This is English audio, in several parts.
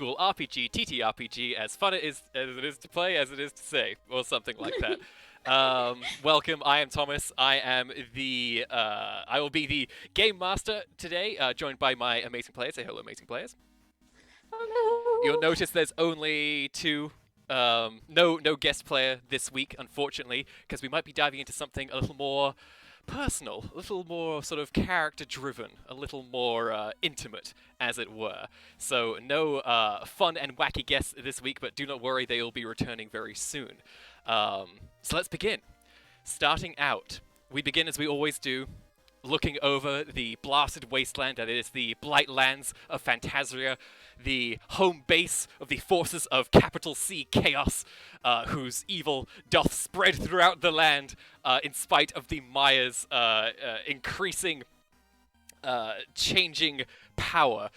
school RPG, TTRPG, as fun as it is to play as it is to say, or something like that. Welcome, I am Thomas. I will be the game master today, joined by my amazing players. Say hello, amazing players. You'll Hello. notice there's only two. No guest player this week, unfortunately, because we might be diving into something a little more personal, a little more sort of character-driven, a little more intimate, as it were. So no fun and wacky guests this week, but do not worry, they will be returning very soon. So let's begin. Starting out, we begin as we always do, looking over the blasted wasteland that is the Blight Lands of Phantasria, the home base of the forces of capital C Chaos, whose evil doth spread throughout the land in spite of the Maya's increasing, changing power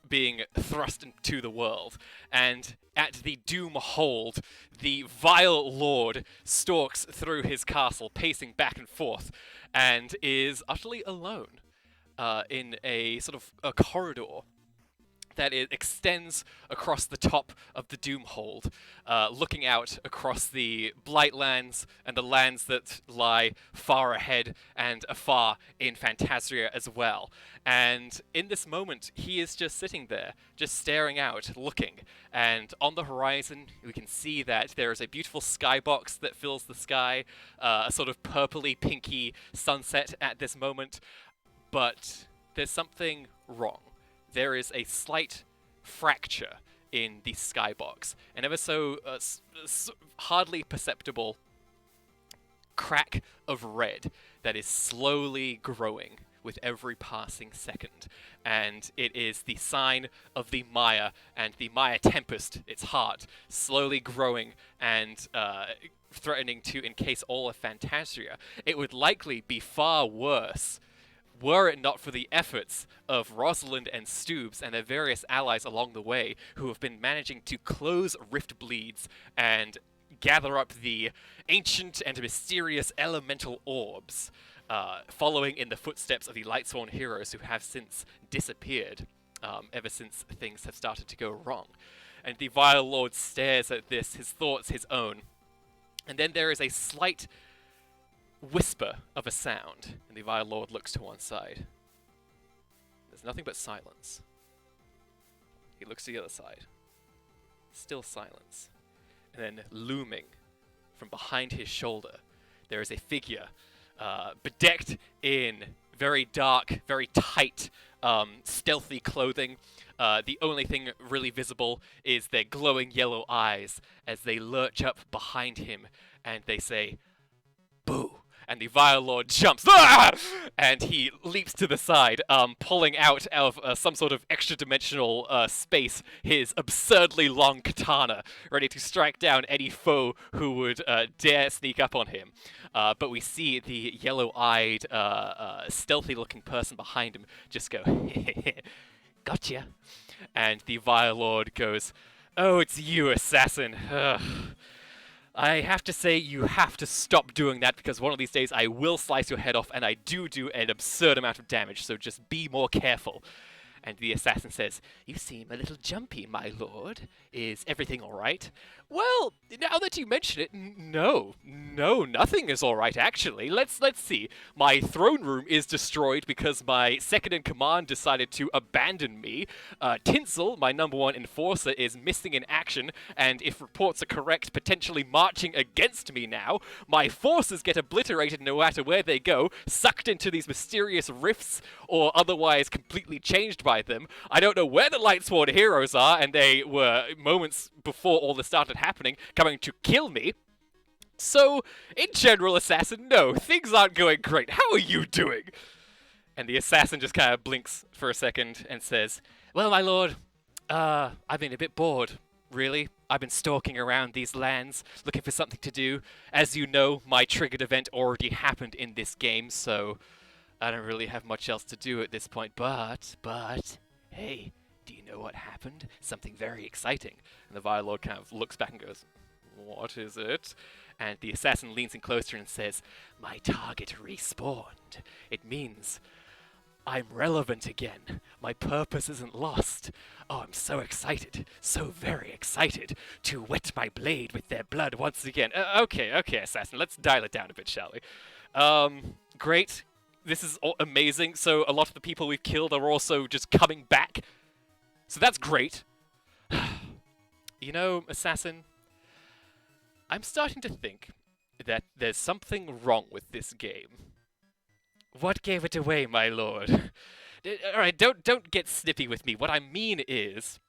being thrust into the world. And at the Doom Hold, the vile lord stalks through his castle, pacing back and forth, and is utterly alone in a sort of a corridor that it extends across the top of the Doomhold, looking out across the Blightlands and the lands that lie far ahead and afar in Phantasria as well. And in this moment, he is just sitting there, just staring out, looking. And on the horizon, we can see that there is a beautiful skybox that fills the sky, a sort of purpley, pinky sunset at this moment. But there's something wrong. There is a slight fracture in the skybox, an ever so hardly perceptible crack of red that is slowly growing with every passing second. And it is the sign of the Maya and the Maya Tempest, its heart, slowly growing and threatening to encase all of Phantasria. It would likely be far worse were it not for the efforts of Rosalind and Stoobs and their various allies along the way, who have been managing to close rift bleeds and gather up the ancient and mysterious elemental orbs, following in the footsteps of the Lightsworn heroes who have since disappeared, ever since things have started to go wrong. And the Vile Lord stares at this, his thoughts his own, and then there is a slight whisper of a sound, and the Vile Lord looks to one side. There's nothing but silence. He looks to the other side. Still silence. And then looming from behind his shoulder, there is a figure bedecked in very dark, very tight, stealthy clothing. The only thing really visible is their glowing yellow eyes as they lurch up behind him and they say, "Boo." And the Vile Lord jumps, and he leaps to the side, pulling out of some sort of extra-dimensional space his absurdly long katana, ready to strike down any foe who would dare sneak up on him. But we see the yellow-eyed, stealthy-looking person behind him just go, "Gotcha." And the Vile Lord goes, "Oh, it's you, assassin. Ugh. I have to say, you have to stop doing that, because one of these days I will slice your head off, and I do an absurd amount of damage, so just be more careful." And the assassin says, "You seem a little jumpy, my lord. Is everything all right?" "Well, now that you mention it, no, nothing is all right, actually. Let's see. My throne room is destroyed because my second-in-command decided to abandon me. Tinsel, my number one enforcer, is missing in action, and if reports are correct, potentially marching against me now. My forces get obliterated no matter where they go, sucked into these mysterious rifts, or otherwise completely changed by them. I don't know where the Lightsworn heroes are, and they were moments before all this started happening, coming to kill me. So, in general, assassin, no, things aren't going great. How are you doing?" And the assassin just kind of blinks for a second and says, "Well, my lord, I've been a bit bored, really. I've been stalking around these lands, looking for something to do. As you know, my triggered event already happened in this game, so I don't really have much else to do at this point. But, hey, do you know what happened? Something very exciting." And the Vile Lord kind of looks back and goes, "What is it?" And the assassin leans in closer and says, "My target respawned. It means I'm relevant again. My purpose isn't lost. Oh, I'm so excited, so very excited to wet my blade with their blood once again. Okay, Assassin, let's dial it down a bit, shall we? Great. This is amazing. So a lot of the people we've killed are also just coming back. So that's great. You know, Assassin, I'm starting to think that there's something wrong with this game. What gave it away, my lord? Alright, don't get snippy with me. What I mean is,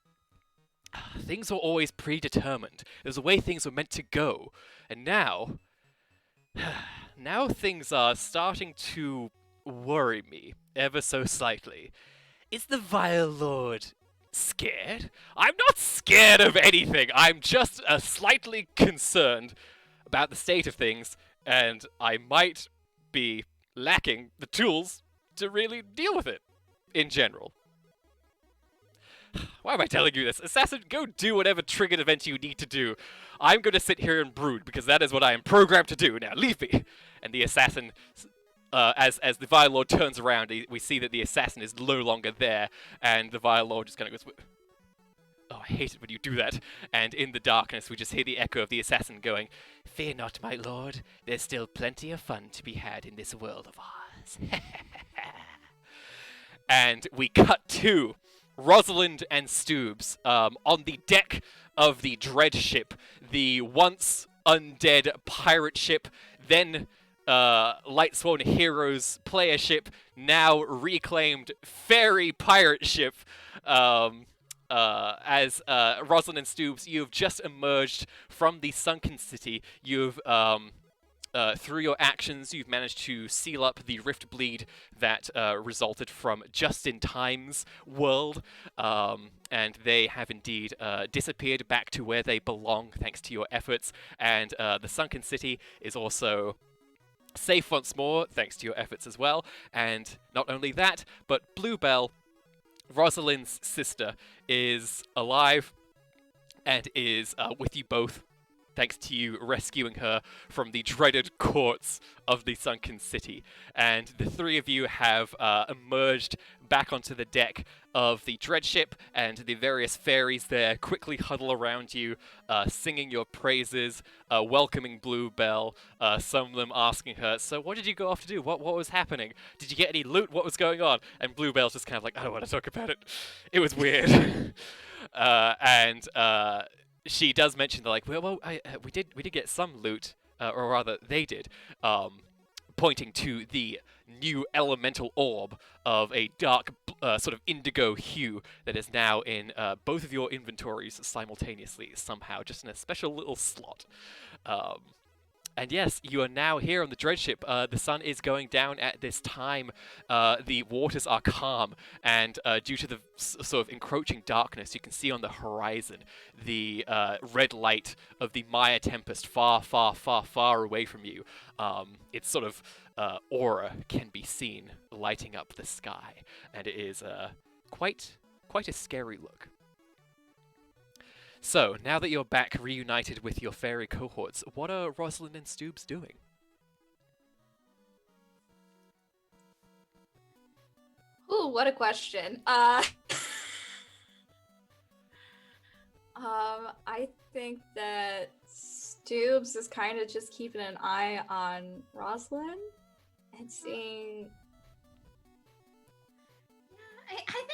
things were always predetermined. There's a way things were meant to go. And now, now things are starting to worry me ever so slightly. Is the Vile Lord scared? I'm not scared of anything. I'm just slightly concerned about the state of things, and I might be lacking the tools to really deal with it in general. Why am I telling you this? Assassin, go do whatever triggered event you need to do. I'm going to sit here and brood, because that is what I am programmed to do. Now, leave me! And the assassin, as the Vile Lord turns around, we see that the assassin is no longer there, and the Vile Lord just kind of goes, oh, I hate it when you do that. And in the darkness, we just hear the echo of the assassin going, "Fear not, my lord. There's still plenty of fun to be had in this world of ours." And we cut to Rosalind and Stoobs on the deck of the Dread ship, the once undead pirate ship, then Lightsworn Heroes player ship, now reclaimed fairy pirate ship. As Rosalind and Stoobs, you've just emerged from the sunken city. You've through your actions, you've managed to seal up the rift bleed that resulted from Just-in-Time's world, and they have indeed disappeared back to where they belong thanks to your efforts, and the sunken city is also safe once more thanks to your efforts as well. And not only that, but Bluebell, Rosalind's sister, is alive and is with you both, thanks to you rescuing her from the dreaded courts of the sunken city. And the three of you have emerged back onto the deck of the dread ship, and the various fairies there quickly huddle around you, singing your praises, welcoming Bluebell, some of them asking her, "So what did you go off to do? What was happening? Did you get any loot? What was going on?" And Bluebell's just kind of like, "I don't want to talk about it. It was weird." And she does mention that, like, we did get some loot, or rather, they did, pointing to the new elemental orb of a dark, sort of indigo hue that is now in both of your inventories simultaneously somehow, just in a special little slot. And yes, you are now here on the Dreadship. The sun is going down at this time. The waters are calm, and due to the sort of encroaching darkness, you can see on the horizon the red light of the Maya Tempest far, far, far, far away from you. Its sort of aura can be seen lighting up the sky, and it is quite a scary look. So, now that you're back reunited with your fairy cohorts, what are Rosalind and Stoobs doing? Ooh, what a question. I think that Stoobs is kind of just keeping an eye on Rosalind and seeing... I think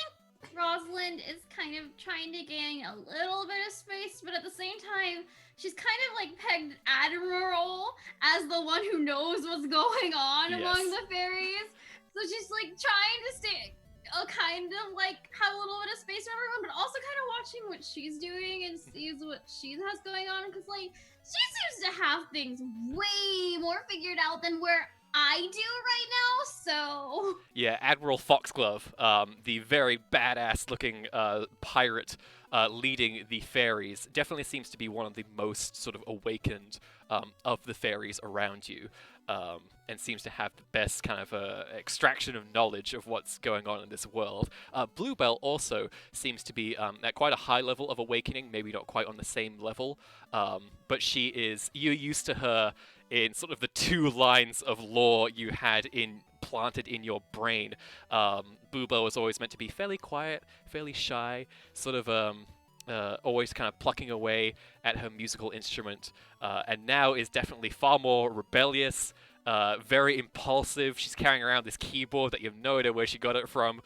Rosalind is kind of trying to gain a little bit of space, but at the same time, she's kind of like pegged Admiral as the one who knows what's going on among the fairies. So she's like trying to stay, kind of like have a little bit of space for everyone, but also kind of watching what she's doing and sees what she has going on, because like she seems to have things way more figured out than where I do right now, so... Yeah, Admiral Foxglove, the very badass-looking pirate leading the fairies, definitely seems to be one of the most sort of awakened of the fairies around you, and seems to have the best kind of extraction of knowledge of what's going on in this world. Bluebell also seems to be at quite a high level of awakening, maybe not quite on the same level, but you're used to her in sort of the two lines of lore you had in planted in your brain. Bubo was always meant to be fairly quiet, fairly shy, sort of always kind of plucking away at her musical instrument, and now is definitely far more rebellious, very impulsive. She's carrying around this keyboard that you have no idea where she got it from,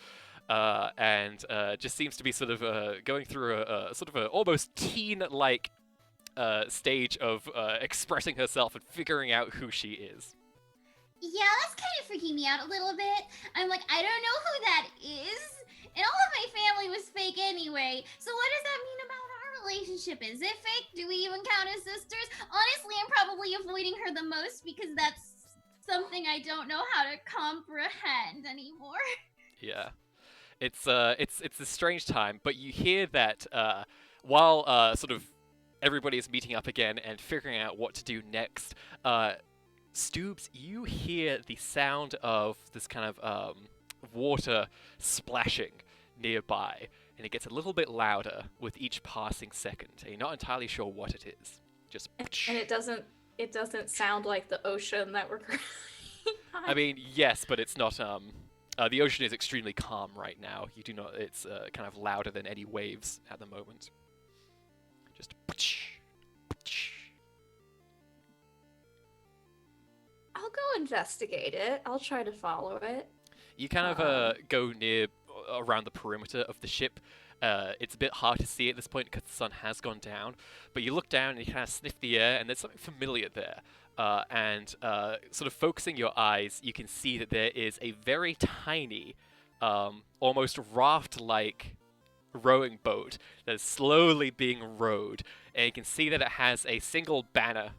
and just seems to be sort of going through a sort of a almost teen-like stage of expressing herself and figuring out who she is. Yeah, that's kind of freaking me out a little bit. I'm like, I don't know who that is. And all of my family was fake anyway. So what does that mean about our relationship? Is it fake? Do we even count as sisters? Honestly, I'm probably avoiding her the most because that's something I don't know how to comprehend anymore. Yeah, it's a strange time, but you hear that while sort of everybody is meeting up again and figuring out what to do next, Stoobs, you hear the sound of this kind of water splashing nearby, and it gets a little bit louder with each passing second. And you're not entirely sure what it is. Just And it doesn't sound like the ocean that we're currently on. I mean, yes, but it's not. The ocean is extremely calm right now. You do not. It's kind of louder than any waves at the moment. Just. I'll go investigate it. I'll try to follow it. You kind of go near around the perimeter of the ship. It's a bit hard to see at this point because the sun has gone down, but you look down and you kind of sniff the air, and there's something familiar there. And sort of focusing your eyes, you can see that there is a very tiny, almost raft-like rowing boat that is slowly being rowed, and you can see that it has a single banner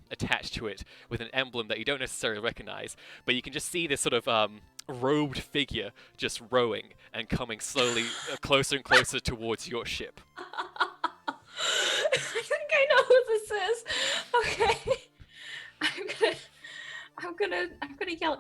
attached to it with an emblem that you don't necessarily recognize, but you can just see this sort of robed figure just rowing and coming slowly closer and closer towards your ship. I think I know who this is. Okay. I'm gonna yell,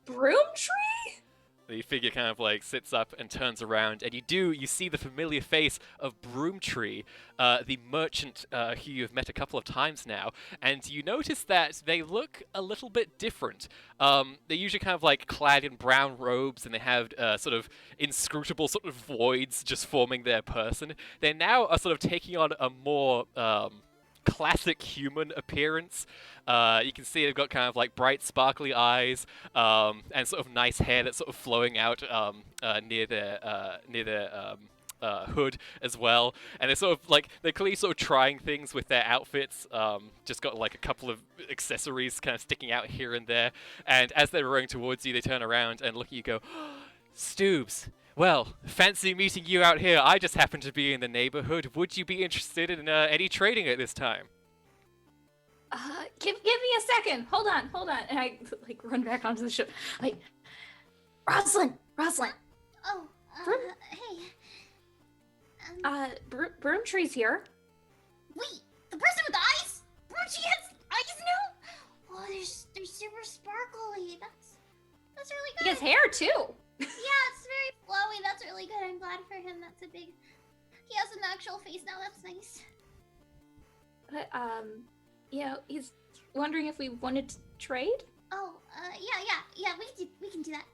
Broomtree? The figure kind of like sits up and turns around, and you see the familiar face of Broomtree, the merchant who you've met a couple of times now, and you notice that they look a little bit different. They're usually kind of like clad in brown robes, and they have sort of inscrutable sort of voids just forming their person. They now are sort of taking on a more classic human appearance. You can see they've got kind of like bright sparkly eyes, and sort of nice hair that's sort of flowing out near their hood as well. And they're sort of like, they're clearly sort of trying things with their outfits, just got like a couple of accessories kind of sticking out here and there. And as they're rowing towards you, they turn around and look at you, go, Stoobs, well, fancy meeting you out here. I just happen to be in the neighborhood. Would you be interested in any trading at this time? Give me a second. Hold on. And I like run back onto the ship. Like, Rosalind. Oh, Broom- hey. Broomtree's here. Wait, the person with the eyes? She has eyes now? Oh, they're super sparkly. That's really good. He has hair too. Yeah, it's very flowy. That's really good. I'm glad for him. He has an actual face now. That's nice. But he's wondering if we wanted to trade. Oh, yeah. We can do that.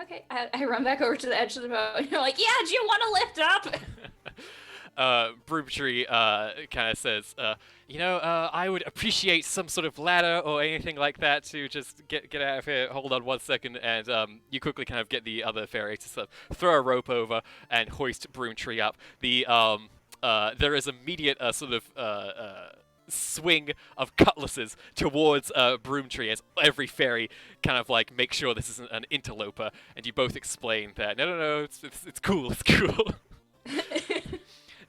Okay, I run back over to the edge of the boat. And you're like, yeah, do you want to lift up? Broomtree kind of says, I would appreciate some sort of ladder or anything like that to just get out of here. Hold on 1 second, and you quickly kind of get the other fairy to sort of throw a rope over and hoist Broomtree up. There is immediate sort of swing of cutlasses towards Broomtree as every fairy kind of like makes sure this isn't an interloper, and you both explain that no, it's cool.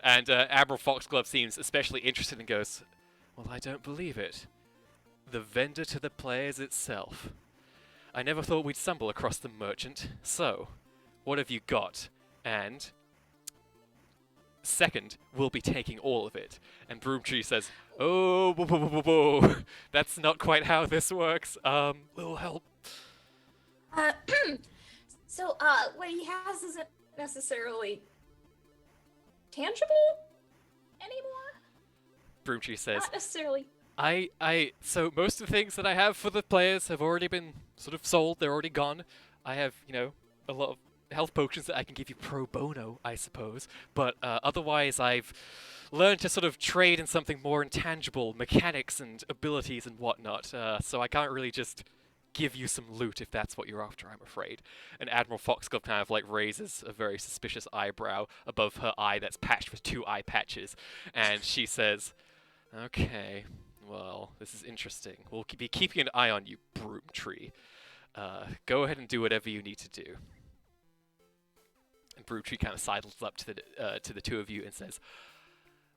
And Admiral Foxglove seems especially interested and goes, well, I don't believe it. The vendor to the players itself. I never thought we'd stumble across the merchant. So, what have you got? And second, we'll be taking all of it. And Broomtree says, oh, whoa. That's not quite how this works. Little help. So, what he has isn't necessarily tangible anymore? Broomtree says, Not necessarily. So most of the things that I have for the players have already been sort of sold. They're already gone. I have, a lot of health potions that I can give you pro bono, I suppose. But otherwise, I've learned to sort of trade in something more intangible, mechanics and abilities and whatnot. So I can't really just give you some loot if that's what you're after, I'm afraid. And Admiral Foxglove kind of like raises a very suspicious eyebrow above her eye that's patched with 2 eye patches, and she says, "Okay. Well, this is interesting. We'll be keeping an eye on you, Broomtree. Go ahead and do whatever you need to do." And Broomtree kind of sidles up to the two of you and says,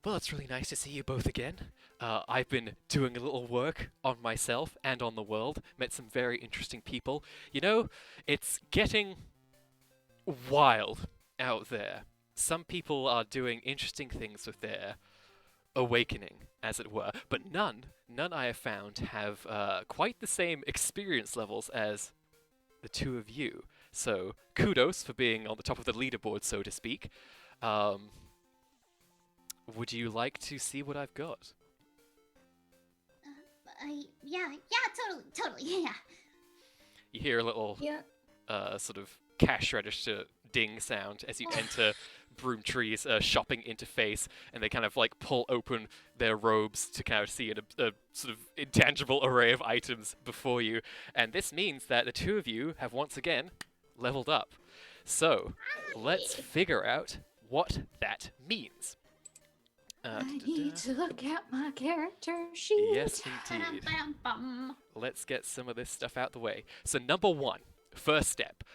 "Well, it's really nice to see you both again. I've been doing a little work on myself and on the world. Met some very interesting people. It's getting wild out there. Some people are doing interesting things with their awakening, as it were, but none I have found have quite the same experience levels as the two of you. So kudos for being on the top of the leaderboard, so to speak. Would you like to see what I've got?" Yeah, totally, yeah. You hear a little sort of cash register ding sound as you enter Broomtree's shopping interface, and they kind of like pull open their robes to kind of see a sort of intangible array of items before you. And this means that the two of you have once again leveled up. So let's figure out what that means. I need to look at my character sheet. Yes, indeed. Let's get some of this stuff out the way. So number 1, first step,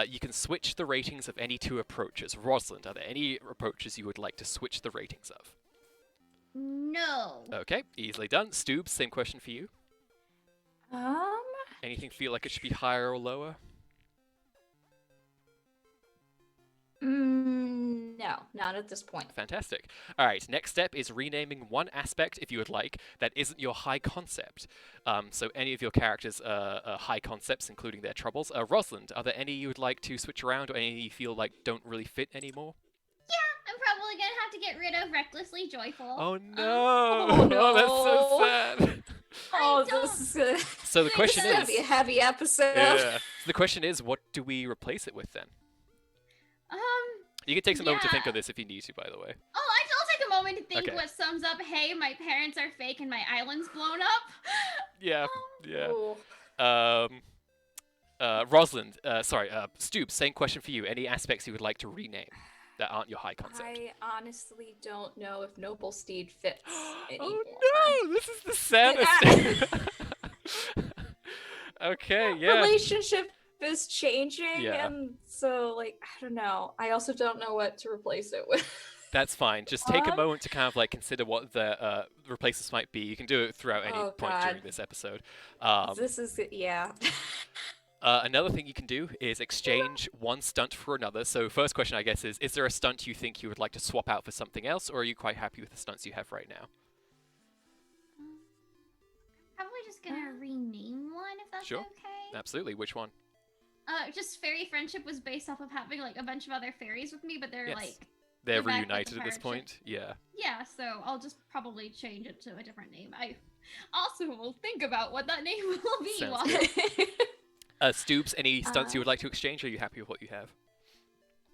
you can switch the ratings of any 2 approaches. Rosalind, are there any approaches you would like to switch the ratings of? No. Okay, easily done. Stoobs, same question for you. Um, Anything feel like it should be higher or lower? no, not at this point. Fantastic. All right, next step is renaming one aspect, if you would like, that isn't your high concept. So any of your characters' high concepts, including their troubles. Rosalind, are there any you would like to switch around, or any you feel like don't really fit anymore? Yeah, I'm probably gonna have to get rid of Recklessly Joyful. Oh no! Oh, no. That's so sad. Oh, don't this is gonna, So the question this is gonna is, be a heavy episode. yeah. So the question is, what do we replace it with then? Um, You can take some moment to think Yeah. of this if you need to, by the way. I'll take a moment to think Okay. what sums up, hey, my parents are fake and my island's blown up. Yeah, yeah. Ooh. Rosalind, Stoops, same question for you. Any aspects you would like to rename that aren't your high concept? I honestly don't know if Noble Steed fits anymore. Oh no, this is the saddest. Okay, yeah. Relationship is changing, Yeah. and so like I don't know. I also don't know what to replace it with. That's fine. Just take a Um, moment to kind of like consider what the replacements might be. You can do it throughout any Oh, point God. during this episode. This is yeah. Another thing you can do is exchange one stunt for another. So first question, I guess, is there a stunt you think you would like to swap out for something else, or are you quite happy with the stunts you have right now? Probably just gonna rename one if that's Sure. okay. Absolutely. Which one? Just fairy friendship was based off of having like a bunch of other fairies with me, but they're Yes. like, They're back with the reunited at this pirate point. Yeah. yeah. So I'll just probably change it to a different name. I also will think about what that name will be. Sounds while good. Stoops, any stunts you Uh, would like to exchange, or are you happy with what you have?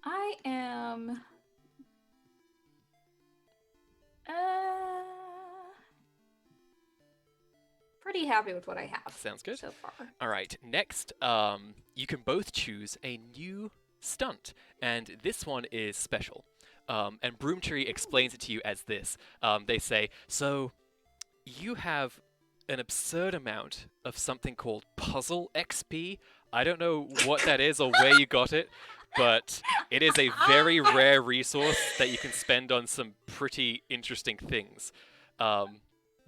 I am pretty happy with what I have Sounds good. so far. All right. Next, you can both choose a new stunt, and this one is special. And Broomtree explains it to you as this. They say, so you have an absurd amount of something called puzzle XP. I don't know what that is or where you got it, but it is a very rare resource that you can spend on some pretty interesting things.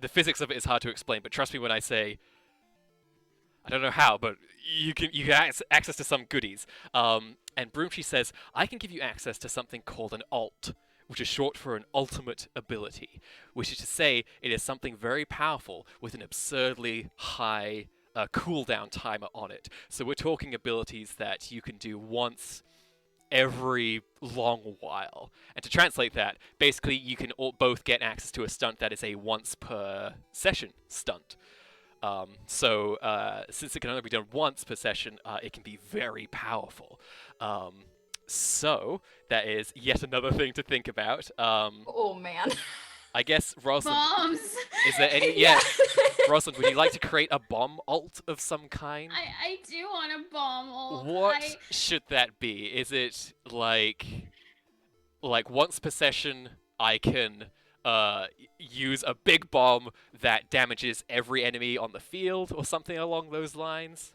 The physics of it is hard to explain, but trust me when I say, I don't know how, but you can access to some goodies. And Broomtree says, I can give you access to something called an alt, which is short for an ultimate ability, which is to say it is something very powerful with an absurdly high cooldown timer on it. So we're talking abilities that you can do once every long while. And to translate that, basically you can both get access to a stunt that is a once per session stunt. Since it can only be done once per session, it can be very powerful. So that is yet another thing to think about. Oh man. I guess Rosalind, Bombs. is there any? Yeah. Rosalind, would you like to create a bomb alt of some kind? I do want a bomb ult. What should that be? Is it like once per session I can use a big bomb that damages every enemy on the field or something along those lines?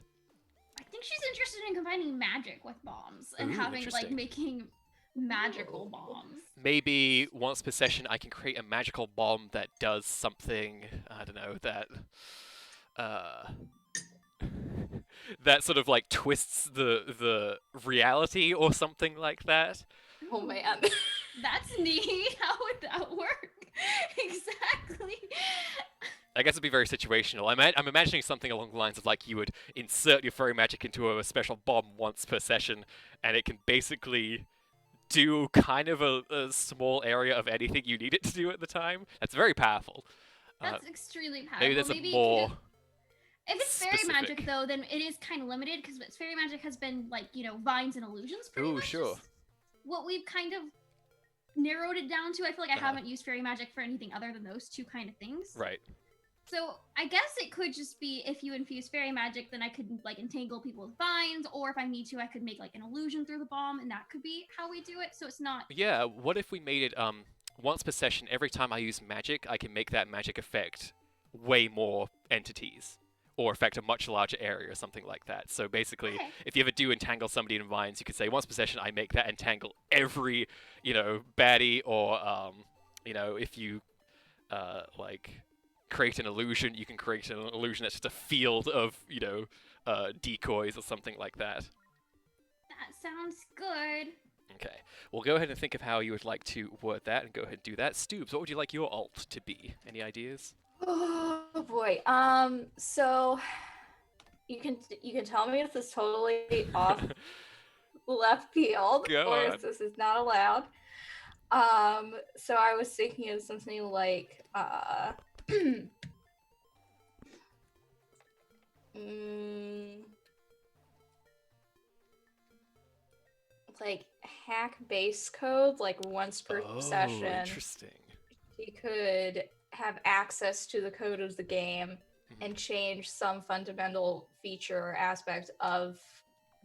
I think she's interested in combining magic with bombs and Ooh, having like interesting. making magical bombs. Maybe once per session I can create a magical bomb that does something, I don't know, that sort of like twists the reality or something like that. Oh man. That's neat. How would that work? Exactly. I guess it'd be very situational. I'm imagining something along the lines of like you would insert your fairy magic into a special bomb once per session, and it can basically do kind of a small area of anything you need it to do at the time. That's very powerful. That's extremely powerful. Maybe there's you a could more. just- If it's fairy specific. magic though, then it is kind of limited because fairy magic has been like, you know, vines and illusions pretty Ooh, much. sure. is What we've kind of narrowed it down to. I feel like I Uh-huh. haven't used fairy magic for anything other than those two kind of things. Right. So I guess it could just be if you infuse fairy magic, then I could like entangle people with vines, or if I need to, I could make like an illusion through the bomb, and that could be how we do it. So it's not. Yeah. What if we made it once per session? Every time I use magic, I can make that magic affect way more entities, or affect a much larger area or something like that. So basically, Okay. if you ever do entangle somebody in vines, you could say once per session I make that entangle every, baddie, or if you like create an illusion, you can create an illusion that's just a field of decoys or something like that. That sounds good. Okay, we'll go ahead and think of how you would like to word that, and go ahead and do that. Stoobs, what would you like your alt to be? Any ideas? Oh boy. So you can tell me if this is totally off left field Go or on. if this is not allowed. So I was thinking of something like like hack base code, like once per session. Interesting. He could have access to the code of the game Mhm. and change some fundamental feature or aspect of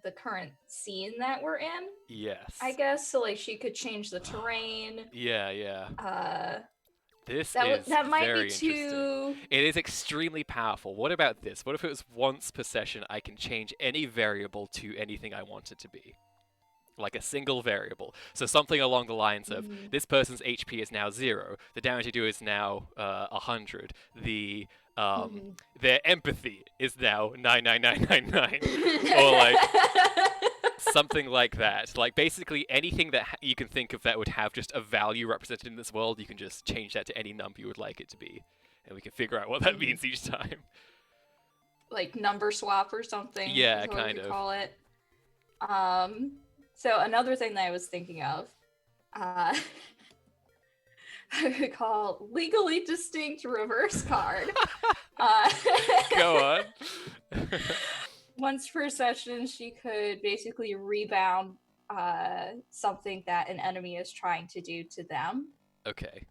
the current scene that we're in, Yes. I guess. So like she could change the terrain. Yeah. This That is that might very be interesting. too. It is extremely powerful. What about this? What if it was once per session I can change any variable to anything I want it to be? Like a single variable. So something along the lines of, Mhm. this person's HP is now 0, the damage they do is now 100, Mhm. their empathy is now 99999, or like something like that. Like basically anything that you can think of that would have just a value represented in this world, you can just change that to any number you would like it to be, and we can figure out what that Mhm. means each time. Like number swap or something. Yeah, is what we kind could of. call it. So another thing that I was thinking of, I would call legally distinct reverse card. Go on. Once per session, she could basically rebound something that an enemy is trying to do to them. Okay.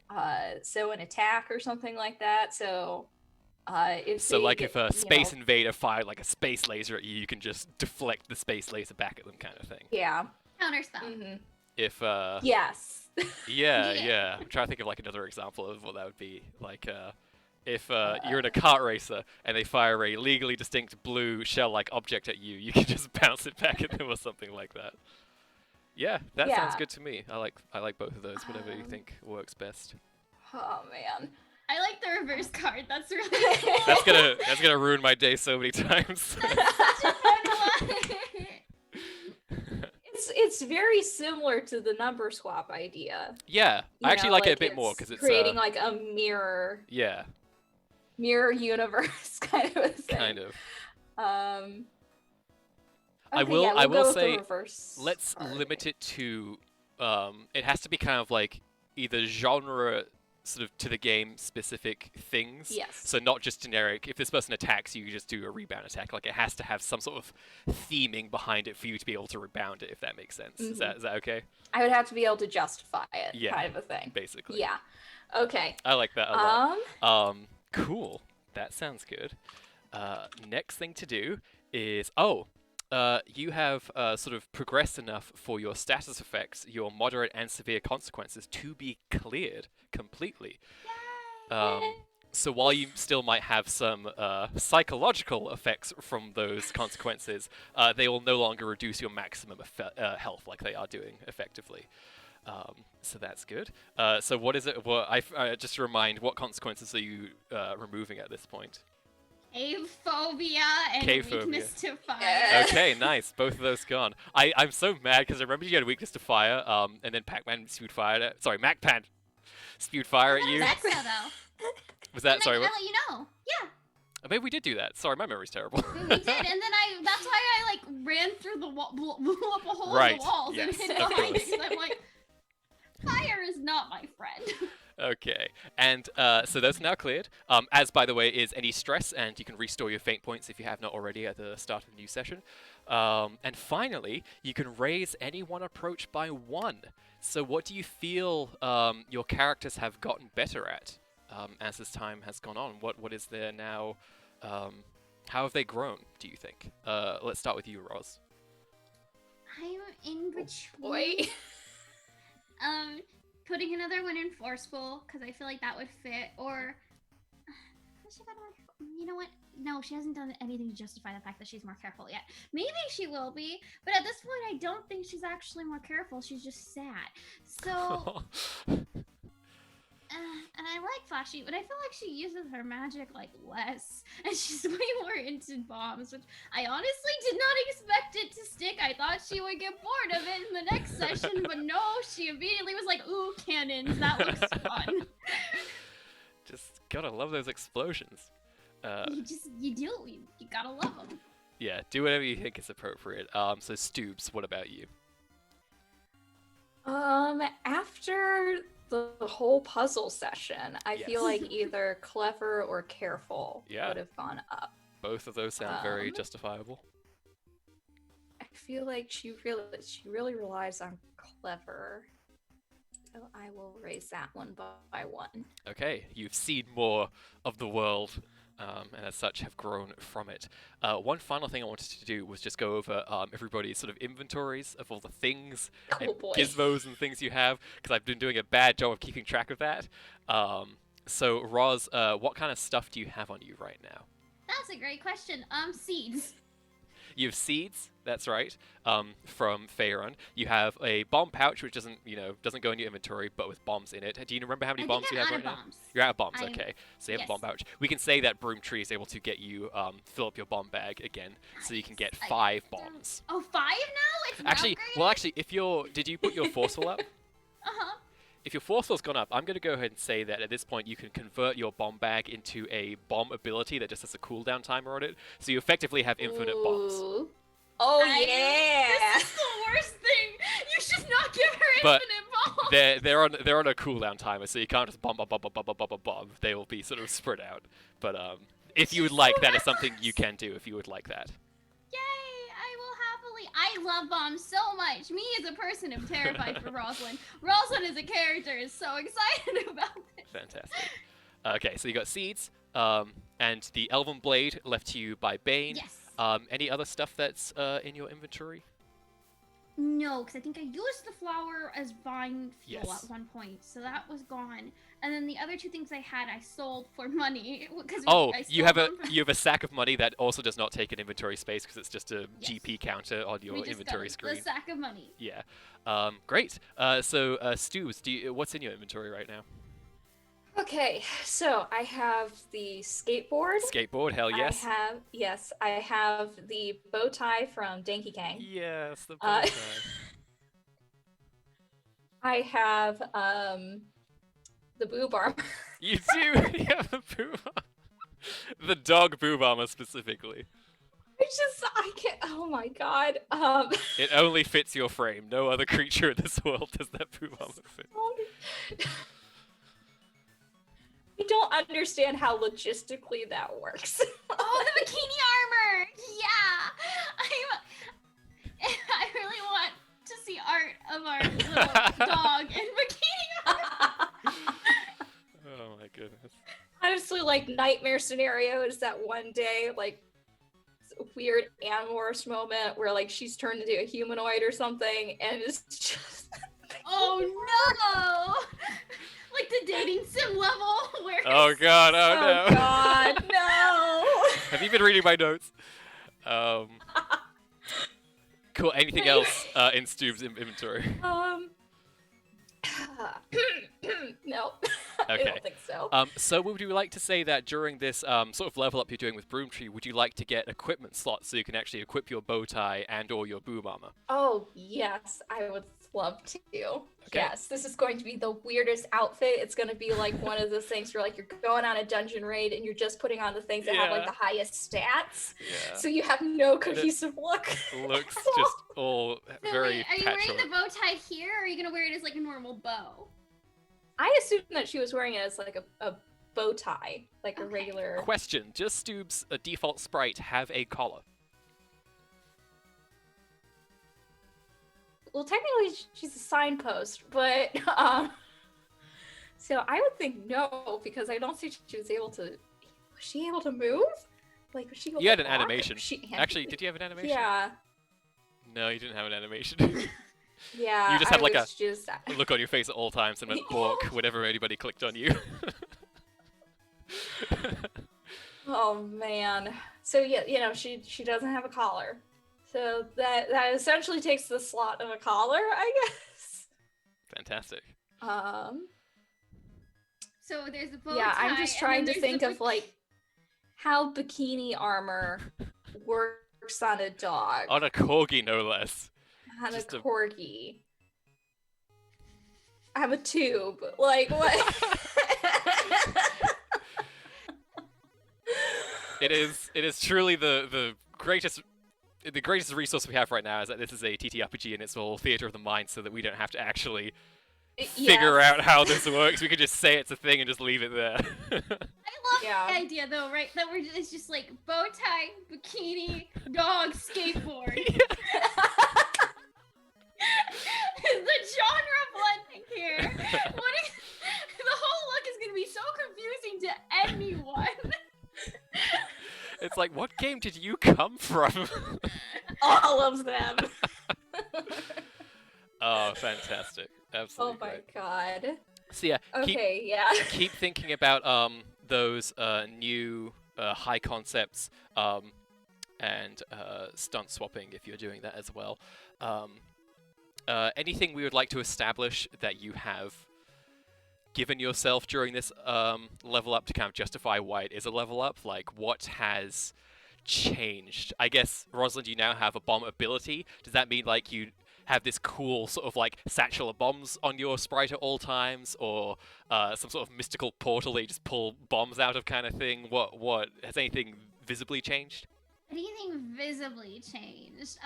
So an attack or something like that. So if So they like get, if a you space know- invader fired like a space laser at you, you can just deflect the space laser back at them, kind of thing. yeah. Counterspell. Hmm. If Yes. yeah. I'm trying to think of like another example of what that would be. Like if you're in a kart racer and they fire a legally distinct blue shell-like object at you, you can just bounce it back at them or something like that. Yeah, that sounds Yeah. good to me. I like both of those. Whatever you Um, think works best. Oh man. I like the reverse card. That's really cool. That's gonna ruin my day so many times. That's such a fun one. It's very similar to the number swap idea. Yeah, You I actually know, like it a bit more it's because it's creating like a mirror yeah, universe kind of a thing. kind of. I Okay, will. yeah, I we'll will go with the say, reverse let's card. limit it to. It has to be kind of like either genre, sort of to the game specific things. Yes. So not just generic. If this person attacks you, you just do a rebound attack. Like it has to have some sort of theming behind it for you to be able to rebound it. If that makes sense. Is that okay? I would have to be able to justify it, Yeah, kind of a thing. Basically. Yeah. Okay. I like that a lot. Cool. That sounds good. Next thing to do is you have sort of progressed enough for your status effects, your moderate and severe consequences, to be cleared completely. So while you still might have some psychological effects from those consequences, they will no longer reduce your maximum health like they are doing effectively. So that's good. So what is it? Well, just to remind, what consequences are you removing at this point? Cave phobia and Cave phobia. weakness to fire. Yeah. Okay, nice. Both of those gone. I'm so mad because I remember you had a weakness to fire, and then Pac-Man spewed fire at... Sorry, MacPan spewed fire at you. That's though. Was that... And Sorry, I what? let you know. Yeah, Maybe we did do that. Sorry, my memory's terrible. we did, and then that's why I like ran through the wall, blew up a hole in Right, the walls yes, and hid of behind course. it. 'Cause I'm like, fire is not my friend. Okay, and so those are now cleared. As, by the way, is any stress, and you can restore your fate points if you have not already at the start of the new session. And finally, you can raise any one approach by 1. So what do you feel your characters have gotten better at as this time has gone on? What is there now? How have they grown, do you think? Let's start with you, Roz. I'm in between. Boy. Putting another one in forceful because I feel like that would fit. Or has she got more? You know what? No, she hasn't done anything to justify the fact that she's more careful yet. Maybe she will be, but at this point, I don't think she's actually more careful. She's just sad. So. And I like Flashy, but I feel like she uses her magic like less, and she's way more into bombs, which I honestly did not expect it to stick. I thought she would get bored of it in the next session, but no, she immediately was like, "Ooh, cannons! That looks fun." Just gotta love those explosions. You do. You gotta love them. Yeah, do whatever you think is appropriate. So Stoobs, what about you? After the whole puzzle session, I Yes. feel like either clever or careful Yeah. would have gone up. Both of those sound very Um, justifiable. I feel like she really relies on clever. So I will raise that one by 1. Okay, you've seen more of the world, and as such have grown from it. One final thing I wanted to do was just go over everybody's sort of inventories of all the things and Oh boy. gizmos and things you have, because I've been doing a bad job of keeping track of that. So Roz, what kind of stuff do you have on you right now? That's a great question. Seeds. You have seeds, that's right, from Faerun. You have a bomb pouch, which doesn't go in your inventory, but with bombs in it. Do you remember how many I bombs think you I'm have out right of now? bombs. You're out of bombs, I- okay. So you have a yes. bomb pouch. We can say that Broom Tree is able to get you fill up your bomb bag again, so you can get I 5 don't- bombs. Oh, 5 now? It's Actually, did you put your forceful up? Uh-huh. If your forceful's gone up, I'm going to go ahead and say that at this point you can convert your bomb bag into a bomb ability that just has a cooldown timer on it, so you effectively have infinite bombs. Ooh. Oh yeah. This is the worst thing. You should not give her But infinite bombs. They're on a cooldown timer, so you can't just bomb. They will be sort of spread out. But if you would like, that is something you can do. If you would like that. Yay! I will happily. I love bombs so much. Me as a person am terrified for Rosalind. Rosalind as a character is so excited about it. Fantastic. Okay, so you got seeds, and the Elven Blade left to you by Bane. Yes. Any other stuff that's in your inventory? No, because I think I used the flower as vine fuel Yes. at one point, so that was gone. And then the other 2 things I had, I sold for money. Cause Oh, I you have sold them. you have a sack of money that also does not take an inventory space because it's just a Yes. GP counter on We your just inventory got screen. the sack of money. Yeah. Great. So Stews, what's in your inventory right now? Okay, so I have the skateboard. Skateboard, hell yes. I have the bow tie from Danky Kang. Yes, the Uh, bow tie. I have the boob armor. You do. You have the boob armor. The dog boob armor specifically. I can't. Oh my god. It only fits your frame. No other creature in this world does that boom armor fit. I don't understand how logistically that works. Oh, the bikini armor! Yeah! I really want to see art of our little dog in bikini armor. Oh my goodness. Honestly, like nightmare scenario is that one day, like weird Animorphs moment where like she's turned into a humanoid or something, and it's just. Oh no! Like the dating sim level where. Oh god, oh no. Oh god, no! Have you been reading my notes? Cool. Anything else in Stube's inventory? No. I Okay. don't think so. So would you like to say that during this sort of level up you're doing with Broomtree, would you like to get equipment slots so you can actually equip your bow tie and or your boom armor? Oh, yes, I would love to. Okay. Yes, this is going to be the weirdest outfit. It's going to be like one of those things where like you're going on a dungeon raid and you're just putting on the things that have like Yeah. the highest stats. Yeah. So you have no cohesive look. Looks at all. just all So very wait, are you wearing patchwork. the bow tie here, or are you gonna wear it as like a normal bow? I assumed that she was wearing it as like a bow tie, like a Okay. regular. Question: does Stube's default sprite have a collar? Well, technically she's a signpost, but so I would think no, because I don't think she was able to. Was she able to move? Like was she able You had to an walk? animation. She Actually, did you have an animation? Yeah, No, you didn't have an animation. yeah. You just had, I like, was just Look on your face at all times and went balk whenever anybody clicked on you. Oh man. So yeah, you know, she doesn't have a collar. So that essentially takes the slot of a collar, I guess. Fantastic. So there's the bow Yeah, tie. I'm just and trying then to there's think the of like how bikini armor works on a dog, On a corgi, no less. on a just a- corgi. I have a tube. Like what? It is truly the greatest resource we have right now is that this is a TTRPG and it's all theater of the mind, so that we don't have to actually figure Yes. out how this works. We could just say it's a thing and just leave it there. I love Yeah. the idea though, right? That it's just like bow tie, bikini, dog, skateboard. The genre blending here. The whole look is gonna be so confusing to anyone. It's like, what game did you come from? All of them. Oh, fantastic. Absolutely Oh my great. god. So yeah, Okay, yeah. keep thinking about those new high concepts and stunt swapping if you're doing that as well. Anything we would like to establish that you have given yourself during this level up to kind of justify why it is a level up? Like, what has changed? I guess, Rosalind, you now have a bomb ability. Does that mean, like, you have this cool sort of, like, satchel of bombs on your sprite at all times? Or some sort of mystical portal that you just pull bombs out of kind of thing? What has anything visibly changed? Anything visibly changed?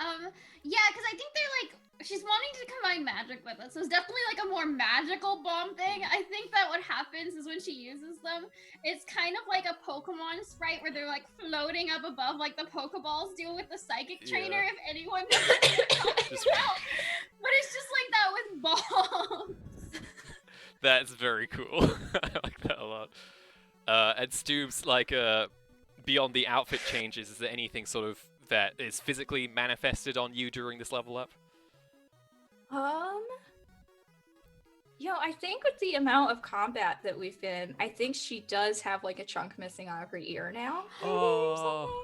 Yeah, because I think they're like she's wanting to combine magic with it, so it's definitely like a more magical bomb thing. I think that what happens is when she uses them, it's kind of like a Pokemon sprite where they're like floating up above, like the Pokeballs do with the Psychic Trainer. Yeah. If anyone knows what I'm talking Just- about, but it's just like that with bombs. That's very cool. I like that a lot. And Stube's, like, beyond the outfit changes, is there anything sort of that is physically manifested on you during this level up? I think with the amount of combat that we've been, I think she does have like a chunk missing out of her ear now. maybe, or something.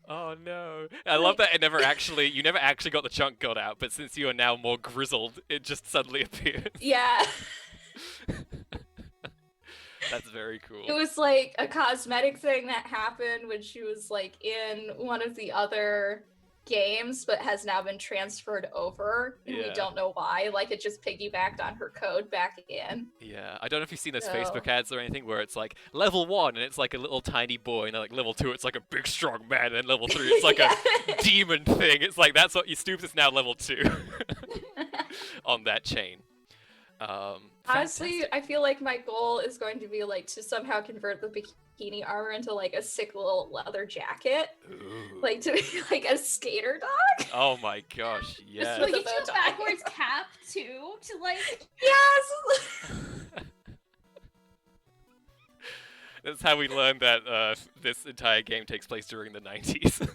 Oh no. I love that you never actually got the chunk got out, but since you are now more grizzled, it just suddenly appears. Yeah. That's very cool. It was like a cosmetic thing that happened when she was like in one of the other games, but has now been transferred over, and we Yeah. don't know why. Like, it just piggybacked on her code back in. Yeah, I don't know if you've seen those No. Facebook ads or anything where it's like level 1 and it's like a little tiny boy, and then like level 2 it's like a big strong man, and then level 3 it's like Yeah. a demon thing. It's like that's what you Stoops is now level 2 on that chain. Honestly, Fantastic. I feel like my goal is going to be like to somehow convert the bikini armor into like a sick little leather jacket, Ooh. like to be like a skater dog. Oh my gosh, yes. with We a could do bow a tie. backwards cap too, to like. Yes. That's how we learned that this entire game takes place during the 90s.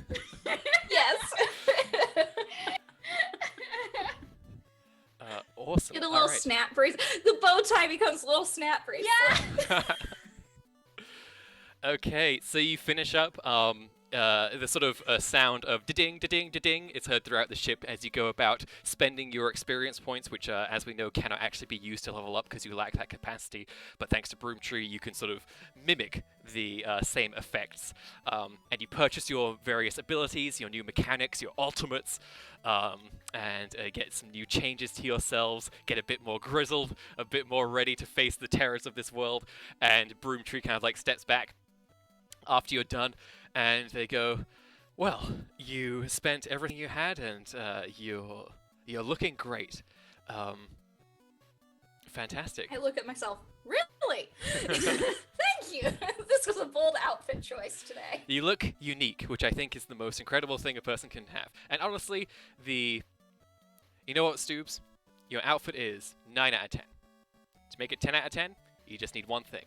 Yes. Awesome. Get a All little right. snap bracelet. The bow tie becomes a little snap bracelet. Yeah. Okay, so you finish up. The sort of sound of da-ding, da-ding, da-ding is heard throughout the ship as you go about spending your experience points, which, as we know, cannot actually be used to level up because you lack that capacity. But thanks to Broomtree, you can sort of mimic the same effects. And you purchase your various abilities, your new mechanics, your ultimates, and get some new changes to yourselves, get a bit more grizzled, a bit more ready to face the terrors of this world. And Broomtree kind of like steps back after you're done, and they go, well, you spent everything you had, and you're looking great. Fantastic. I look at myself. Really? Thank you. This was a bold outfit choice today. You look unique, which I think is the most incredible thing a person can have. And honestly, you know what, Stoobs? Your outfit is 9 out of 10. To make it 10 out of 10, you just need one thing.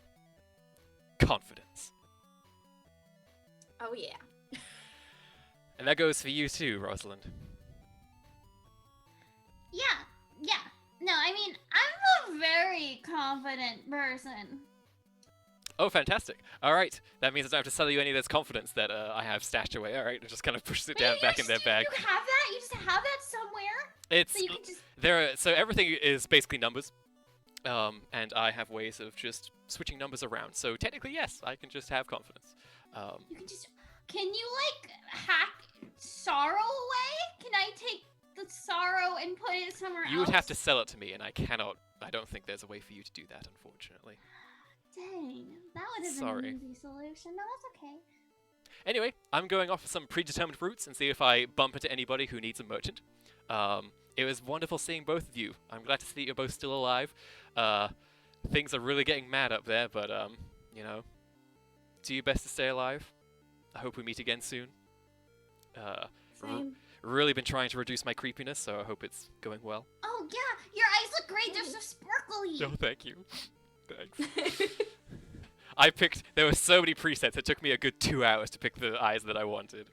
Confidence. Oh yeah. And that goes for you too, Rosalind. Yeah. No, I mean, I'm a very confident person. Oh, fantastic. All right. That means I don't have to sell you any of this confidence that I have stashed away. All right. Just kind of pushes it down back in their bag. You have that? You just have that somewhere? It's So you can just. so everything is basically numbers. And I have ways of just switching numbers around. So technically, yes, I can just have confidence. You can just. Can you, like, hack sorrow away? Can I take the sorrow and put it somewhere else? You would have to sell it to me, and I don't think there's a way for you to do that, unfortunately. Dang. That would have Sorry. been an easy solution. No, that's okay. Anyway, I'm going off some predetermined routes and see if I bump into anybody who needs a merchant. It was wonderful seeing both of you. I'm glad to see that you're both still alive. Things are really getting mad up there, but, you know, do your best to stay alive. I hope we meet again soon. Same. Really been trying to reduce my creepiness, so I hope it's going well. Oh, yeah. Your eyes look great. They're so sparkly. Oh, thank you. Thanks. There were so many presets, it took me a good 2 hours to pick the eyes that I wanted.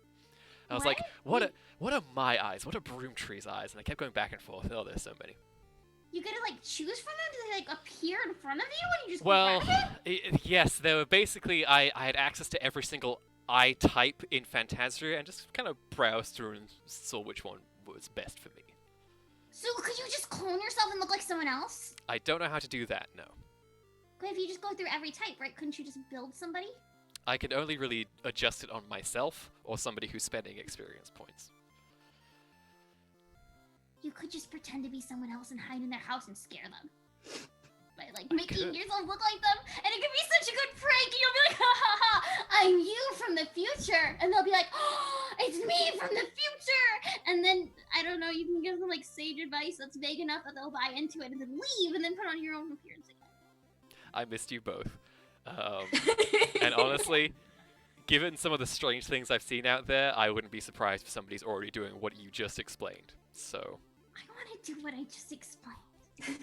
I was like, what are my eyes? What are Broomtree's eyes? And I kept going back and forth. Oh, there's so many. You gotta, like, choose from them? Do they, like, appear in front of you when you just Well, grab it? yes, there were basically, I had access to every single eye type in Phantasria and just kind of browsed through and saw which one was best for me. So could you just clone yourself and look like someone else? I don't know how to do that, no. But if you just go through every type, right? Couldn't you just build somebody? I can only really adjust it on myself or somebody who's spending experience points. You could just pretend to be someone else and hide in their house and scare them. By, like, making could. yourself look like them. And it could be such a good prank. You'll be like, ha ha ha, I'm you from the future. And they'll be like, oh, it's me from the future. And then, I don't know, you can give them, like, sage advice that's vague enough that they'll buy into it and then leave and then put on your own appearance again. I missed you both. And honestly, given some of the strange things I've seen out there, I wouldn't be surprised if somebody's already doing what you just explained. So, I want to do what I just explained.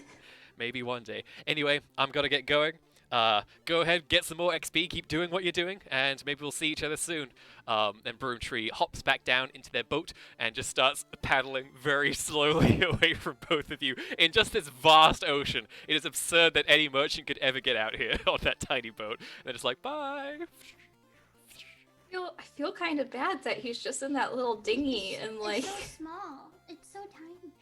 maybe one day. Anyway, I'm gonna get going. Go ahead, get some more XP, keep doing what you're doing, and maybe we'll see each other soon. And Broomtree hops back down into their boat and just starts paddling very slowly away from both of you in just this vast ocean. It is absurd that any merchant could ever get out here on that tiny boat. And they're just like, bye. I feel kind of bad that he's just in that little dinghy and like. It's so small. It's so tiny.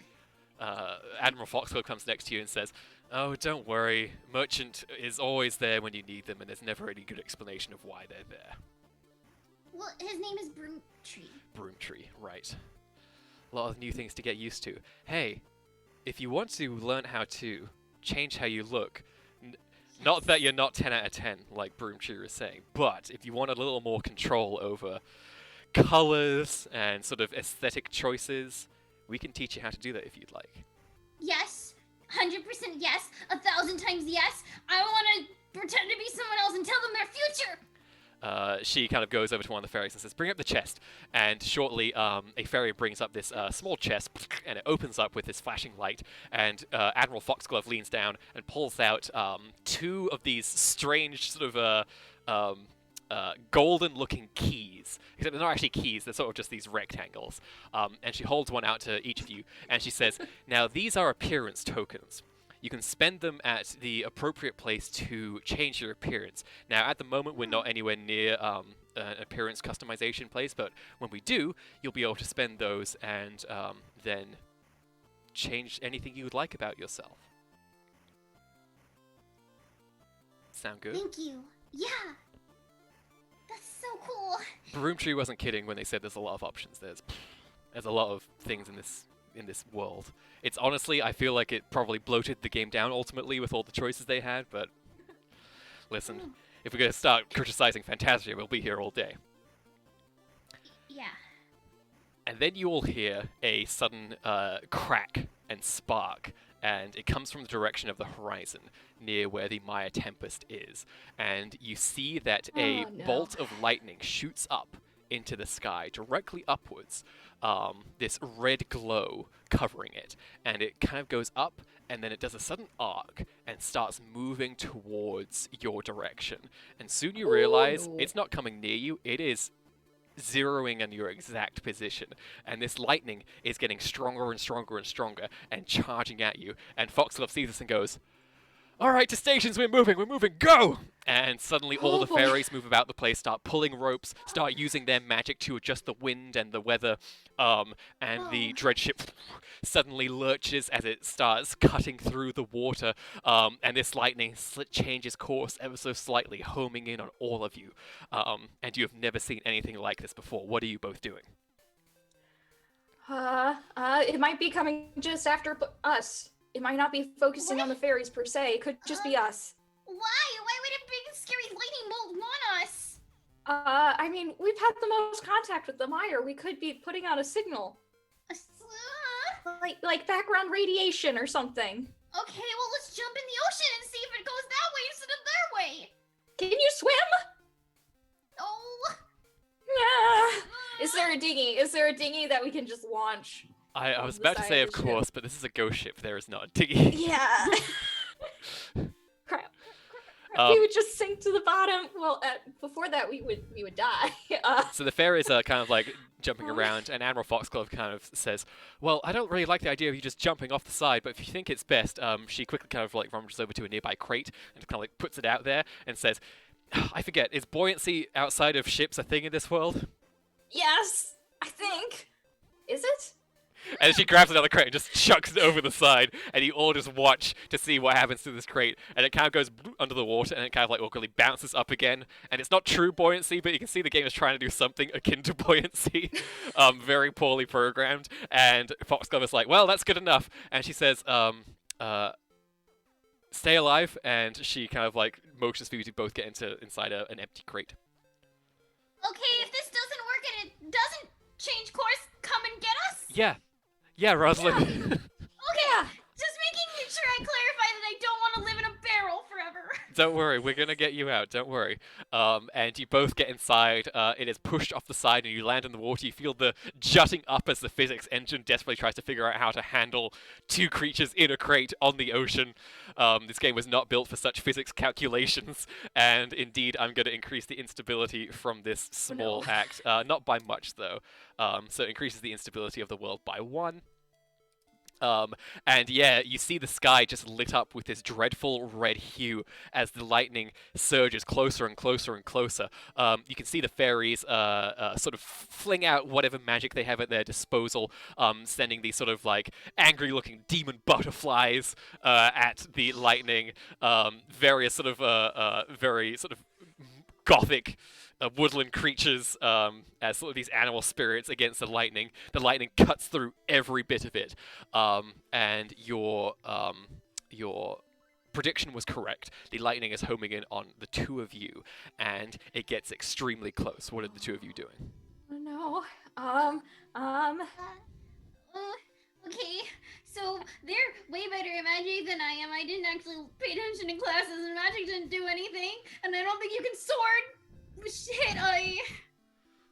Admiral Foxglove comes next to you and says, oh, don't worry. Merchant is always there when you need them, and there's never any good explanation of why they're there. Well, his name is Broomtree. Broomtree, right. a lot of new things to get used to. Hey, if you want to learn how to change how you look, not that you're not 10 out of 10, like Broomtree was saying, but if you want a little more control over colors and sort of aesthetic choices, we can teach you how to do that if you'd like. Yes, 100% yes, 1,000 times yes. I want to pretend to be someone else and tell them their future. She kind of goes over to one of the fairies and says, bring up the chest. And shortly, a fairy brings up this small chest, and it opens up with this flashing light. And Admiral Foxglove leans down and pulls out 2 of these strange sort of golden-looking keys. Except they're not actually keys, they're sort of just these rectangles. And she holds one out to each of you, and she says, now these are appearance tokens. You can spend them at the appropriate place to change your appearance. Now, at the moment, we're not anywhere near an appearance customization place, but when we do, you'll be able to spend those and then change anything you would like about yourself. Sound good? Thank you. Yeah. That's so cool. Broomtree wasn't kidding when they said there's a lot of options. There's a lot of things in this world. It's honestly, I feel like it probably bloated the game down ultimately with all the choices they had, but listen, if we're going to start criticizing Fantasia, we'll be here all day. Yeah. And then you all hear a sudden crack and spark, and it comes from the direction of the horizon, near where the Maya Tempest is. And you see that a bolt of lightning shoots up into the sky, directly upwards, this red glow covering it. And it kind of goes up, and then it does a sudden arc and starts moving towards your direction. And soon you realize it's not coming near you, it is zeroing in your exact position, and this lightning is getting stronger and stronger and stronger and charging at you. And Foxglove sees this and goes, all right, to stations, we're moving, go! And suddenly all the fairies move about the place, start pulling ropes, start using their magic to adjust the wind and the weather, and the dread ship suddenly lurches as it starts cutting through the water, and this lightning changes course ever so slightly, homing in on all of you. And you have never seen anything like this before. What are you both doing? It might be coming just after us. It might not be focusing on the fairies per se. It could just be us. Why? Why would a big scary lightning bolt want us? I mean, we've had the most contact with the Mire. We could be putting out a signal. Like background radiation or something. Okay, well, let's jump in the ocean and see if it goes that way instead of their way. Can you swim? Oh. Is there a dinghy? Is there a dinghy that we can just launch? I was about to say, of course, but this is a ghost ship. There is not a dinghy. Yeah. Crap. We would just sink to the bottom. Well, before that, we would die. So the fairies are kind of like jumping around, and Admiral Foxglove kind of says, well, I don't really like the idea of you just jumping off the side, but if you think it's best, she quickly kind of like rumbles over to a nearby crate and kind of like puts it out there and says, I forget, is buoyancy outside of ships a thing in this world? Yes, I think. Is it? And she grabs another crate and just chucks it over the side, and you all just watch to see what happens to this crate. And it kind of goes under the water, and it kind of like awkwardly bounces up again. And it's not true buoyancy, but you can see the game is trying to do something akin to buoyancy. Very poorly programmed. And Foxglove is like, well, that's good enough. And she says, stay alive. And she kind of like motions for you to both get inside an empty crate. Okay, if this doesn't work and it doesn't change course, come and get us? Yeah, Rosalind. Okay, just making sure I clarify that I don't want to live in a barrel forever. Don't worry, we're gonna get you out, don't worry. And you both get inside, it is pushed off the side and you land in the water. You feel the jutting up as the physics engine desperately tries to figure out how to handle 2 creatures in a crate on the ocean. This game was not built for such physics calculations, and indeed I'm gonna increase the instability from this small act. Not by much though. So it increases the instability of the world by 1. And yeah, you see the sky just lit up with this dreadful red hue as the lightning surges closer and closer and closer. You can see the fairies sort of fling out whatever magic they have at their disposal, sending these sort of like angry-looking demon butterflies at the lightning. Various sort of very sort of gothic woodland creatures as sort of these animal spirits against the lightning. The lightning cuts through every bit of it, and your prediction was correct. The lightning is homing in on the two of you, and it gets extremely close. What are the two of you doing? Oh no. Okay, so they're way better at magic than I am. I didn't actually pay attention in classes, and magic didn't do anything. And I don't think you can sword. Shit, maybe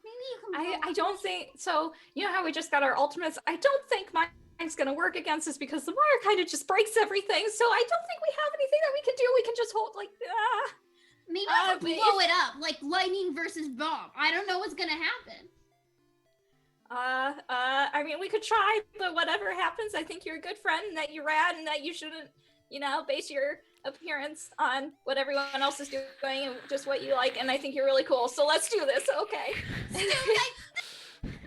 you can. I don't think so. You know how we just got our ultimates? I don't think mine's gonna work against us because the wire kind of just breaks everything. So I don't think we have anything that we can do. We can just hold Maybe I can blow it up, like lightning versus bomb. I don't know what's gonna happen. I mean, we could try, but whatever happens, I think you're a good friend and that you're rad and that you shouldn't, base your appearance on what everyone else is doing and just what you like. And I think you're really cool. So let's do this, okay? I'm gonna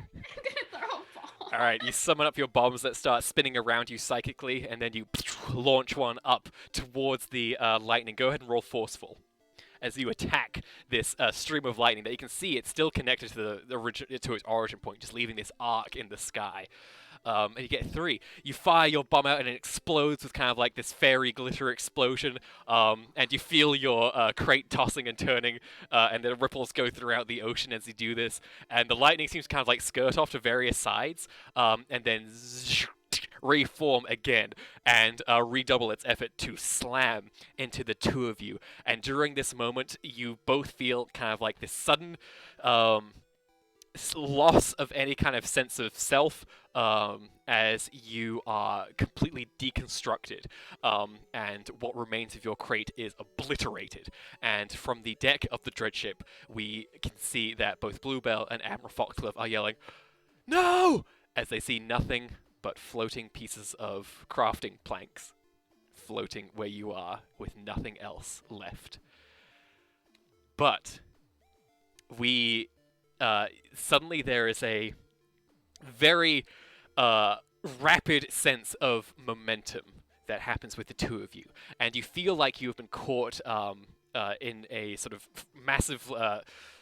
throw a ball. All right, you summon up your bombs that start spinning around you psychically, and then you launch one up towards the lightning. Go ahead and roll forceful as you attack this stream of lightning that you can see it's still connected to to its origin point, just leaving this arc in the sky. And you get 3. You fire your bomb out and it explodes with kind of like this fairy glitter explosion, and you feel your crate tossing and turning, and the ripples go throughout the ocean as you do this, and the lightning seems to kind of like skirt off to various sides, and then reform again and redouble its effort to slam into the two of you. And during this moment, you both feel kind of like this sudden loss of any kind of sense of self, as you are completely deconstructed, and what remains of your crate is obliterated. And from the deck of the Dreadship, we can see that both Bluebell and Admiral Foxglove are yelling, "No!" as they see nothing but floating pieces of crafting planks floating where you are with nothing else left. But we suddenly there is a very rapid sense of momentum that happens with the two of you, and you feel like you have been caught in a sort of massive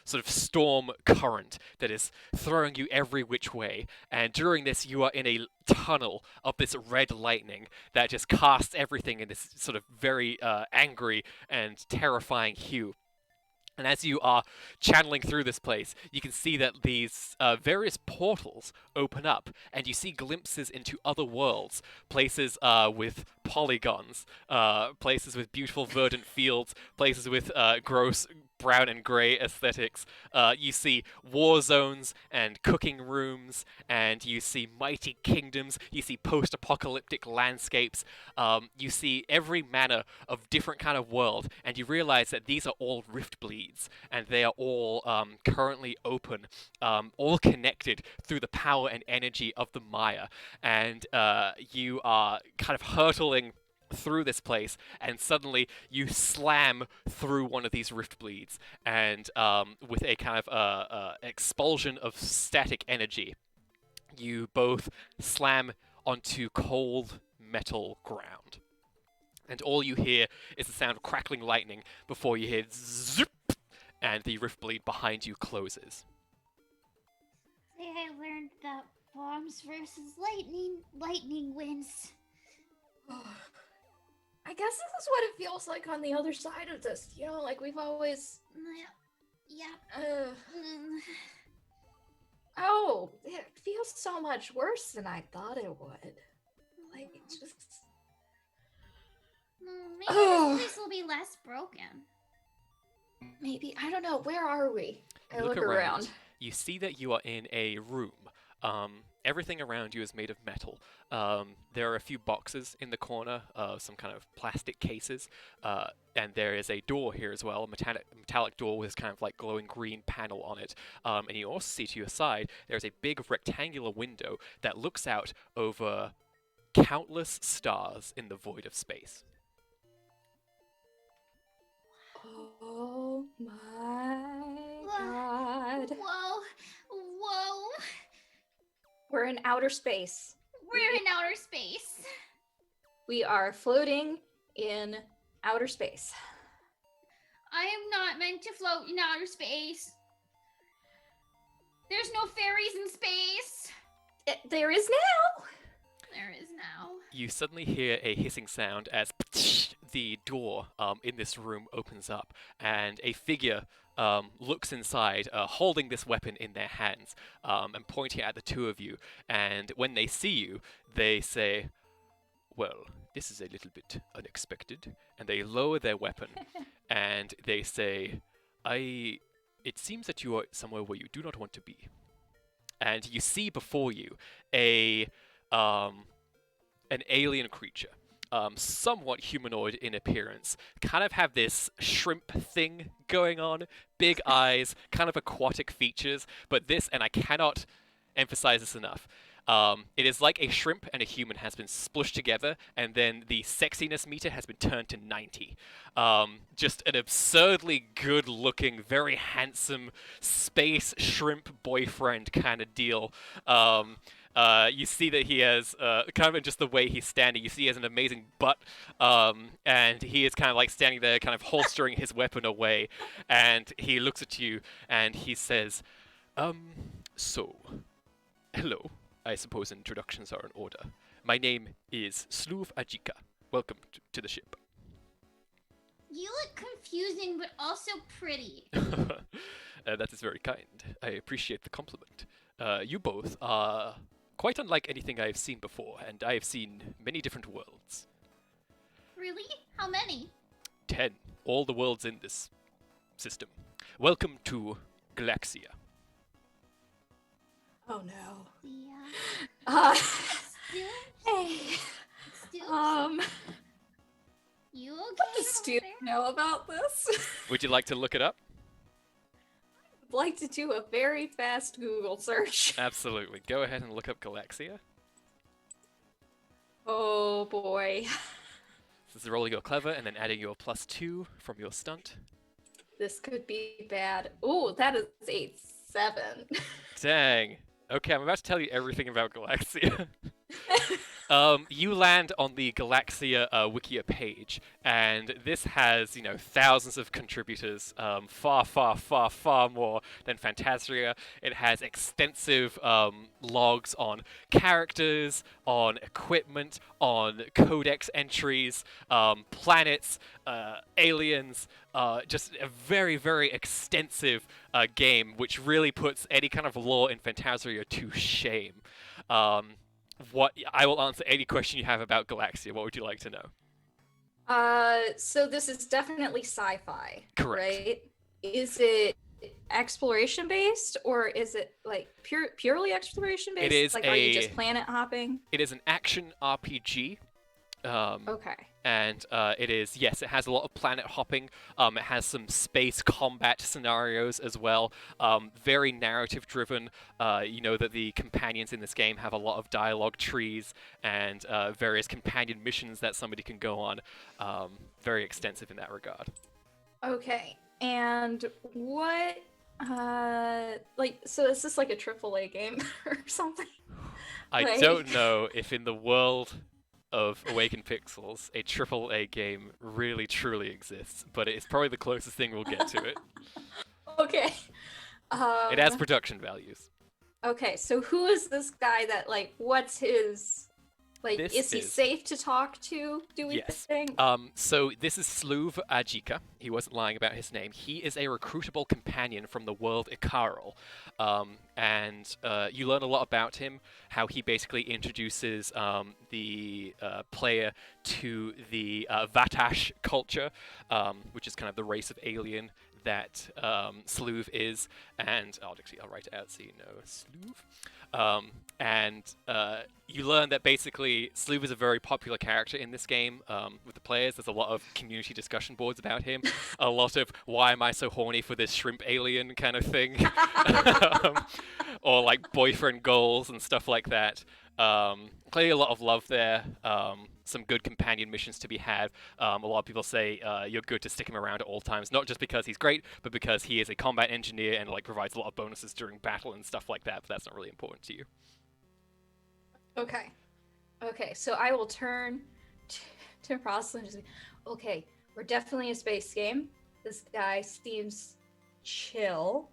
sort of storm current that is throwing you every which way, and during this you are in a tunnel of this red lightning that just casts everything in this sort of very angry and terrifying hue. And as you are channeling through this place, you can see that these various portals open up, and you see glimpses into other worlds, places with polygons, places with beautiful verdant fields, places with gross brown and grey aesthetics. You see war zones and cooking rooms, and you see mighty kingdoms, you see post-apocalyptic landscapes, you see every manner of different kind of world, and you realize that these are all rift bleeds, and they are all currently open, all connected through the power and energy of the Maya, and you are kind of hurtling through this place, and suddenly you slam through one of these rift bleeds, and with a kind of expulsion of static energy, you both slam onto cold metal ground. And all you hear is the sound of crackling lightning before you hear zip, and the rift bleed behind you closes. I learned that bombs versus lightning wins. I guess this is what it feels like on the other side of this. Like we've always. Yeah. Oh, it feels so much worse than I thought it would. Like, just. Maybe this place will be less broken. Maybe. I don't know. Where are we? I You look around. You see that you are in a room. Everything around you is made of metal. There are a few boxes in the corner, some kind of plastic cases, and there is a door here as well, a metallic door with this kind of like glowing green panel on it. And you also see to your side, there's a big rectangular window that looks out over countless stars in the void of space. Oh my god. Whoa. We're in outer space. We're in outer space. We are floating in outer space. I am not meant to float in outer space. There's no fairies in space. There is now. There is now. You suddenly hear a hissing sound as the door in this room opens up, and a figure looks inside, holding this weapon in their hands, and pointing at the two of you. And when they see you, they say, "Well, this is a little bit unexpected." And they lower their weapon, and they say, It seems that you are somewhere where you do not want to be." And you see before you an alien creature, somewhat humanoid in appearance, kind of have this shrimp thing going on, big eyes, kind of aquatic features, but this, and I cannot emphasize this enough, it is like a shrimp and a human has been splushed together, and then the sexiness meter has been turned to 90. Just an absurdly good-looking, very handsome space shrimp boyfriend kind of deal. You see that he has, kind of in just the way he's standing, you see he has an amazing butt, and he is kind of like standing there, kind of holstering his weapon away, and he looks at you, and he says, so, hello. I suppose introductions are in order. My name is Sluv Ajika. Welcome to the ship. You look confusing, but also pretty. That is very kind. I appreciate the compliment. You both are quite unlike anything I have seen before, and I have seen many different worlds. Really? How many? 10. All the worlds in this system. Welcome to Galaxia. Oh no. Yeah. Hey. Stoops? You okay? What does Stu know about this? Would you like to look it up? I'd like to do a very fast Google search. Absolutely. Go ahead and look up Galaxia. Oh boy. This is rolling your clever and then adding your +2 from your stunt. This could be bad. Ooh, that is a 7. Dang. Okay, I'm about to tell you everything about Galaxia. You land on the Galaxia Wikia page, and this has, thousands of contributors, far more than Phantasia. It has extensive logs on characters, on equipment, on codex entries, planets, aliens, just a very, very extensive game, which really puts any kind of lore in Phantasia to shame. I will answer any question you have about Galaxia. What would you like to know? So this is definitely sci-fi. Correct. Right? Is it exploration based, or is it like purely exploration based? It is like, are you just planet hopping? It is an action RPG. Okay. And it has a lot of planet hopping. It has some space combat scenarios as well. Very narrative driven. You know that the companions in this game have a lot of dialogue trees and various companion missions that somebody can go on. Very extensive in that regard. Okay. And what so is this like a AAA game or something? I don't know if in the world of Awakened Pixels, a AAA game really truly exists, but it's probably the closest thing we'll get to it. Okay. It has production values. Okay, so who is this guy that, what's his... is he safe to talk to, do we think? So this is Sluv Ajika. He wasn't lying about his name. He is a recruitable companion from the world Ikarol. And you learn a lot about him, how he basically introduces the player to the Vatash culture, which is kind of the race of alien that Sluv is. And I'll write it out so you know Sluv. And you learn that basically Sluv is a very popular character in this game with the players. There's a lot of community discussion boards about him. A lot of why am I so horny for this shrimp alien kind of thing. Or like boyfriend goals and stuff like that. Clearly a lot of love there. Some good companion missions to be had. A lot of people say you're good to stick him around at all times, not just because he's great, but because he is a combat engineer and provides a lot of bonuses during battle and stuff like that, but that's not really important to you. Okay. Okay, so I will turn to Rosalind and say, okay, we're definitely a space game. This guy seems chill.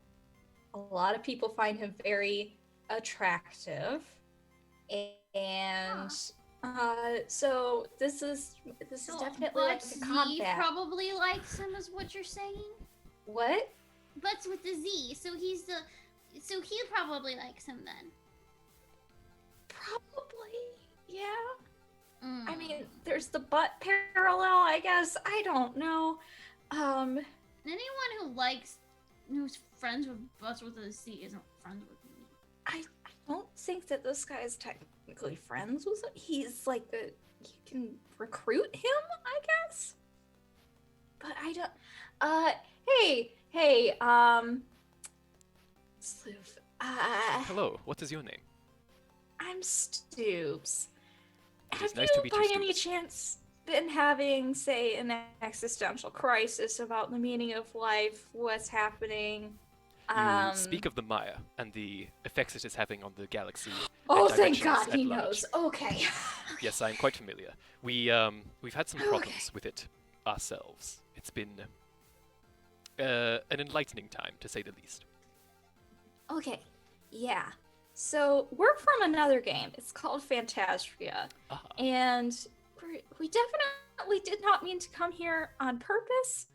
A lot of people find him very attractive. And so this is definitely like But a Z combat. probably likes him, is what you're saying? What? Butts with the Z, so he probably likes him then. Probably, yeah. I Mm. mean, there's the butt parallel, I guess. I don't know. Anyone who's friends with butts with a Z isn't friends with me. I don't think that this guy is technically friends with him. He's like you can recruit him, I guess. But I don't. Hey, Sloof. Hello, what is your name? I'm Stoops. It Have is nice you, to meet you, by any Stoops. chance, been having, say, an existential crisis about the meaning of life, what's happening? You speak of the Maya and the effects it is having on the galaxy. Oh, and thank dimensions God at he large. knows. Okay. Yes, I am quite familiar. We've had some problems with it ourselves. It's been an enlightening time, to say the least. Okay. Yeah. So we're from another game. It's called Phantasria, Ah, and we definitely did not mean to come here on purpose.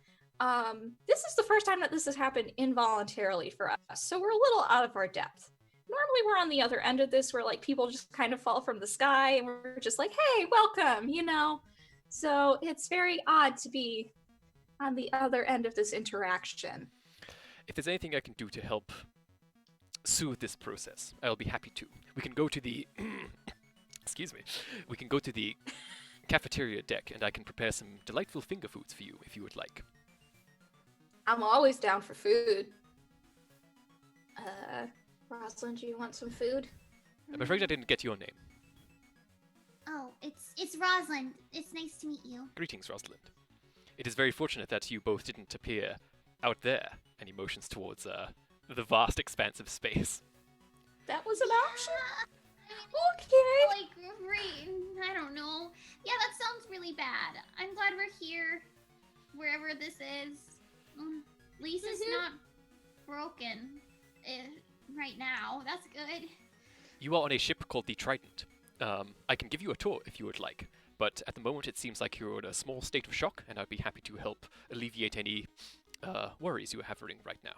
This is the first time that this has happened involuntarily for us, so we're a little out of our depth. Normally, we're on the other end of this, where like people just kind of fall from the sky, and we're just like, "Hey, welcome," you know. So it's very odd to be on the other end of this interaction. if there's anything I can do to help soothe this process, I'll be happy to. We can go to the excuse me. We can go to the cafeteria deck, and I can prepare some delightful finger foods for you if you would like. I'm always down for food. Rosalind, do you want some food? I'm afraid I didn't get your name. Oh, it's Rosalind. It's nice to meet you. Greetings, Rosalind. It is very fortunate that you both didn't appear out there, and emotions towards the vast expanse of space. That was an option? Okay. Okay. I don't know. Yeah, that sounds really bad. I'm glad we're here, wherever this is. At least it's not broken right now. That's good. You are on a ship called the Trident. I can give you a tour if you would like, but at the moment it seems like you're in a small state of shock, and I'd be happy to help alleviate any worries you are having right now.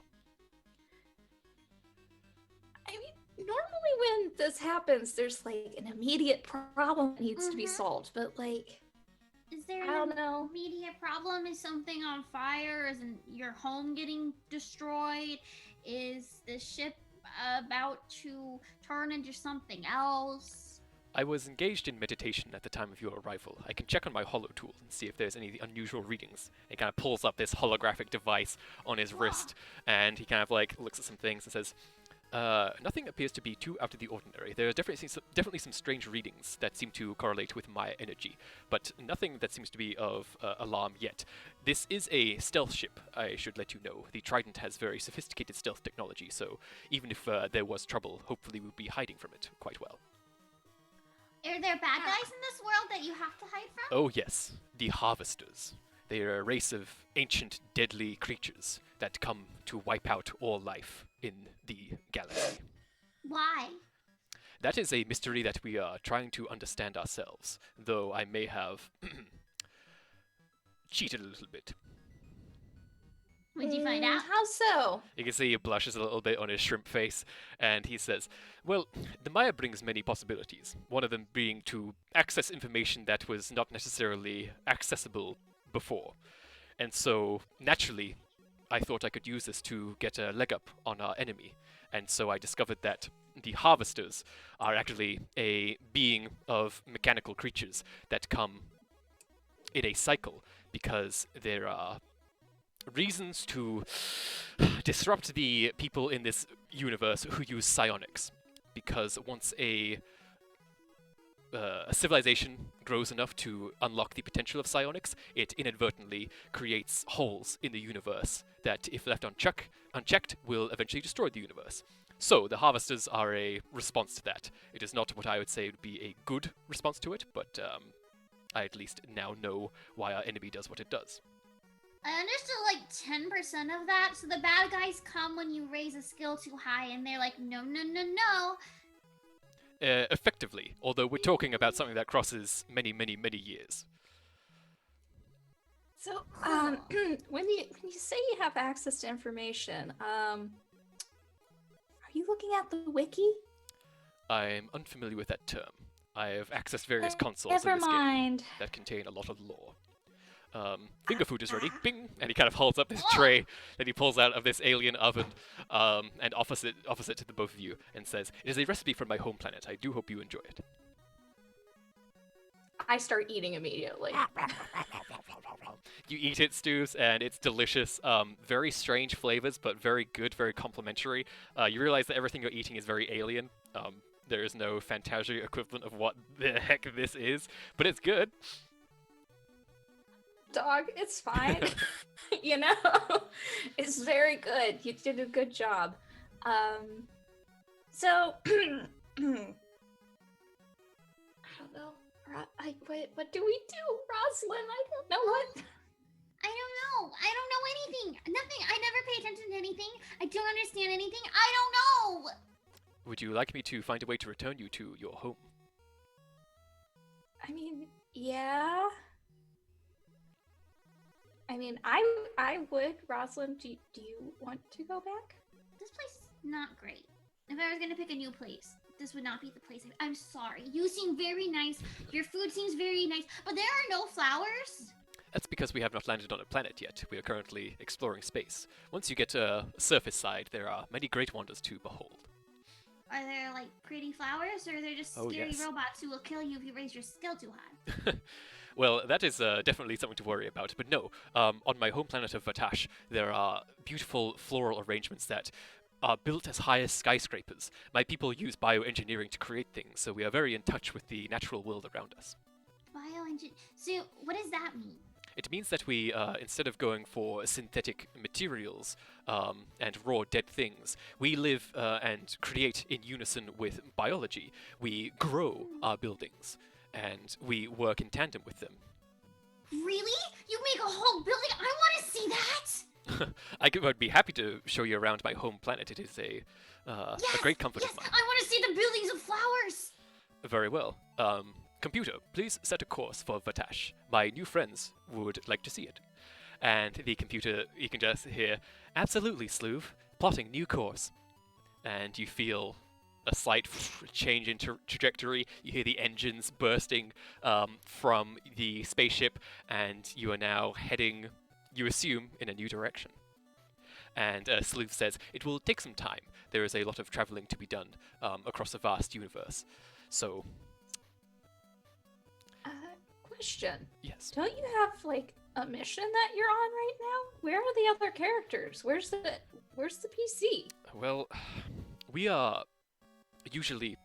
I mean, normally when this happens, there's like an immediate problem that needs to be solved, but like, Is there I don't know. immediate problem? Is something on fire? Is your home getting destroyed? Is the ship about to turn into something else? I was engaged in meditation at the time of your arrival. I can check on my holo tool and see if there's any unusual readings. He kind of pulls up this holographic device on his wrist, and he kind of like looks at some things and says, nothing appears to be too out of the ordinary. There are definitely some strange readings that seem to correlate with Maya energy, but nothing that seems to be of alarm yet. This is a stealth ship, I should let you know. The Trident has very sophisticated stealth technology, so even if there was trouble, hopefully we'll be hiding from it quite well. Are there bad guys in this world that you have to hide from? Oh yes, the Harvesters. They are a race of ancient, deadly creatures that come to wipe out all life in the galaxy. Why? That is a mystery that we are trying to understand ourselves, though I may have cheated a little bit. Would you find out? How so? You can see he blushes a little bit on his shrimp face, and he says, well, the Maya brings many possibilities, one of them being to access information that was not necessarily accessible before. And so, naturally, I thought I could use this to get a leg up on our enemy, and so I discovered that the Harvesters are actually a being of mechanical creatures that come in a cycle, because there are reasons to disrupt the people in this universe who use psionics. Because once a civilization grows enough to unlock the potential of psionics, it inadvertently creates holes in the universe that, if left unchecked, will eventually destroy the universe. So, the Harvesters are a response to that. It is not what I would say would be a good response to it, but I at least now know why our enemy does what it does. I understood like 10% of that. So the bad guys come when you raise a skill too high, and they're like, no, no, no, no. Effectively, although we're talking about something that crosses many, many, many years. So, when you say you have access to information, are you looking at the wiki? I'm unfamiliar with that term. I have accessed various consoles in Never this game mind. that contain a lot of lore. Finger food is ready. Bing! And he kind of holds up this tray that he pulls out of this alien oven and offers it to the both of you and says, "It is a recipe from my home planet. I do hope you enjoy it." I start eating immediately. You eat it, Stews, and it's delicious. Very strange flavors, but very good, very complimentary. You realize that everything you're eating is very alien. There is no Fantasia equivalent of what the heck this is, but it's good. Dog, it's fine. You know, it's very good. You did a good job. So, I don't know. What do we do, Rosalind? I don't know what. I don't know. I don't know anything. Nothing. I never pay attention to anything. I don't understand anything. I don't know. Would you like me to find a way to return you to your home? I mean, yeah. I mean, I would. Rosalind, do you want to go back? This place is not great. If I was gonna pick a new place, this would not be the place. I'm sorry. You seem very nice. Your food seems very nice, but there are no flowers. That's because we have not landed on a planet yet. We are currently exploring space. Once you get to surface side, there are many great wonders to behold. Are there like pretty flowers, or are there just scary robots who will kill you if you raise your skill too high? Well, that is definitely something to worry about. But no, on my home planet of Vatash, there are beautiful floral arrangements that are built as high as skyscrapers. My people use bioengineering to create things, so we are very in touch with the natural world around us. Bioengineering. So, what does that mean? It means that we, instead of going for synthetic materials and raw dead things, we live and create in unison with biology. We grow our buildings, and we work in tandem with them. Really? You make a whole building? I want to see that! I'd be happy to show you around my home planet. It is a great comfort of mine. I want to see the buildings of flowers! Very well. Computer, please set a course for Vatash. My new friends would like to see it. And the computer, you can just hear, "Absolutely, Sloov. Plotting new course." And you feel a slight change in trajectory. You hear the engines bursting from the spaceship, and you are now heading, you assume, in a new direction. And Sloov says, "It will take some time. There is a lot of traveling to be done across a vast universe. So..." Question. Yes. Don't you have like a mission that you're on right now? Where are the other characters? Where's the PC? Well, we are usually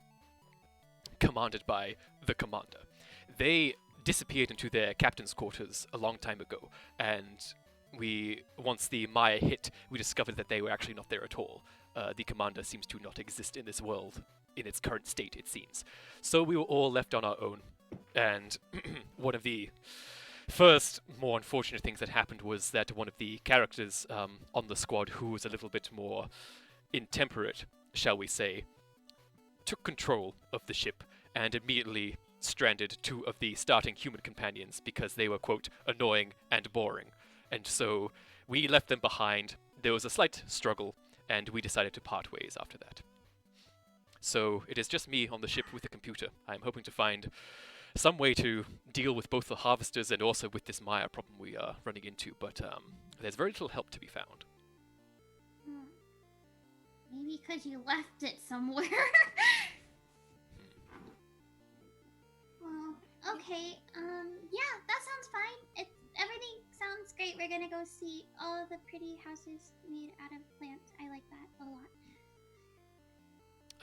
commanded by the commander. They disappeared into their captain's quarters a long time ago, and once the Maya hit, we discovered that they were actually not there at all. The commander seems to not exist in this world in its current state, it seems. So we were all left on our own. And one of the first more unfortunate things that happened was that one of the characters on the squad, who was a little bit more intemperate, shall we say, took control of the ship and immediately stranded two of the starting human companions because they were, quote, annoying and boring. And so we left them behind. There was a slight struggle, and we decided to part ways after that. So it is just me on the ship with the computer. I'm hoping to find some way to deal with both the harvesters and also with this Maya problem we are running into, but there's very little help to be found. Maybe because you left it somewhere. Well, okay. Yeah, that sounds fine. Everything sounds great. We're gonna go see all of the pretty houses made out of plants. I like that a lot.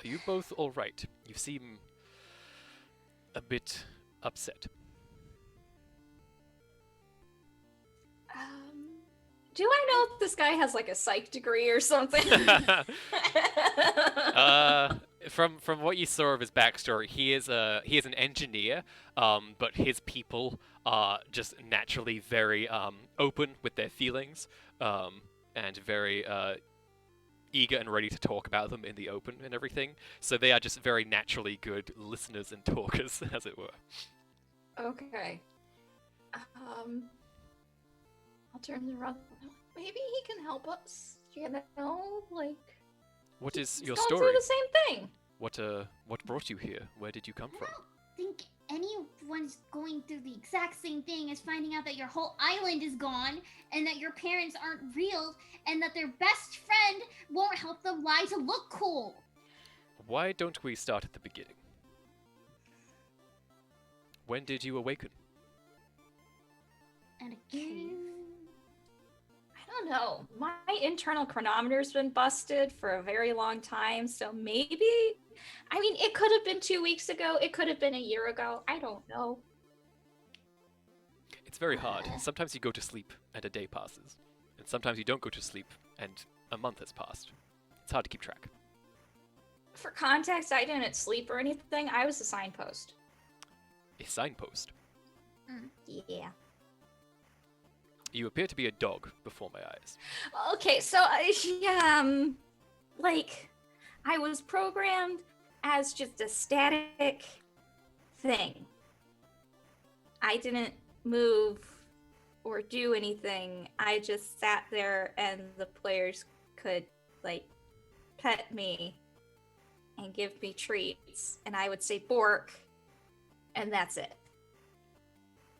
Are you both all right? You seem a bit upset. Do I know if this guy has like a psych degree or something? from what you saw of his backstory, he is an engineer, but his people are just naturally very open with their feelings, and very eager and ready to talk about them in the open and everything. So they are just very naturally good listeners and talkers, as it were. Okay. I'll turn to Rob. Maybe he can help us. You know, like. What is he's your going story? through the same thing. What brought you here? Where did you come I from? don't think anyone's going through the exact same thing as finding out that your whole island is gone and that your parents aren't real and that their best friend won't help them lie to look cool. Why don't we start at the beginning? When did you awaken? And a cave. I don't know. My internal chronometer's been busted for a very long time, so maybe. I mean, it could have been 2 weeks ago. It could have been a year ago. I don't know. It's very hard. Sometimes you go to sleep and a day passes, and sometimes you don't go to sleep and a month has passed. It's hard to keep track. For context, I didn't sleep or anything. I was a signpost. A signpost. Yeah. You appear to be a dog before my eyes. Okay, so like, I was programmed as just a static thing. I didn't move or do anything. I just sat there and the players could, like, pet me and give me treats. And I would say Bork, and that's it.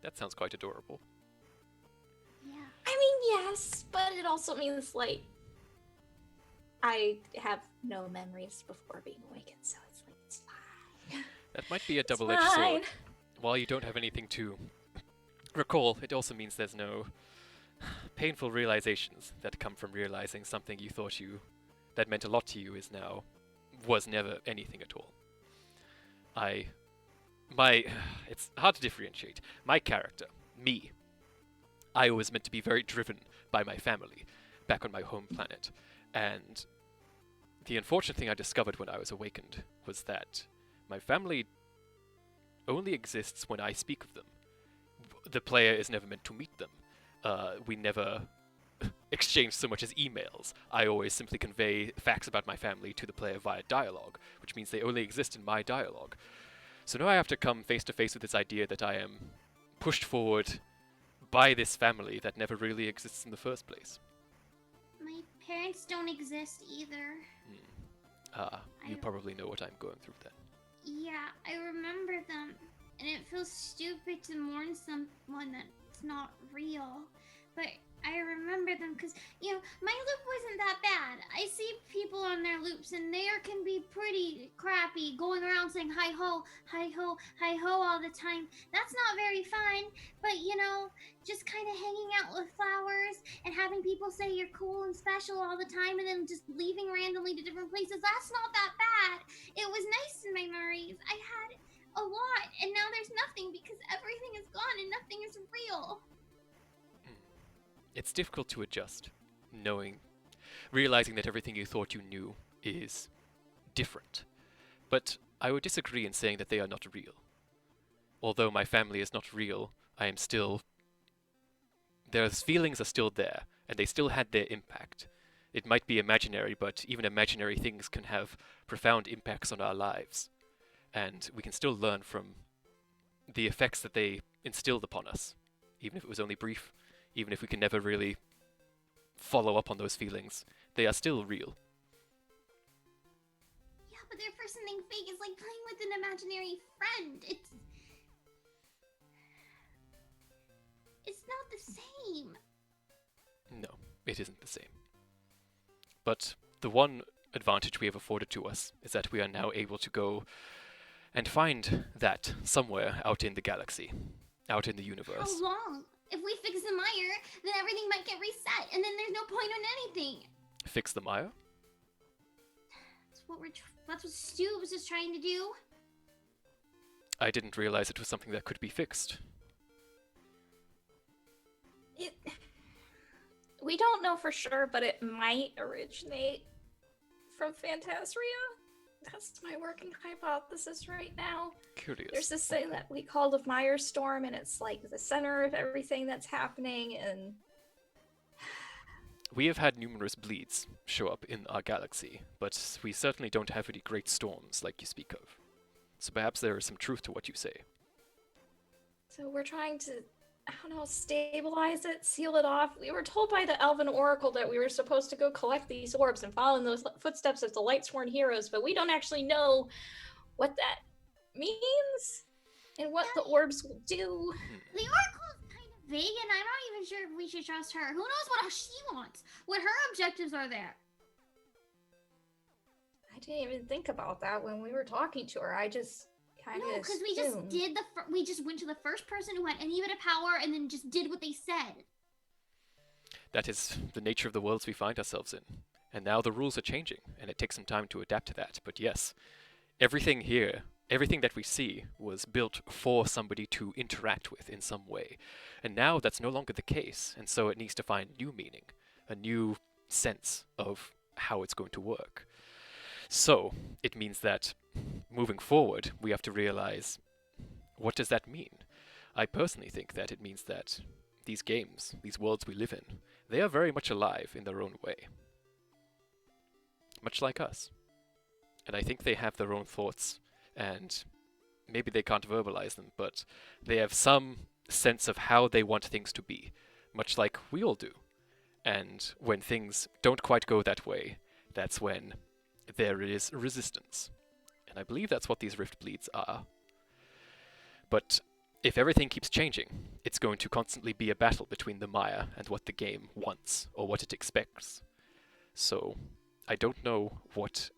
That sounds quite adorable. Yeah. I mean, yes, but it also means, like, I have no memories before being awakened, so it's like, it's fine. That might be a It's double-edged fine. sword. While you don't have anything to recall, it also means there's no painful realizations that come from realizing something you thought that meant a lot to you was never anything at all. It's hard to differentiate. My character, me, I was meant to be very driven by my family back on my home planet. And the unfortunate thing I discovered when I was awakened was that my family only exists when I speak of them. The player is never meant to meet them. We never exchange so much as emails. I always simply convey facts about my family to the player via dialogue, which means they only exist in my dialogue. So now I have to come face to face with this idea that I am pushed forward by this family that never really exists in the first place. My parents don't exist either. You I- probably know what I'm going through then. Yeah, I remember them. And it feels stupid to mourn someone that's not real. But I remember them because, my loop wasn't that bad. I see people on their loops and they can be pretty crappy, going around saying hi ho, hi ho, hi ho all the time. That's not very fun. But, just kind of hanging out with flowers and having people say you're cool and special all the time and then just leaving randomly to different places, that's not that bad. It was nice in my memories. I had a lot, and now there's nothing because everything is gone and nothing is real. It's difficult to adjust, realizing that everything you thought you knew is different. But I would disagree in saying that they are not real. Although my family is not real, their feelings are still there, and they still had their impact. It might be imaginary, but even imaginary things can have profound impacts on our lives. And we can still learn from the effects that they instilled upon us, even if it was only brief, even if we can never really follow up on those feelings. They are still real. Yeah, but their first something fake is like playing with an imaginary friend. It's not the same. No, it isn't the same. But the one advantage we have afforded to us is that we are now able to go and find that somewhere out in the galaxy, out in the universe. How long? If we fix the mire, then everything might get reset, and then there's no point on anything. Fix the Maya? That's what Stu was just trying to do. I didn't realize it was something that could be fixed. We don't know for sure, but it might originate from Phantasria. That's my working hypothesis right now. Curious. There's this thing that we call the Firestorm, and it's like the center of everything that's happening, and We have had numerous bleeds show up in our galaxy, but we certainly don't have any great storms like you speak of. So perhaps there is some truth to what you say. so we're trying to, I don't know, stabilize it, seal it off. We were told by the Elven Oracle that we were supposed to go collect these orbs and follow in those footsteps of the Lightsworn heroes, but we don't actually know what that means and what the orbs will do. The Oracle is kind of vague, and I'm not even sure if we should trust her. Who knows what she wants? What her objectives are there? I didn't even think about that when we were talking to her. I just kind of No, because we just did we just went to the first person who had any bit of power, and then just did what they said. That is the nature of the worlds we find ourselves in. And now the rules are changing, and it takes some time to adapt to that. But yes, everything here, everything that we see, was built for somebody to interact with in some way. And now that's no longer the case, and so it needs to find new meaning, a new sense of how it's going to work. So, it means that moving forward, we have to realize, what does that mean? I personally think that it means that these games, these worlds we live in, they are very much alive in their own way. Much like us. And I think they have their own thoughts, and maybe they can't verbalize them, but they have some sense of how they want things to be, much like we all do. And when things don't quite go that way, that's when there is resistance. And I believe that's what these rift bleeds are. But if everything keeps changing, it's going to constantly be a battle between the Maya and what the game wants, or what it expects. So, I don't know what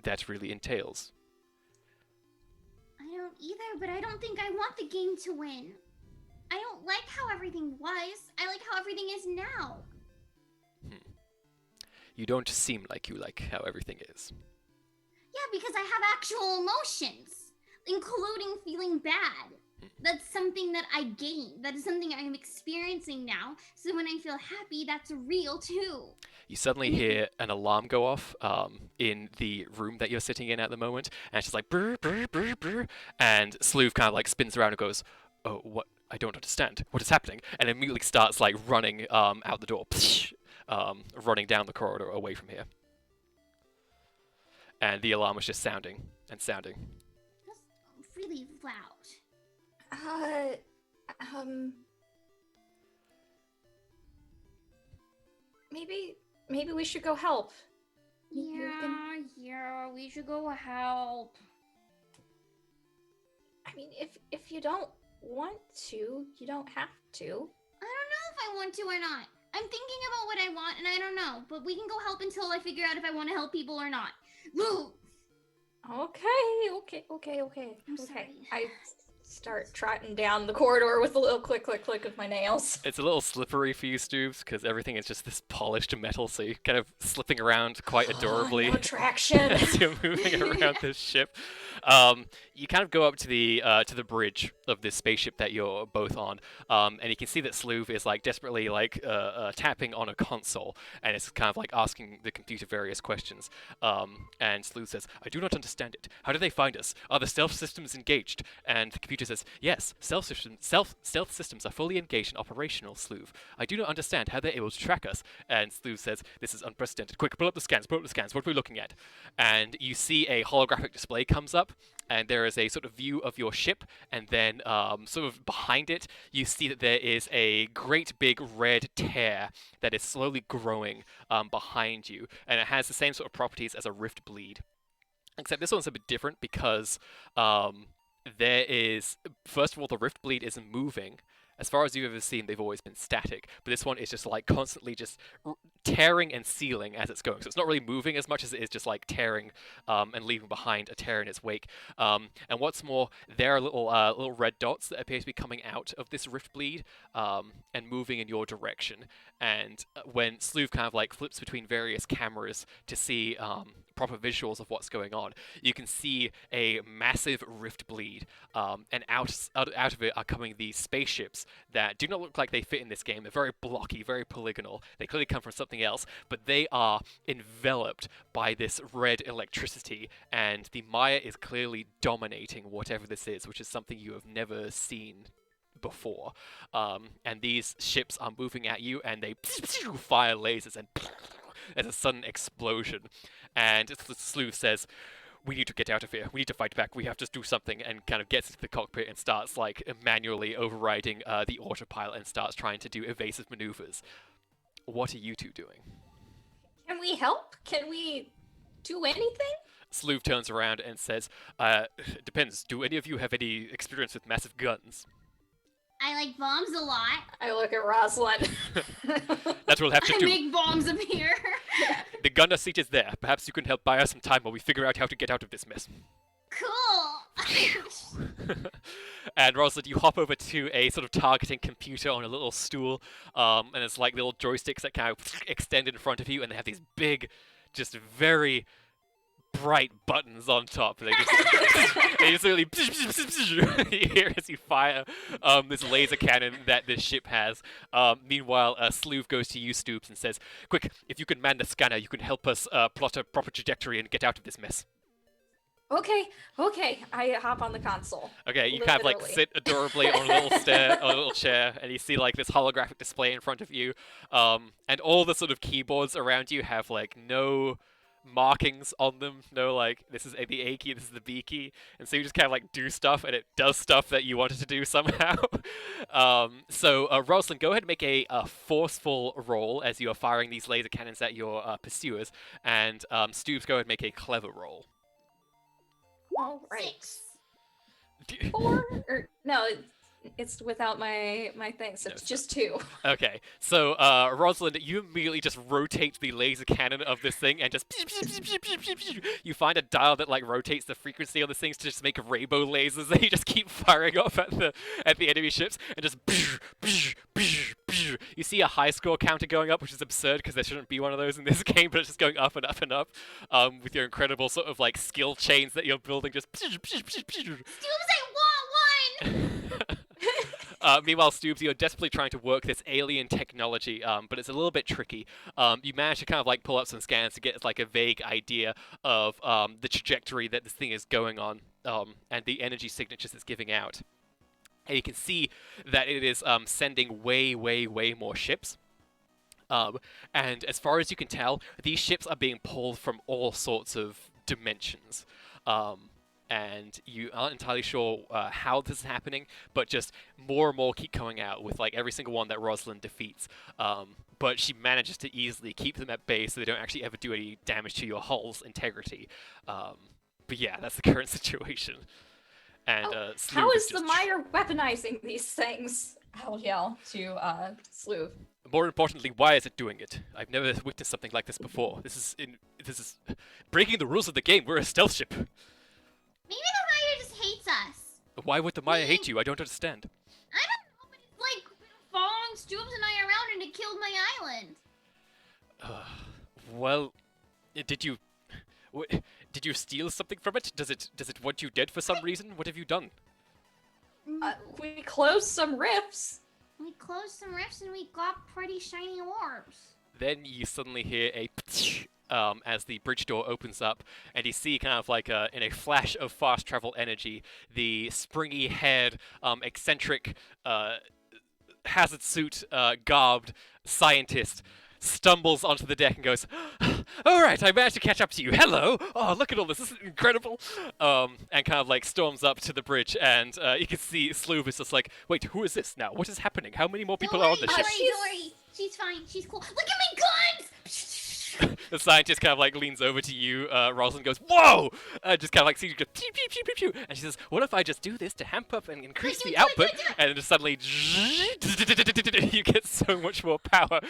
that really entails. I don't either, but I don't think I want the game to win. I don't like how everything was. I like how everything is now. You don't seem like you like how everything is. Yeah, because I have actual emotions, including feeling bad. That's something that I gain. That is something I am experiencing now. So when I feel happy, that's real too. You suddenly hear an alarm go off in the room that you're sitting in at the moment, and it's just like brr, brr, brr, brr, and Sleuth kind of like spins around and goes, "Oh, what? I don't understand. What is happening?" And immediately starts like running out the door, running down the corridor away from here. And the alarm was just sounding and sounding. That's really loud. Maybe we should go help. Yeah, we should go help. I mean, if you don't want to, you don't have to. I don't know if I want to or not. I'm thinking about what I want, and I don't know. But we can go help until I figure out if I want to help people or not. Woo! Okay. I'm sorry. I start trotting down the corridor with a little click of my nails. It's a little slippery for you, Stoobs, because everything is just this polished metal, so you're kind of slipping around quite adorably. No traction. As you're moving around this ship. You kind of go up to the bridge of this spaceship that you're both on, and you can see that Sleuth is like desperately like tapping on a console, and it's kind of like asking the computer various questions. And Sleuth says, "I do not understand it. How did they find us? Are the stealth systems engaged?" And the computer says, "Yes, stealth systems are fully engaged and operational, Sleuth. I do not understand how they're able to track us." And Sleuth says, "This is unprecedented. Quick, pull up the scans. What are we looking at?" And you see a holographic display comes up, and there is a sort of view of your ship, and then sort of behind it, you see that there is a great big red tear that is slowly growing behind you, and it has the same sort of properties as a rift bleed. Except this one's a bit different because there is, first of all, the rift bleed isn't moving. As far as you've ever seen, they've always been static, but this one is just like constantly just tearing and sealing as it's going. So it's not really moving as much as it is just like tearing and leaving behind a tear in its wake. And what's more, there are little red dots that appear to be coming out of this rift bleed and moving in your direction. And when Sleuth kind of like flips between various cameras to see proper visuals of what's going on, you can see a massive rift bleed, and out of it are coming these spaceships that do not look like they fit in this game. They're very blocky, very polygonal. They clearly come from something else, but they are enveloped by this red electricity, and the Maya is clearly dominating whatever this is, which is something you have never seen before. And these ships are moving at you, and they fire lasers, and there's a sudden explosion. And the sleuth says, "We need to get out of here. We need to fight back. We have to do something," and kind of gets into the cockpit and starts like manually overriding the autopilot and starts trying to do evasive maneuvers. What are you two doing? Can we help? Can we do anything? Sleuth turns around and says, "Depends. Do any of you have any experience with massive guns?" I like bombs a lot. I look at Rosalind. That's what we'll have to I do. make bombs appear. The gunner seat is there. Perhaps you can help buy us some time while we figure out how to get out of this mess. Cool. And Rosalind, you hop over to a sort of targeting computer on a little stool, and it's like little joysticks that kind of extend in front of you, and they have these big, just very bright buttons on top. They just really you hear as you fire this laser cannon that this ship has. Meanwhile, Sleuth goes to you, Stoops, and says, "Quick, if you can man the scanner, you can help us plot a proper trajectory and get out of this mess." Okay. I hop on the console. Okay, you kind of like Literally. sit adorably on a little chair, and you see like this holographic display in front of you, and all the sort of keyboards around you have like no markings on them. No, like, this is the A key, this is the B key, and so you just kind of like do stuff, and it does stuff that you wanted to do somehow. So Rosalind, go ahead and make a forceful roll as you are firing these laser cannons at your pursuers, and Stoops, go ahead and make a clever roll. All right. 6. 4? Or no, it's without my thing, so No, it's it's just 2. Okay, so Rosalind, you immediately just rotate the laser cannon of this thing and just you find a dial that like rotates the frequency on this thing to just make rainbow lasers that you just keep firing off at the enemy ships and just you see a high score counter going up, which is absurd because there shouldn't be one of those in this game, but it's just going up and up and up with your incredible sort of like skill chains that you're building. Just Stoops, I want one. meanwhile, Stoobs, you're desperately trying to work this alien technology, but it's a little bit tricky. You manage to kind of like pull up some scans to get like a vague idea of the trajectory that this thing is going on, and the energy signatures it's giving out. And you can see that it is sending way more ships. And as far as you can tell, these ships are being pulled from all sorts of dimensions. And you aren't entirely sure how this is happening, but just more and more keep coming out with like every single one that Rosalind defeats. But she manages to easily keep them at bay so they don't actually ever do any damage to your hull's integrity. But yeah, that's the current situation. And Sleuth How is just the Meyer weaponizing these things? I'll yell to Sleuth. More importantly, why is it doing it? I've never witnessed something like this before. This is breaking the rules of the game. We're a stealth ship. Maybe the Maya just hates us. Why would the Maya hate you? I don't understand. I don't know, but it's like following Stoops and I around and it killed my island. Well, did you steal something from it? Does it want you dead for some reason? What have you done? We closed some rifts. We closed some rifts and we got pretty shiny orbs. Then you suddenly hear a as the bridge door opens up, and you see kind of like in a flash of fast travel energy, the springy-haired, eccentric, hazard suit garbed scientist stumbles onto the deck and goes, "All right, I managed to catch up to you. Hello! Oh, look at all this. This is incredible!" And kind of like storms up to the bridge, and you can see Sleuth is just like, "Wait, who is this now? What is happening? How many more people are on the ship?" Don't worry. She's fine. She's cool. Look at my guns! The scientist kind of like leans over to you. Rosalind goes, "Whoa!" Just kind of like sees you go, pew, pew, pew, pew, pew. And she says, "What if I just do this to amp up and increase Do the it, do it, output?" do it. And just suddenly, you get so much more power.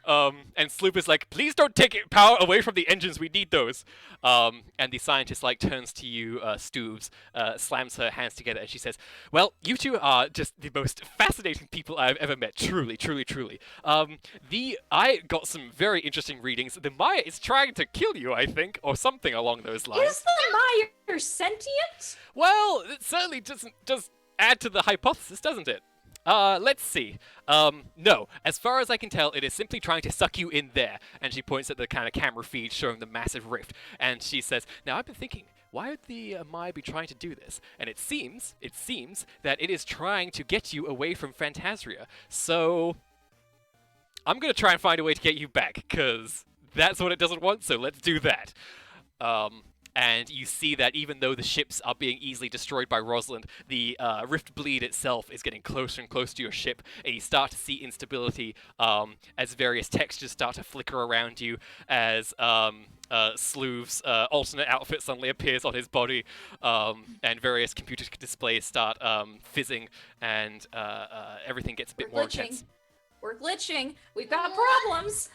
And Sloop is like, "Please don't take power away from the engines. We need those." And the scientist like turns to you, Stoobs, slams her hands together, and she says, "Well, you two are just the most fascinating people I've ever met. Truly, truly, truly. I got some very interesting readings. The Maya It's trying to kill you, I think, or something along those lines. Is the Meyer sentient? Well, it certainly doesn't just add to the hypothesis, doesn't it? Let's see. No. As far as I can tell, it is simply trying to suck you in there. And she points at the kind of camera feed showing the massive rift. And she says, now I've been thinking, why would the Maya be trying to do this? And it seems that it is trying to get you away from Phantasria. So, I'm gonna try and find a way to get you back, because that's what it doesn't want, so let's do that. And you see that even though the ships are being easily destroyed by Rosalind, the Rift Bleed itself is getting closer and closer to your ship, and you start to see instability as various textures start to flicker around you, as Sloov's alternate outfit suddenly appears on his body, and various computer displays start fizzing, and everything gets a bit more intense. We're glitching. We've got problems.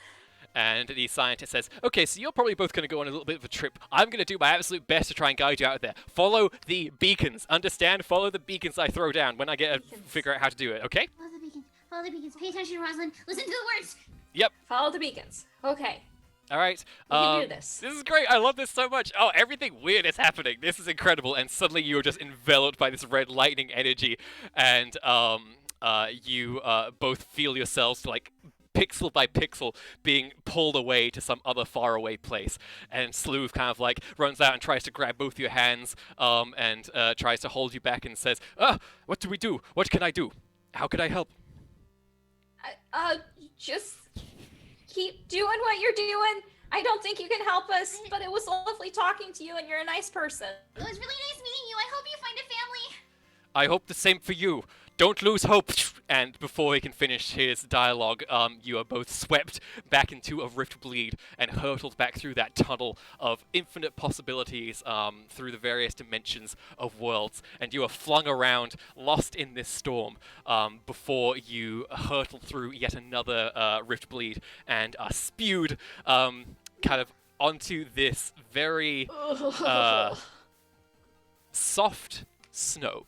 And the scientist says, okay, so you're probably both going to go on a little bit of a trip. I'm going to do my absolute best to try and guide you out of there. Follow the beacons. Understand? Follow the beacons I throw down when I get to figure out how to do it, okay? Follow the beacons. Follow the beacons. Pay attention, Rosalind. Listen to the words. Yep. Follow the beacons. Okay. All right. We can do this. This is great. I love this so much. Oh, everything weird is happening. This is incredible. And suddenly you're just enveloped by this red lightning energy. And you both feel yourselves like pixel by pixel being pulled away to some other faraway place. And Sloov kind of like runs out and tries to grab both your hands and tries to hold you back and says, what do we do? What can I do? How can I help? Just keep doing what you're doing. I don't think you can help us, but it was lovely talking to you, and you're a nice person. It was really nice meeting you. I hope you find a family. I hope the same for you. Don't lose hope. And before he can finish his dialogue, you are both swept back into a Rift Bleed and hurtled back through that tunnel of infinite possibilities through the various dimensions of worlds. And you are flung around, lost in this storm, before you hurtle through yet another Rift Bleed and are spewed kind of onto this very soft snow.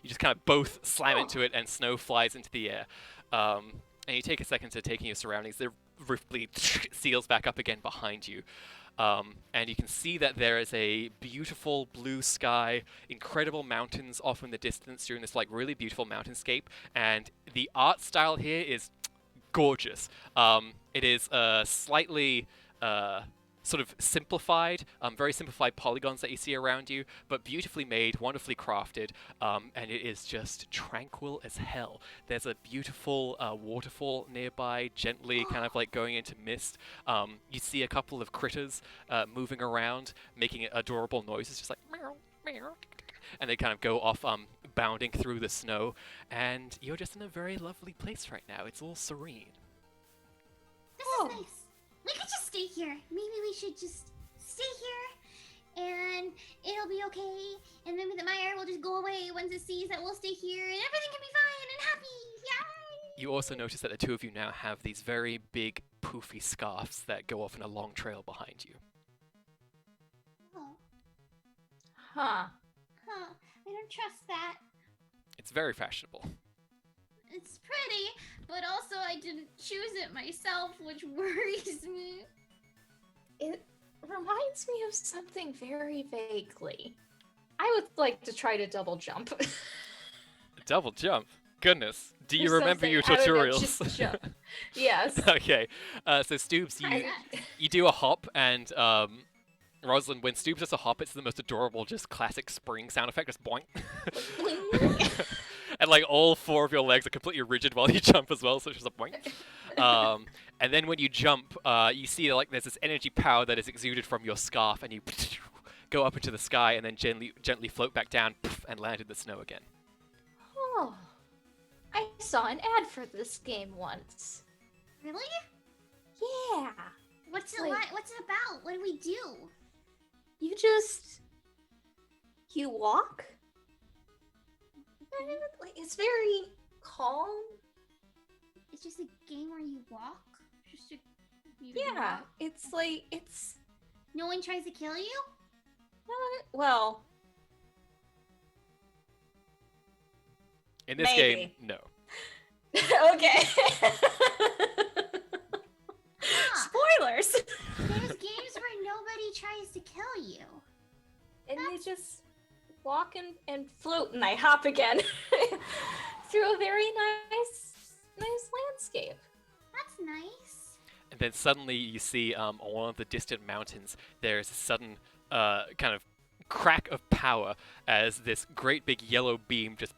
You just kind of both slam into it, and snow flies into the air. And you take a second to take in your surroundings. The Rift Bleed seals back up again behind you. And you can see that there is a beautiful blue sky, incredible mountains off in the distance during this like really beautiful mountainscape. And the art style here is gorgeous. It is slightly sort of simplified, very simplified polygons that you see around you, but beautifully made, wonderfully crafted, and it is just tranquil as hell. There's a beautiful waterfall nearby, gently kind of like going into mist. You see a couple of critters moving around, making adorable noises, just like meow, meow, and they kind of go off bounding through the snow, and you're just in a very lovely place right now. It's all serene. This is nice. We could just stay here. Maybe we should just stay here, and it'll be okay. And then the Meyer will just go away once it sees that we'll stay here, and everything can be fine and happy. Yay! You also notice that the two of you now have these very big, poofy scarves that go off in a long trail behind you. Oh. Huh. Huh. I don't trust that. It's very fashionable. It's pretty, but also I didn't choose it myself, which worries me. It reminds me of something very vaguely. I would like to try to double jump. Double jump? Goodness. Do you Or remember your something. I don't know, tutorials? just jump. Yes. Okay. So Stoobs, you do a hop, and Rosalind, when Stoobs does a hop, it's the most adorable, just classic spring sound effect, just boink. And like all four of your legs are completely rigid while you jump as well, so it's just a boink. And then when you jump, you see like there's this energy power that is exuded from your scarf, and you go up into the sky, and then gently float back down and land in the snow again. Oh, I saw an ad for this game once. Really? Yeah. What's it Like- like? What's it about? What do we do? You walk. It's very calm. It's just a game where you walk. Yeah, it's like it's No one tries to kill you. well. In this Maybe. game, no. Okay. Huh. spoilers. There's games where nobody tries to kill you. And they just walk and float, and I hop again through a very nice landscape. That's nice. And then suddenly you see on one of the distant mountains, there's a sudden kind of crack of power as this great big yellow beam just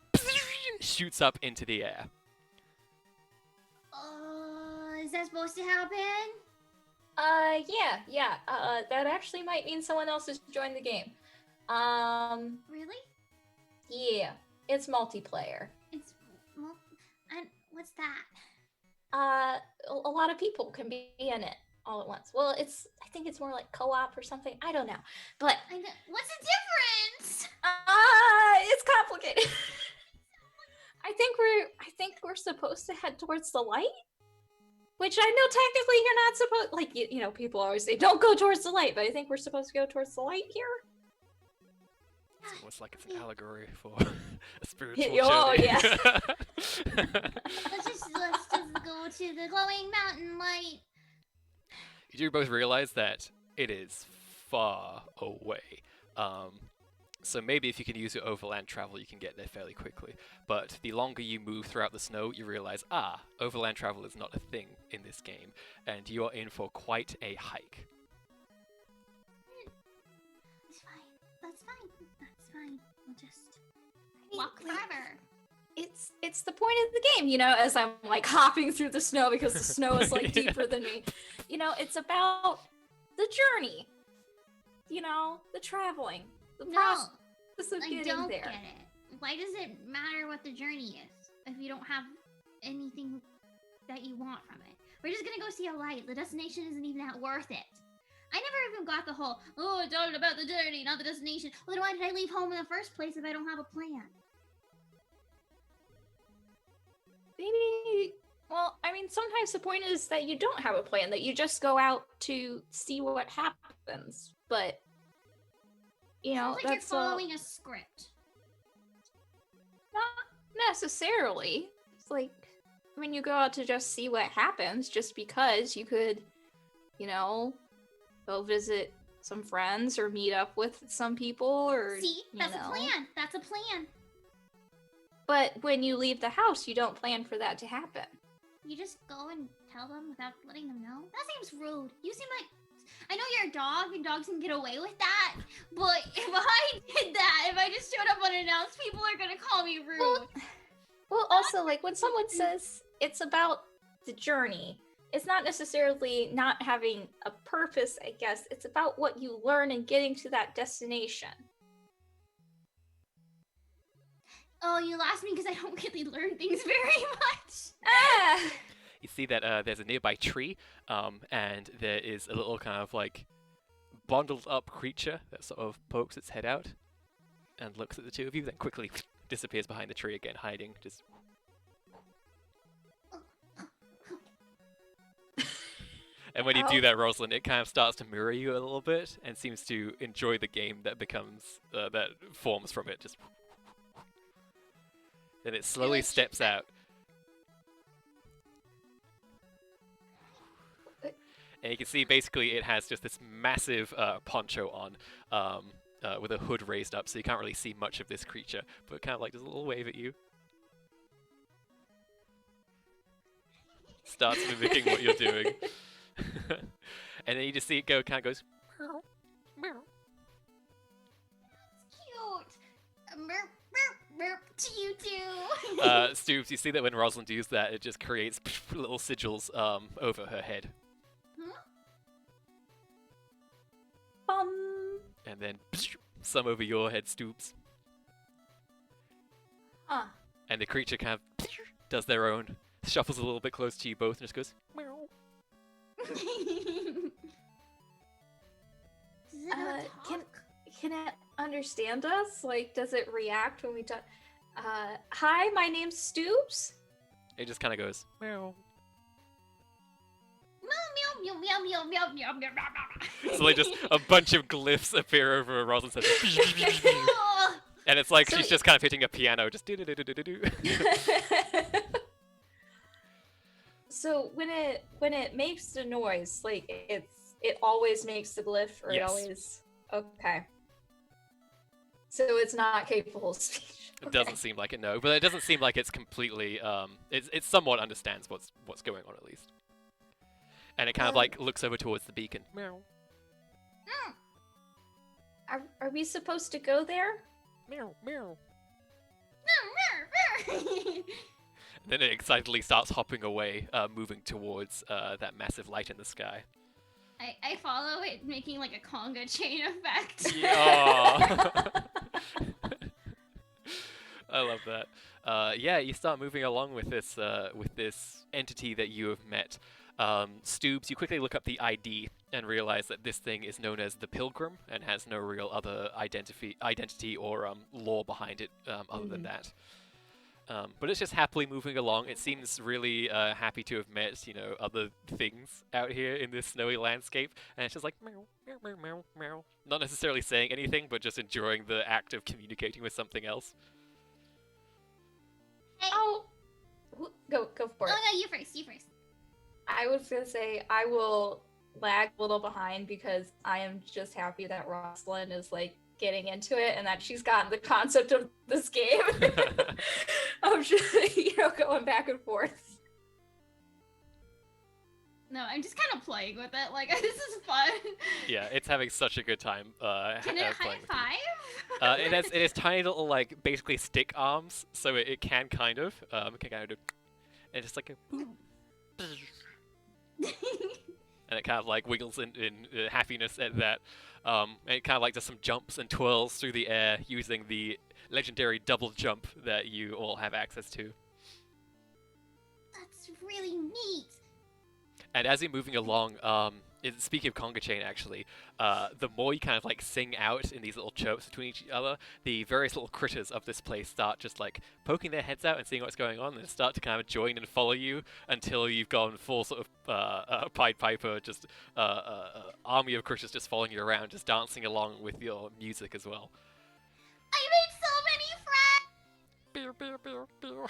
shoots up into the air. Is that supposed to happen? Yeah. That actually might mean someone else has joined the game. Really? Yeah, it's multiplayer. And what's that? A lot of people can be in it all at once. Well, I think it's more like co-op or something. I don't know. But What's the difference? it's complicated. I think we're supposed to head towards the light. Which I know technically you're not supposed, like, you know, people always say, don't go towards the light, but I think we're supposed to go towards the light here. It's almost like it's an allegory for a spiritual Oh, journey. yeah. Let's just go to the glowing mountain light. You do both realize that it is far away. So maybe if you can use your overland travel, you can get there fairly quickly. But the longer you move throughout the snow, you realize, overland travel is not a thing in this game, and you are in for quite a hike. It's fine. That's fine. We'll just walk forever. It's the point of the game, you know, as I'm like hopping through the snow because the snow is like deeper than me. You know, it's about the journey. You know, the traveling. The process of I getting don't there. get it. Why does it matter what the journey is if you don't have anything that you want from it? We're just gonna go see a light. The destination isn't even that worth it. I never even got the whole, it's all about the journey, not the destination. Well, then why did I leave home in the first place if I don't have a plan? Maybe, well, I mean, sometimes the point is that you don't have a plan, that you just go out to see what happens. But, you know, Sounds like that's you're following a script. not necessarily. It's like, I mean, you go out to just see what happens just because you could, you know, go visit some friends or meet up with some people or, See, that's you know. a plan. That's a plan. But when you leave the house, you don't plan for that to happen. You just go and tell them without letting them know? That seems rude. You seem like... I know you're a dog and dogs can get away with that, but if I did that, if I just showed up unannounced, people are gonna call me rude. Well, also, like, when someone says it's about the journey, it's not necessarily not having a purpose, I guess. It's about what you learn in getting to that destination. Oh, you lost me because I don't really learn things very much. Ah! You see that there's a nearby tree, and there is a little kind of like bundled up creature that sort of pokes its head out and looks at the two of you, then quickly disappears behind the tree again, hiding. Just. And when you do that, Rosalind, it kind of starts to mirror you a little bit and seems to enjoy the game that becomes that forms from it. Just. Then it slowly steps out. And you can see basically it has just this massive poncho on with a hood raised up, so you can't really see much of this creature, but it kind of like does a little wave at you. Starts mimicking what you're doing. And then you just see it go, kind of goes, meow, meow. Cute. Merp, merp, merp to you too. Stoops, you see that when Rosalind used that, it just creates little sigils over her head. And then some over your head, Stoops. And the creature kind of does their own, shuffles a little bit close to you both, and just goes, meow. Does it not talk? Can it understand us? Like, does it react when we talk? Hi, my name's Stoops. It just kind of goes, meow. Meow, meow, meow, meow, meow, meow, meow, meow. So like just a bunch of glyphs appear over Rosalind's head. Oh, And it's like So she's just kind of hitting a piano, just do-do-do-do-do-do. So when it makes the noise, like it always makes the glyph, or it Yes. always okay. So it's not capable of speech. It doesn't seem like it, no, but it doesn't seem like it's completely. It somewhat understands what's going on at least, and it kind of like looks over towards the beacon. Meow, Are we supposed to go there? meow, meow. Then it excitedly starts hopping away, moving towards that massive light in the sky. I follow it, making like a conga chain effect. Yeah. I love that. Yeah, you start moving along with this entity that you have met. Stoobs, you quickly look up the ID and realize that this thing is known as the Pilgrim and has no real other identity or lore behind it other than that. But it's just happily moving along. It seems really happy to have met, other things out here in this snowy landscape. And it's just like, meow, meow, meow, meow, meow. Not necessarily saying anything, but just enjoying the act of communicating with something else. Oh, go for it. Oh no, you first. I was gonna say I will lag a little behind because I am just happy that Rosalind is like getting into it and that she's gotten the concept of this game. I'm just going back and forth. No, I'm just kind of playing with it. Like, this is fun. Yeah, it's having such a good time. Can it high playing with you. five? It has tiny little like basically stick arms, so it can kind of and it's like a boom, and it kind of like wiggles in happiness at that. And it kind of like does some jumps and twirls through the air using the legendary double jump that you all have access to. That's really neat. And as you're moving along, speaking of conga chain, actually, the more you kind of like sing out in these little chirps between each other, the various little critters of this place start just like poking their heads out and seeing what's going on, and start to kind of join and follow you until you've gone full sort of Pied Piper, just army of critters just following you around, just dancing along with your music as well. I made so many friends. Beer, beer, beer, beer.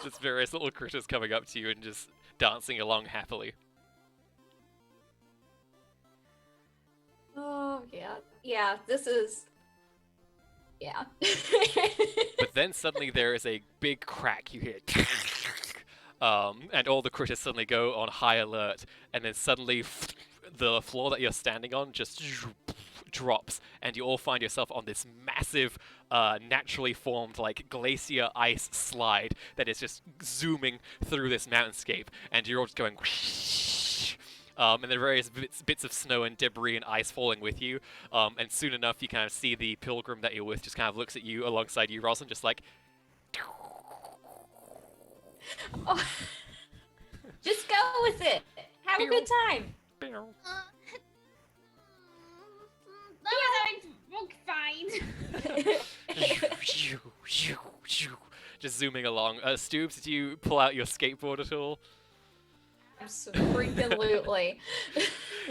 Just various little critters coming up to you and just dancing along happily. Oh yeah. This is yeah. But then suddenly there is a big crack. You hear, and all the critters suddenly go on high alert, and then suddenly the floor that you're standing on just drops, and you all find yourself on this massive, naturally formed like glacier ice slide that is just zooming through this mountainscape, and you're all just going. And there are various bits of snow and debris and ice falling with you. And soon enough, you kind of see the pilgrim that you're with just kind of looks at you alongside you, Rosalind, just like. Oh. Just go with it. Have a good time. Fine. Just zooming along. Stoobs, do you pull out your skateboard at all? Absolutely.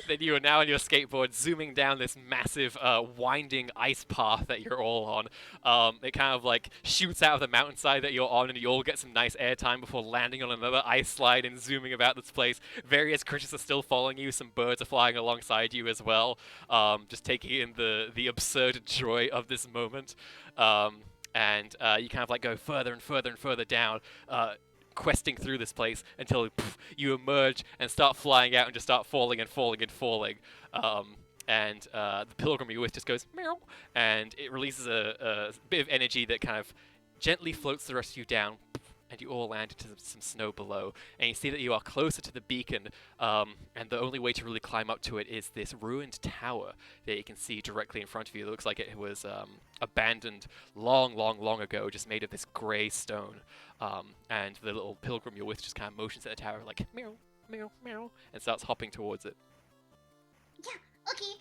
Then you are now on your skateboard zooming down this massive winding ice path that you're all on. It kind of like shoots out of the mountainside that you're on, and you all get some nice airtime before landing on another ice slide and zooming about this place. Various critters are still following you. Some birds are flying alongside you as well, just taking in the absurd joy of this moment. And you kind of like go further and further and further down, questing through this place until you emerge and start flying out and just start falling and falling and falling. And the pilgrim you're with just goes meow, and it releases a bit of energy that kind of gently floats the rest of you down, and you all land into some snow below. And you see that you are closer to the beacon, and the only way to really climb up to it is this ruined tower that you can see directly in front of you. It looks like it was abandoned long, long, long ago, just made of this grey stone. And the little pilgrim you're with just kind of motions at the tower like meow, meow, meow, and starts hopping towards it. Yeah, okay.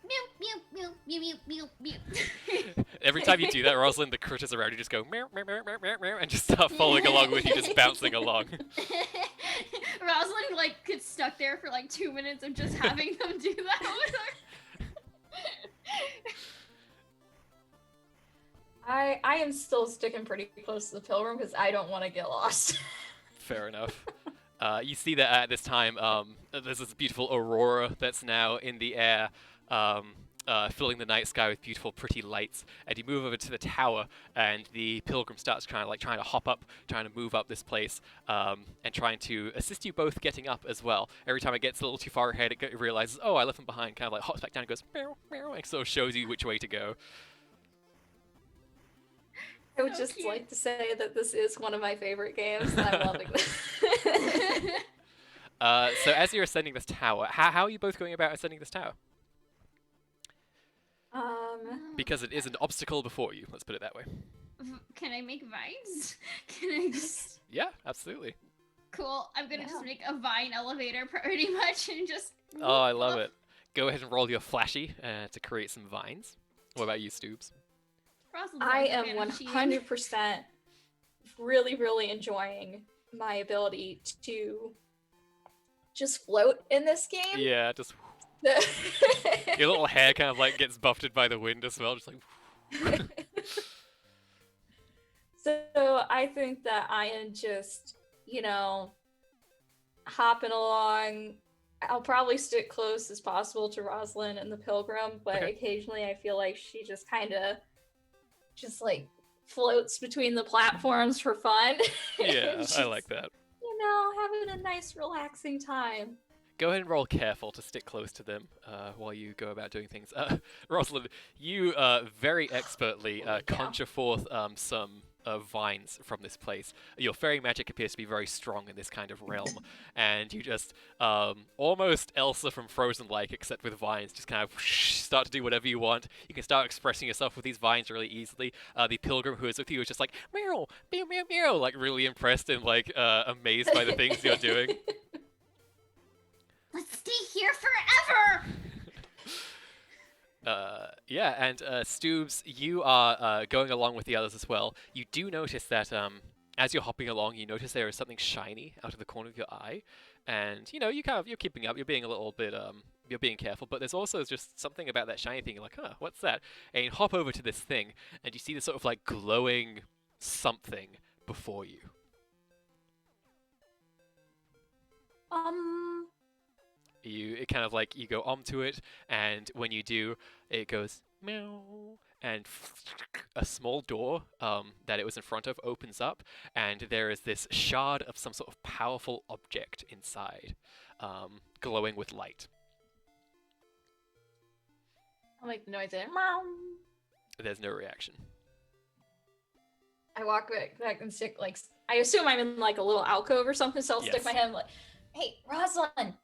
Mew, mew, mew, mew, mew, mew, mew. Every time you do that, Rosalind, the critters around you just go meow, meow, meow, meow, meow, meow, and just start following along with you, just bouncing along. Rosalind like gets stuck there for like 2 minutes of just having them do that over there. I am still sticking pretty close to the pilgrim because I don't want to get lost. Fair enough. You see that at this time, there's this beautiful aurora that's now in the air, filling the night sky with beautiful, pretty lights. And you move over to the tower, and the pilgrim starts trying to hop up, trying to move up this place, and trying to assist you both getting up as well. Every time it gets a little too far ahead, it realizes, oh, I left them behind. Kind of like hops back down and goes meow meow, and sort of shows you which way to go. I would So just cute. like to say that this is one of my favorite games, and I'm loving this. So as you're ascending this tower, how are you both going about ascending this tower? Because it is an obstacle before you. Let's put it that way. Can I make vines? Can I just? Yeah, absolutely. Cool. I'm gonna Yeah. just make a vine elevator pretty much and just. Oh, I love it. Go ahead and roll your flashy to create some vines. What about you, Stoobs? Rosalind's I always a am fan of cheating. 100% really, really enjoying my ability to just float in this game. Yeah, just your little hair kind of like gets buffeted by the wind as well, just like. So I think that I am just, hopping along. I'll probably stick close as possible to Rosalind and the Pilgrim, but Okay. occasionally I feel like she just kind of just like floats between the platforms for fun. Yeah, I Just, like that. having a nice relaxing time. Go ahead and roll careful to stick close to them while you go about doing things. Rosalind, you very expertly conjure forth some vines from this place. Your fairy magic appears to be very strong in this kind of realm, and you just almost Elsa from Frozen-like, except with vines, just kind of start to do whatever you want. You can start expressing yourself with these vines really easily. The pilgrim who is with you is just like meow, meow, meow, meow, like really impressed and like amazed by the things you're doing. Let's stay here forever. Yeah, and Stoobs, you are going along with the others as well. You do notice that as you're hopping along, you notice there is something shiny out of the corner of your eye, and you're keeping up. You're being a little bit you're being careful, but there's also just something about that shiny thing. You're like, huh, what's that? And you hop over to this thing, and you see this sort of like glowing something before you. It kind of like you go onto it, and when you do, it goes meow, and a small door that it was in front of opens up, and there is this shard of some sort of powerful object inside, glowing with light. I'll make the noise in. Meow. There's no reaction. I walk back and stick like I assume I'm in like a little alcove or something, so I'll stick Yes. my head like, hey, Rosalind,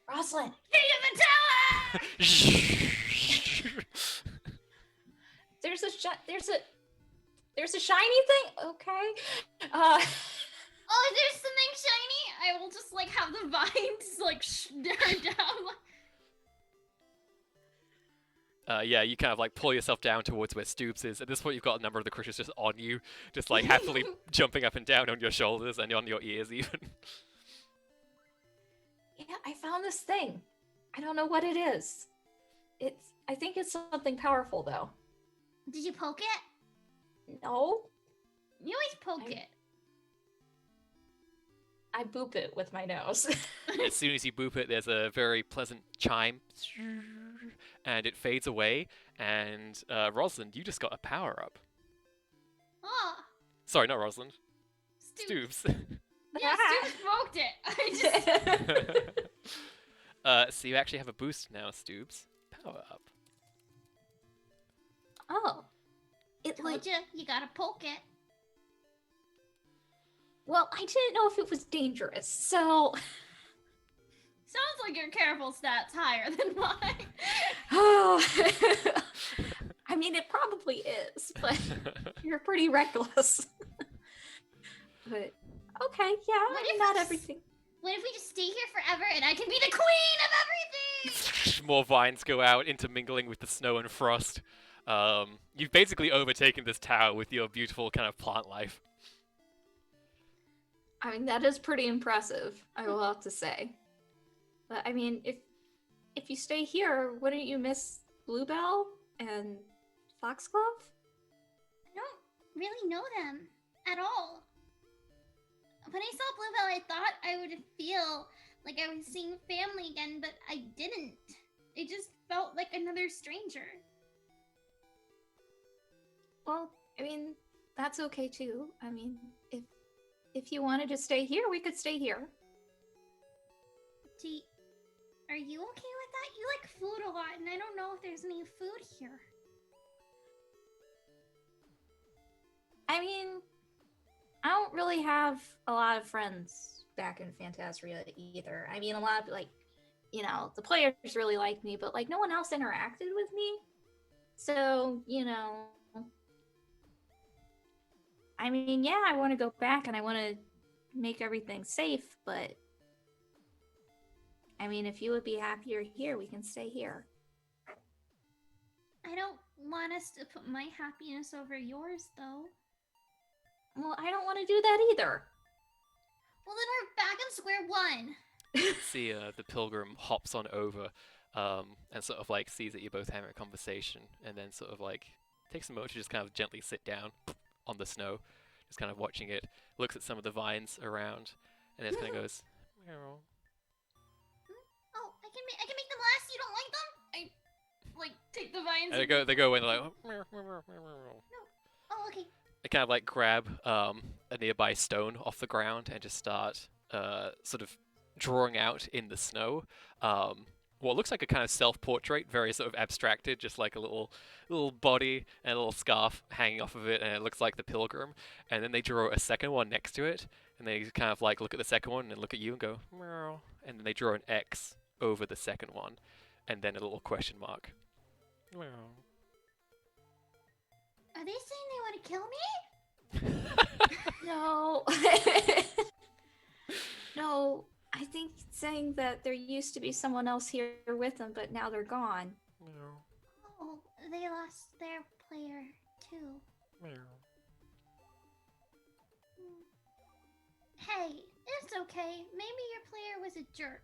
Rosalind. Get in the tower. There's a shiny thing. Okay. Oh, there's something shiny. I will just like have the vines like her down. Yeah, you kind of like pull yourself down towards where Stoops is. At this point, you've got a number of the creatures just on you, just like happily jumping up and down on your shoulders and on your ears even. Yeah, I found this thing. I don't know what it is. I think it's something powerful though. Did you poke it? No, You always poke I- it. I boop it with my nose. As soon as you boop it, there's a very pleasant chime, and it fades away. And Rosalind, you just got a power up. Oh, Sorry, not Rosalind. Stoops. Stoops. Yeah, Stoops poked it. I just. So you actually have a boost now, Stoops. Power up. Oh, it like Told you, you gotta poke it. well, I didn't know if it was dangerous, so Sounds like your careful stats higher than mine. oh, I mean it probably is, but you're pretty reckless. But okay, yeah, What I if mean, not it's- everything. What if we just stay here forever and I can be the queen of everything? More vines go out, intermingling with the snow and frost. You've basically overtaken this tower with your beautiful kind of plant life. I mean, that is pretty impressive, I will have to say. But I mean, if you stay here, wouldn't you miss Bluebell and Foxglove? I don't really know them at all. when I saw Bluebell, I thought I would feel like I was seeing family again, but I didn't. It just felt like another stranger. Well, I mean, that's okay too. I mean, if you wanted to stay here, we could stay here. Are you okay with that? You like food a lot, and I don't know if there's any food here. I mean, I don't really have a lot of friends back in Phantasria either. I mean, a lot of, like, you know, the players really like me, but, like, no one else interacted with me. So, you know, I mean, yeah, I want to go back and I want to make everything safe, but I mean, if you would be happier here, we can stay here. I don't want us to put my happiness over yours, though. Well, I don't want to do that either. Well, then we're back in square one. See, the pilgrim hops on over and sort of like sees that you're both having a conversation, and then sort of like takes a moment to just kind of gently sit down on the snow, just kind of watching it, looks at some of the vines around, and then kind of goes, meow. Oh, I can make them last. You don't like them? I like take the vines. And they go away and they're like, meow, meow, meow, meow, meow. Oh, okay. They kind of like grab a nearby stone off the ground and just start sort of drawing out in the snow what looks like a kind of self-portrait, very sort of abstracted, just like a little body and a little scarf hanging off of it, and it looks like the pilgrim. And then they draw a second one next to it, and they kind of like look at the second one and look at you and go, meow. And then they draw an X over the second one, and then a little question mark. Meow. Are they saying they want to kill me? No. No, I think it's saying that there used to be someone else here with them, but now they're gone. Meow. Oh, they lost their player, too. Meow. Hey, it's okay. Maybe your player was a jerk.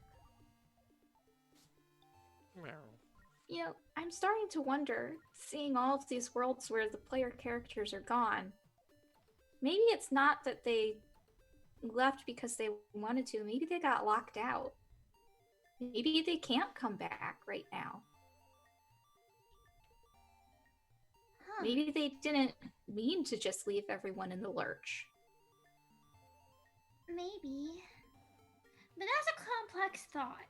Meow. You know, I'm starting to wonder, seeing all of these worlds where the player characters are gone, maybe it's not that they left because they wanted to. Maybe they got locked out. Maybe they can't come back right now. Huh. Maybe they didn't mean to just leave everyone in the lurch. Maybe. But that's a complex thought.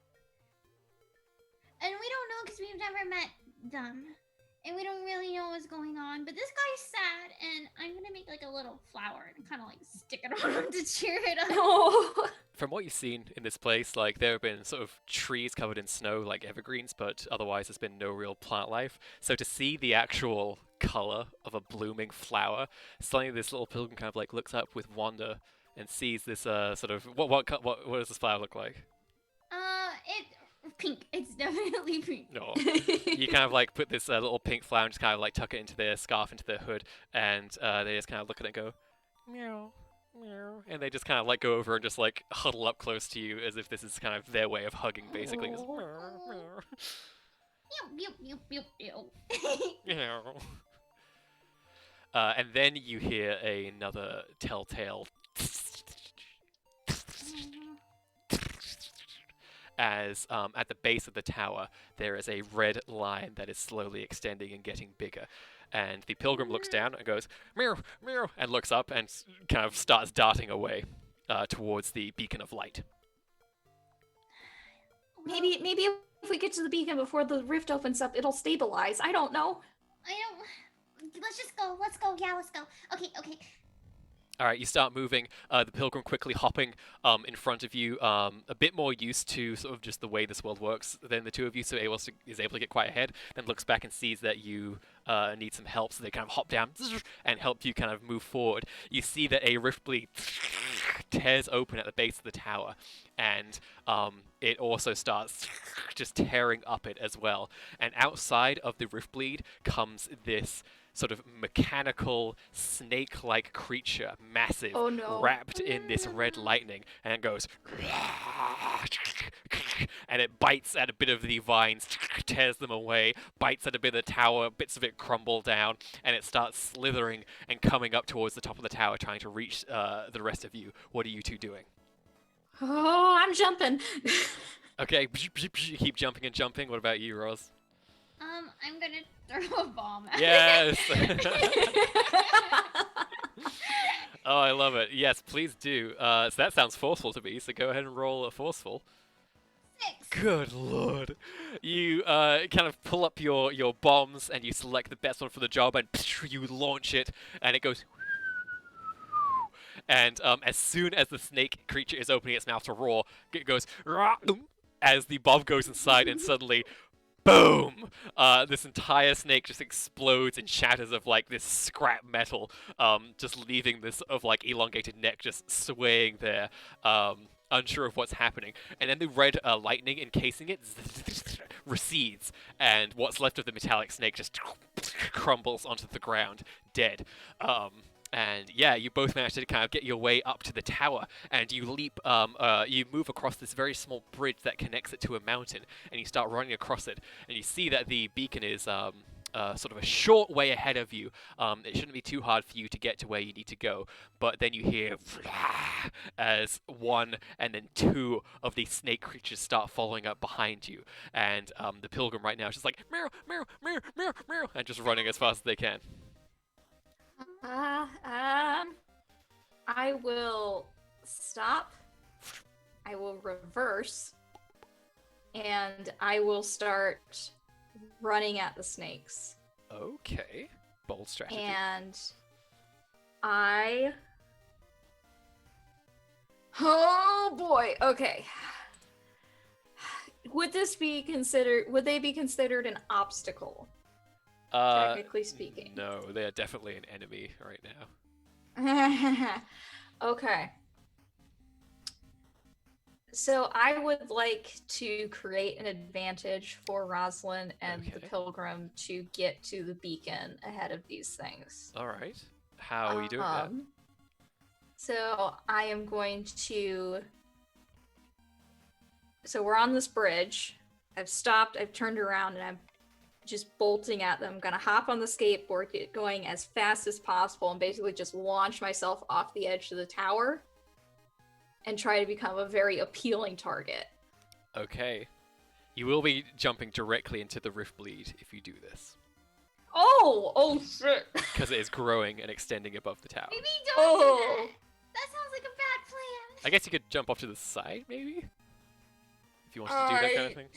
And we don't know because we've never met them. And we don't really know what's going on. But this guy's sad, and I'm gonna make like a little flower and kind of like stick it on him to cheer it up. Oh. From what you've seen in this place, like there have been sort of trees covered in snow, like evergreens, but otherwise there's been no real plant life. So to see the actual color of a blooming flower, suddenly this little pilgrim kind of like looks up with wonder and sees this sort of what does this flower look like? It's pink. It's definitely pink. No. You kind of like put this little pink flower and just kind of like tuck it into their scarf, into their hood, and they just kind of look at it and go, meow, meow, and they just kind of like go over and just like huddle up close to you as if this is kind of their way of hugging, basically. Just, meow, meow, Meow, meow, meow, meow. meow. And then you hear another telltale as at the base of the tower there is a red line that is slowly extending and getting bigger. And the pilgrim looks down and goes, meow, meow, and looks up and kind of starts darting away towards the beacon of light. Maybe if we get to the beacon before the rift opens up, it'll stabilize. I don't know. I don't. Let's just go. Let's go. Yeah, let's go. Okay, okay. All right, you start moving. The pilgrim quickly hopping in front of you, a bit more used to sort of just the way this world works than the two of you, so is able to get quite ahead. Then looks back and sees that you need some help, so they kind of hop down and help you kind of move forward. You see that a rift bleed tears open at the base of the tower, and it also starts just tearing up it as well. And outside of the rift bleed comes this sort of mechanical snake-like creature, massive, Oh no. wrapped in this red lightning, and it goes, and it bites at a bit of the vines, tears them away, bites at a bit of the tower, bits of it crumble down, and it starts slithering and coming up towards the top of the tower, trying to reach the rest of you. What are you two doing? Oh, I'm jumping. Okay, keep jumping and jumping. What about you, Roz? I'm gonna throw a bomb at Yes! it. Oh, I love it. Yes, please do. So that sounds forceful to me, so go ahead and roll a forceful. 6. Good lord. You kind of pull up your bombs and you select the best one for the job and you launch it and it goes. And as soon as the snake creature is opening its mouth to roar, it goes as the bomb goes inside and suddenly boom! This entire snake just explodes and shatters of like this scrap metal, just leaving this of like elongated neck just swaying there, unsure of what's happening. And then the red lightning encasing it recedes, and what's left of the metallic snake just crumbles onto the ground, dead. And yeah, you both manage to kind of get your way up to the tower, and you leap, you move across this very small bridge that connects it to a mountain, and you start running across it, and you see that the beacon is sort of a short way ahead of you. It shouldn't be too hard for you to get to where you need to go, but then you hear as one and then two of these snake creatures start following up behind you, and the pilgrim right now is just like, meow, meow, meow, meow, meow, and just running as fast as they can. I will stop. I will reverse. And I will start running at the snakes. Okay. Bold strategy. And oh boy. Okay. Would they be considered an obstacle? Technically speaking. No, they are definitely an enemy right now. Okay. So I would like to create an advantage for Rosalind and the Okay. Pilgrim to get to the beacon ahead of these things. All right. How are you doing that? So I am going to. So we're on this bridge. I've stopped, I've turned around, and I'm just bolting at them. I'm gonna hop on the skateboard, get going as fast as possible, and basically just launch myself off the edge of the tower and try to become a very appealing target. Okay. You will be jumping directly into the rift bleed if you do this, Oh shit. because it is growing and extending above the tower. Maybe don't do Oh. that. That sounds like a bad plan. I guess you could jump off to the side, maybe? If you wanted to do that kind of thing.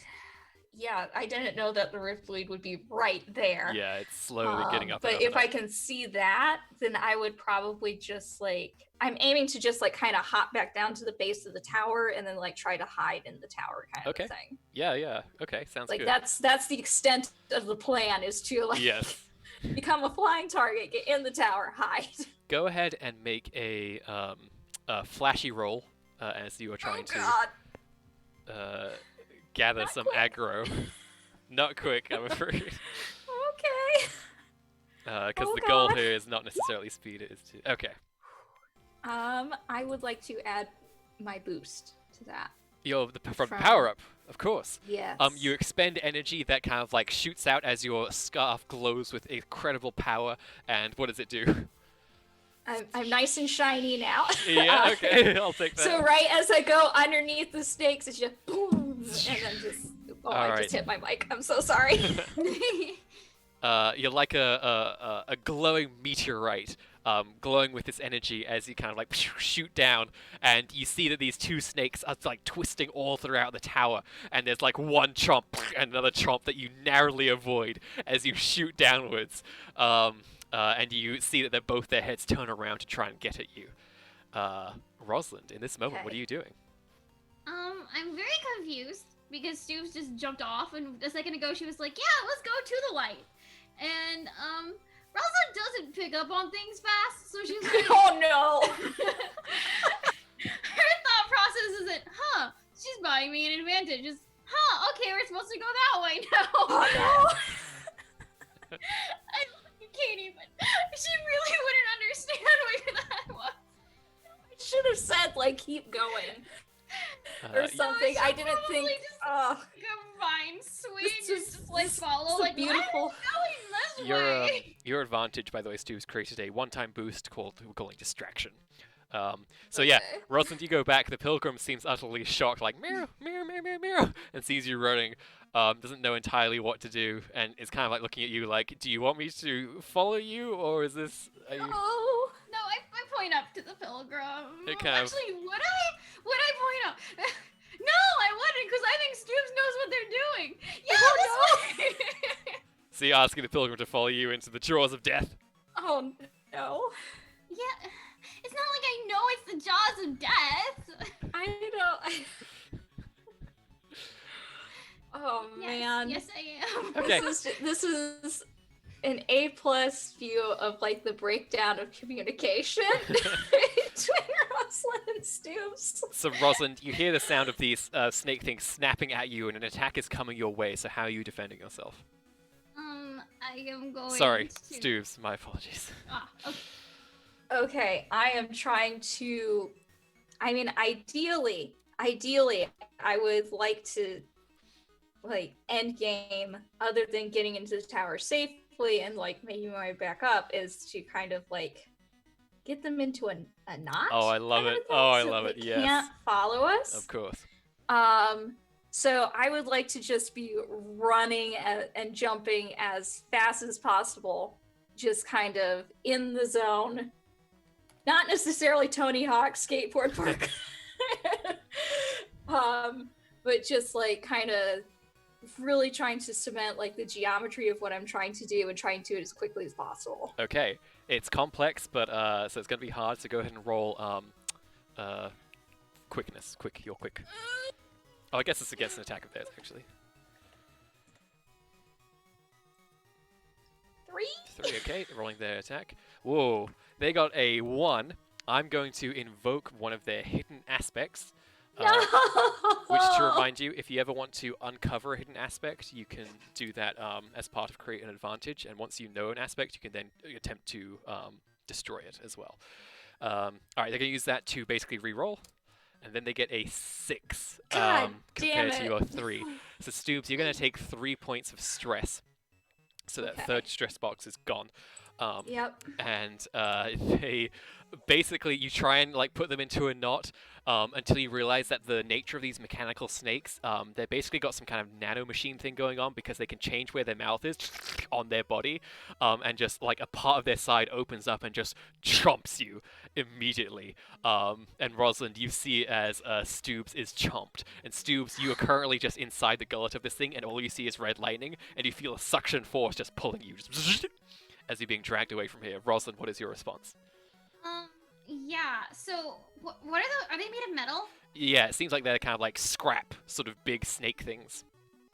Yeah, I didn't know that the rift bleed would be right there. Yeah, it's slowly getting up. But and up if and I up. can see that, then I would probably just I'm aiming to just kind of hop back down to the base of the tower and then try to hide in the tower kind Okay. of thing. Yeah. Okay, sounds good. That's the extent of the plan, is to Yes. become a flying target, get in the tower, hide. Go ahead and make a flashy roll as you are trying God. to gather Not some quick. aggro. Not quick, I'm afraid. Okay. Because Oh, the goal God. here is not necessarily speed, it is to... Okay. I would like to add my boost to that. From From- power up, of course. Yes. You expend energy that kind of shoots out as your scarf glows with incredible power, and what does it do? I'm nice and shiny now. Yeah, okay, I'll take that. So right as I go underneath the snakes, it's just boom, and then just I Alright. just hit my mic. I'm so sorry. You're like a glowing meteorite, glowing with this energy as you kind of shoot down, and you see that these two snakes are twisting all throughout the tower, and there's one chomp and another chomp that you narrowly avoid as you shoot downwards, and you see that both their heads turn around to try and get at you. Rosalind, in this moment, what are Okay. you doing? I'm very confused because Stoops just jumped off, and a second ago she was like, "Yeah, let's go to the light," and Rosalind doesn't pick up on things fast, so she's like, Oh no! her thought process isn't, she's buying me an advantage. It's, okay, we're supposed to go that way now. Oh I can't even She really wouldn't understand what that was. I should have said like keep going or something. she I didn't probably think. just- Oh, Divine sweet, This just, is- like this- follow, it's a like beautiful. why is it going this Your way? your advantage, by the way, Stu's created a one-time boost called we're calling distraction. So yeah, Okay. Rosalind, you go back. The pilgrim seems utterly shocked, like mirror, mirror, mirror, mirror, mirror, and sees you running. Doesn't know entirely what to do, and is kind of like looking at you, like, do you want me to follow you, or is this? Are you... Oh. No, I point up to the pilgrim. It kind of- Actually, would I? Would I point up? No, I wouldn't, because I think Stoops knows what they're doing. Yeah, Oh, this way. So you're asking the pilgrim to follow you into the jaws of death. Oh no. Yeah, it's not like I know it's the jaws of death. I don't. Oh Yes, man. yes, I am. Okay. This is an A+ view of like the breakdown of communication between Rosalind and Stoops. So Rosalind, you hear the sound of these snake things snapping at you, and an attack is coming your way. So how are you defending yourself? I am going. Sorry, to... Stoops. My apologies. Ah, okay. Okay, I am trying to. I mean, ideally, I would like to like end game other than getting into the tower safely and like making my way back up is to kind of like get them into a knot. Oh, I love kind it. of thing, Oh, I so love they it. Yes. Can't follow us. Of course. So I would like to just be running and jumping as fast as possible, just kind of in the zone. Not necessarily Tony Hawk skateboard park, but just like kind of really trying to cement like the geometry of what I'm trying to do and trying to do it as quickly as possible. Okay, it's complex, but so it's gonna be hard. So go ahead and roll quickness. You're quick. Oh, I guess it's against an attack of theirs actually. 3? 3. Okay, rolling their attack. Whoa, they got a 1. I'm going to invoke one of their hidden aspects. No. Which, to remind you, if you ever want to uncover a hidden aspect, you can do that as part of create an advantage. And once you know an aspect, you can then attempt to destroy it as well. All right, they're going to use that to basically re-roll. And then they get a 6 God compared damn to it. your 3. So, Stoops, you're going to take 3 points of stress. So that Okay. third stress box is gone. Yep. And they basically, you try and like put them into a knot until you realize that the nature of these mechanical snakes, they're basically got some kind of nano machine thing going on because they can change where their mouth is on their body, and just like a part of their side opens up and just chomps you immediately. And Rosalind, you see it as Stoops is chomped, and Stoops, you are currently just inside the gullet of this thing, and all you see is red lightning, and you feel a suction force just pulling you. Just as you're being dragged away from here. Rosalind, what is your response? Yeah. So, what are those? Are they made of metal? Yeah, it seems like they're kind of like scrap, sort of big snake things.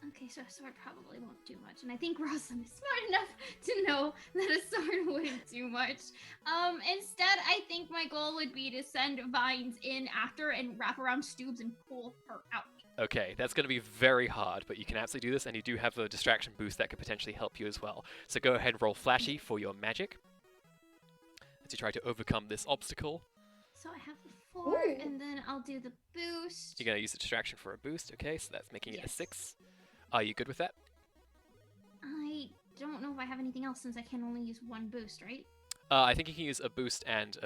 Okay, so a sword probably won't do much, and I think Rosalind is smart enough to know that a sword wouldn't do much. Instead, I think my goal would be to send vines in after and wrap around Stoops and pull her out. Okay, that's going to be very hard, but you can absolutely do this, and you do have a distraction boost that could potentially help you as well. So go ahead and roll Flashy for your magic as you try to overcome this obstacle. So I have the 4, Ooh. and then I'll do the boost. You're going to use the distraction for a boost, okay? So that's making it a Yes. 6. Are you good with that? I don't know if I have anything else since I can only use one boost, right? I think you can use a boost and,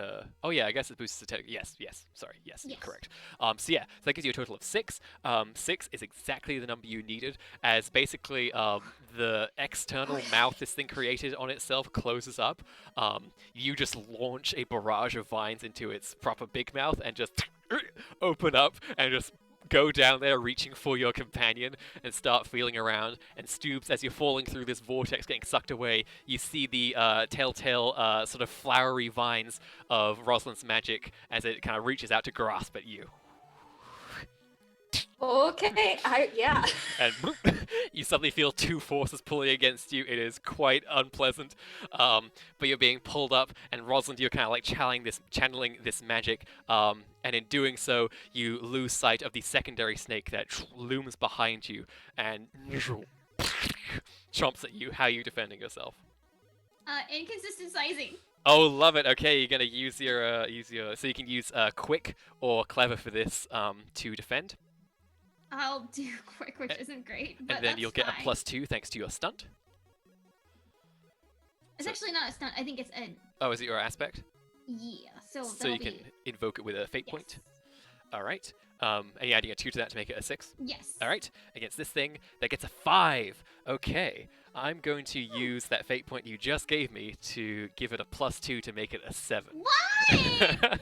oh yeah, I guess it boosts the yes, sorry, yes, you're Yes. correct. So yeah, so that gives you a total of 6. 6 is exactly the number you needed, as basically the external mouth this thing created on itself closes up. You just launch a barrage of vines into its proper big mouth and just open up and just go down there reaching for your companion and start feeling around. And Stoops, as you're falling through this vortex getting sucked away, you see the telltale sort of flowery vines of Rosalind's magic as it kind of reaches out to grasp at you. Okay. Yeah. And you suddenly feel 2 forces pulling against you. It is quite unpleasant, but you're being pulled up, and Rosalind, you're kind of like channeling this magic, and in doing so, you lose sight of the secondary snake that looms behind you and chomps at you. How are you defending yourself? Inconsistent sizing. Oh, love it. Okay, you're gonna use your so you can use quick or clever for this to defend, I'll do quick, which isn't great, but and then that's you'll get a fine. +2 thanks to your stunt. It's so- actually not a stunt. I think it's a Oh, is it your aspect? yeah. So So that'll you can be invoke it with a fate point. yes. All right. Are you adding a 2 to that to make it a 6? Yes. All right. Against this thing, that gets a 5. Okay. I'm going to use that fate point you just gave me to give it a +2 to make it a 7. Why?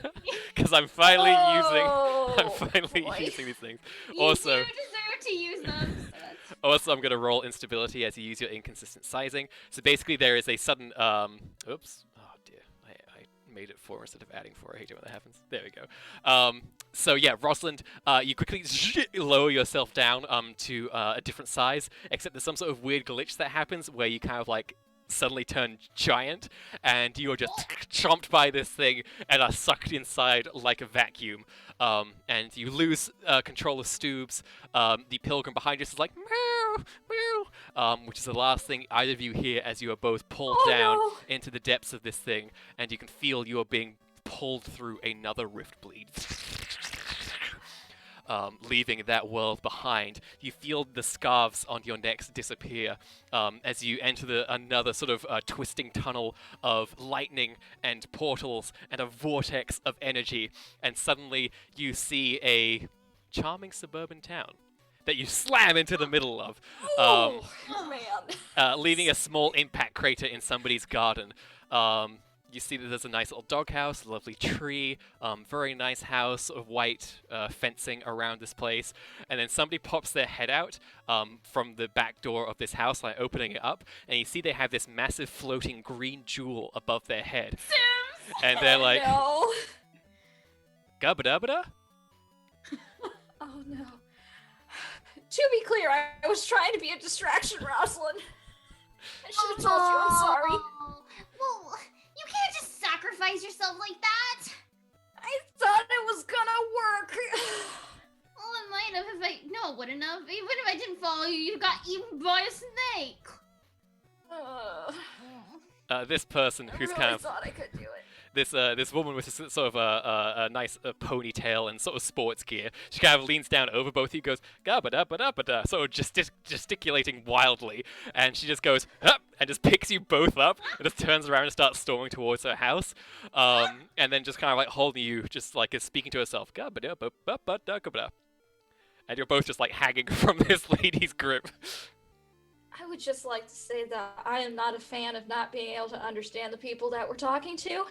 Because I'm finally Oh, boy. using these things. You Also- do deserve to use them. So that's Also, I'm going to roll instability as you use your inconsistent sizing. So basically, there is a sudden. Oops. Oh dear. I made it 4 instead of adding 4. I hate it when that happens. There we go. So yeah, Rosalind, you quickly lower yourself down to a different size. Except there's some sort of weird glitch that happens where you kind of like suddenly turn giant, and you're just chomped by this thing and are sucked inside like a vacuum. And you lose control of Stoobs. The pilgrim behind you is like meow, meow, which is the last thing either of you hear as you are both pulled Oh, down no. into the depths of this thing, and you can feel you are being pulled through another rift bleed. Leaving that world behind. You feel the scarves on your necks disappear as you enter another sort of twisting tunnel of lightning and portals and a vortex of energy, and suddenly you see a charming suburban town that you slam into the middle of, Oh, man. leaving a small impact crater in somebody's garden. You see that there's a nice little doghouse, a lovely tree, very nice house of white fencing around this place. And then somebody pops their head out from the back door of this house, like opening it up, and you see they have this massive floating green jewel above their head. Sims. And they're like, no. gabba-dabba-da? Oh no. To be clear, I was trying to be a distraction, Rosalind. I should have told you. I'm sorry. Well, you can't just sacrifice yourself like that. I thought it was gonna work. Well, it might have if I. No, it wouldn't have. Even if I didn't follow you, you got eaten by a snake. This person I who's really kind of thought I could do it. this woman with sort of a nice ponytail and sort of sports gear. She kind of leans down over both of you, goes gabba-dabba-dabba-da, sort of gesticulating wildly, and she just goes hup, and just picks you both up and just turns around and starts storming towards her house, and then just kind of like holding you, just like is speaking to herself, gabba-dabba-dabba-da, and you're both just like hanging from this lady's grip. I would just like to say that I am not a fan of not being able to understand the people that we're talking to.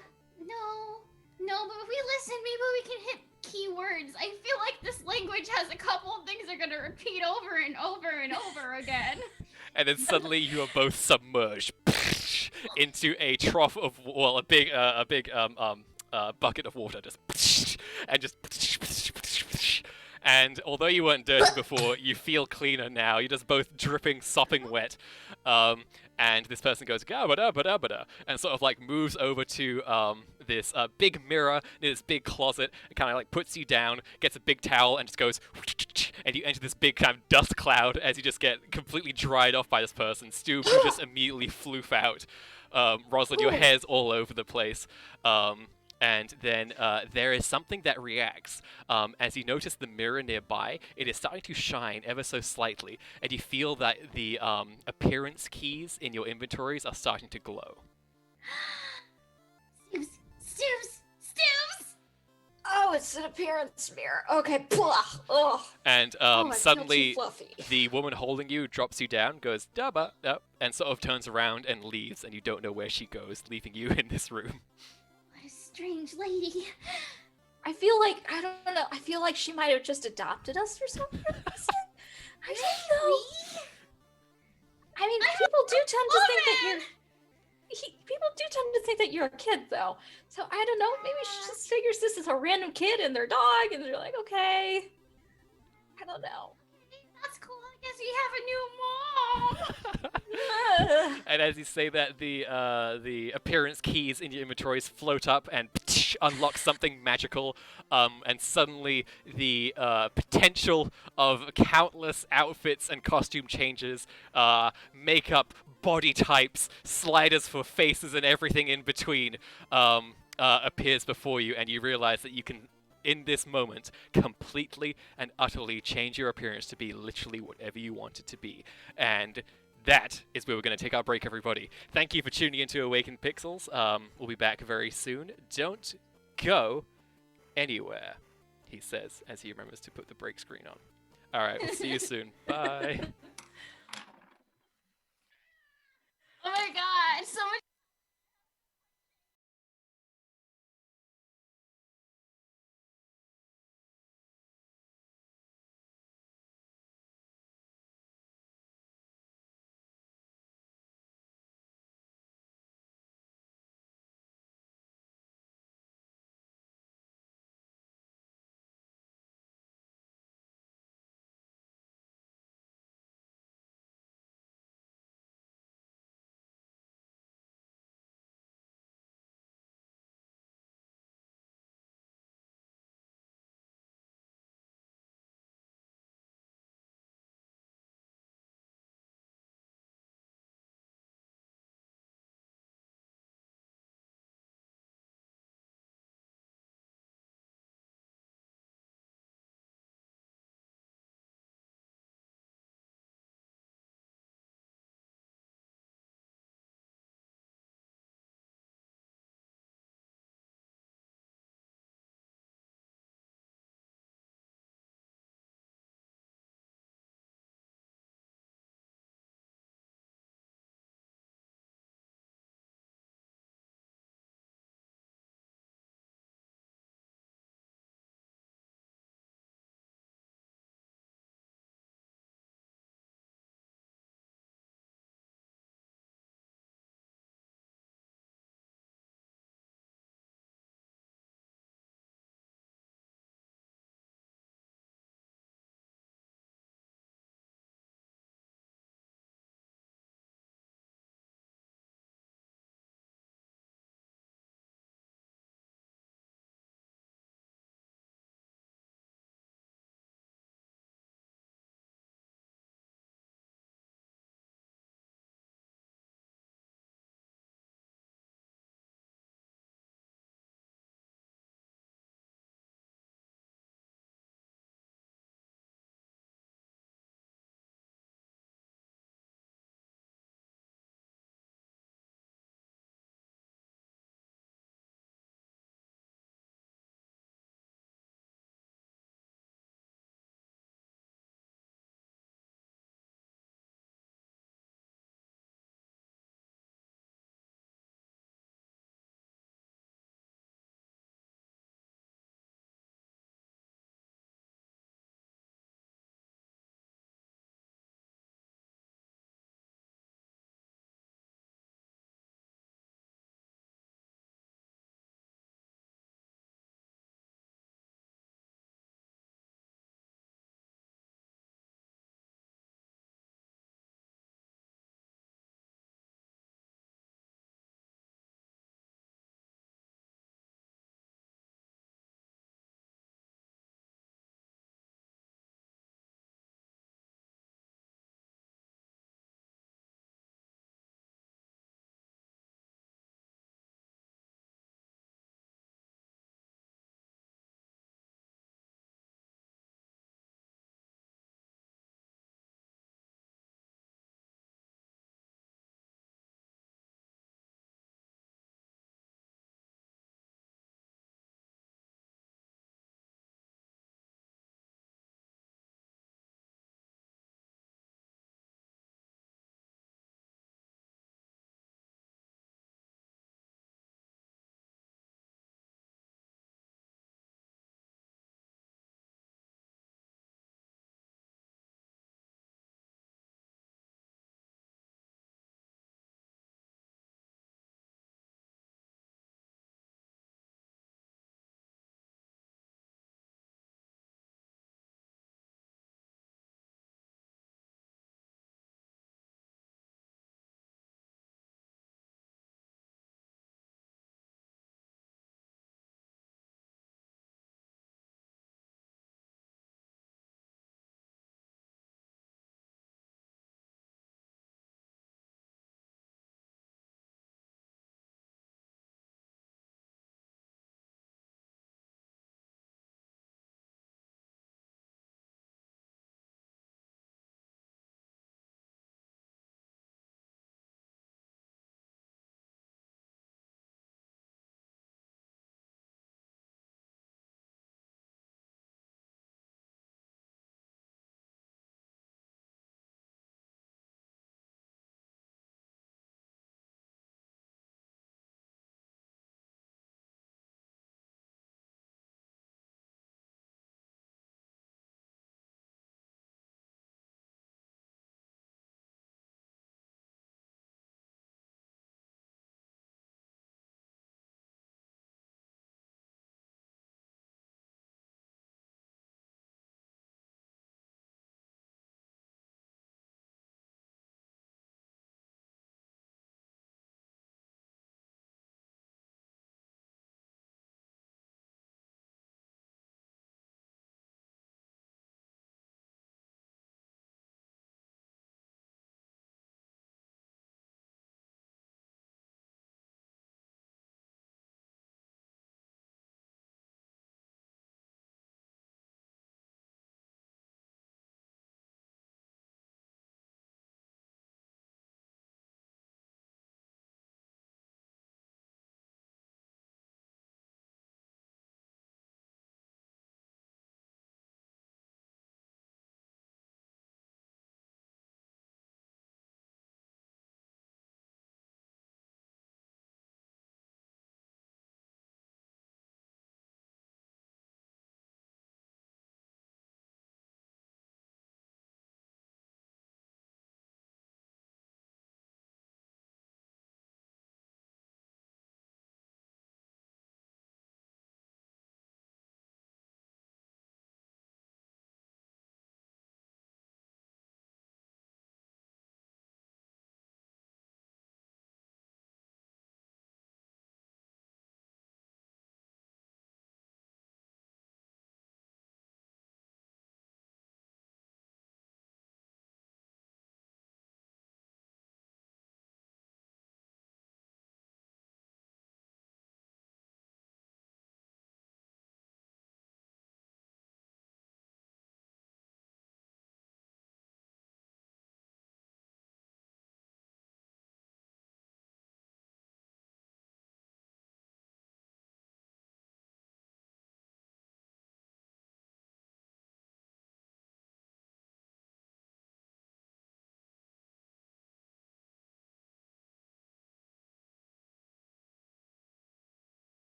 No, but if we listen, maybe we can hit keywords. I feel like this language has a couple of things they're gonna repeat over and over and over again. And then suddenly you are both submerged into a trough of, well, a big bucket of water, just and just. And although you weren't dirty before, you feel cleaner now. You're just both dripping, sopping wet. And this person goes gabba-dabba-dabba-da, and sort of like moves over to this big mirror in this big closet, and kind of like puts you down, gets a big towel, and just goes, and you enter this big kind of dust cloud as you just get completely dried off by this person. Stu, who just immediately floof out. Rosalind, your hair's all over the place. And then there is something that reacts. As you notice the mirror nearby, it is starting to shine ever so slightly, and you feel that the appearance keys in your inventories are starting to glow. Stoops! Oh, it's an appearance mirror. Okay, blah. Ugh. And Oh, I feel suddenly, too fluffy. the woman holding you drops you down, goes dabba, and sort of turns around and leaves, and you don't know where she goes, leaving you in this room. What a strange lady. I feel like, I don't know, I feel like she might have just adopted us or something. I don't know. I mean, people do tend to think that you're... People do tend to think that you're a kid, though. So, I don't know, maybe she just figures this is a random kid and their dog, and they're like, okay. I don't know. That's cool. I guess we have a new mom. And as you say that, the appearance keys in your inventories float up and unlock something magical, and suddenly the potential of countless outfits and costume changes, makeup, body types, sliders for faces, and everything in between appears before you, and you realize that you can, in this moment, completely and utterly change your appearance to be literally whatever you want it to be. And that is where we're going to take our break, everybody. Thank you for tuning into Awakened Pixels. We'll be back very soon. Don't go anywhere, he says, as he remembers to put the break screen on. All right, we'll see you soon. Bye. Oh my god, so much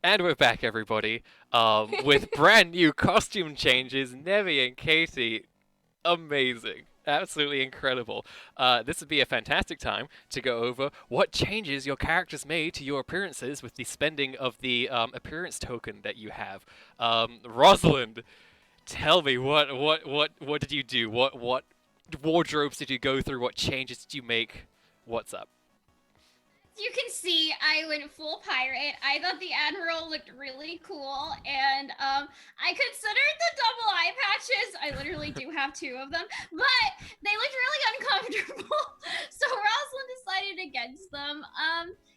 And we're back, everybody, with brand new costume changes. Nevi and Katie, amazing. Absolutely incredible. This would be a fantastic time to go over what changes your characters made to your appearances with the spending of the appearance token that you have. Rosalind, tell me what did you do? What wardrobes did you go through? What changes did you make? What's up? You can see I went full pirate. I thought the Admiral looked really cool, and I considered the double eye patches. I literally do have 2 of them, but they looked really uncomfortable. So Rosalind decided against them.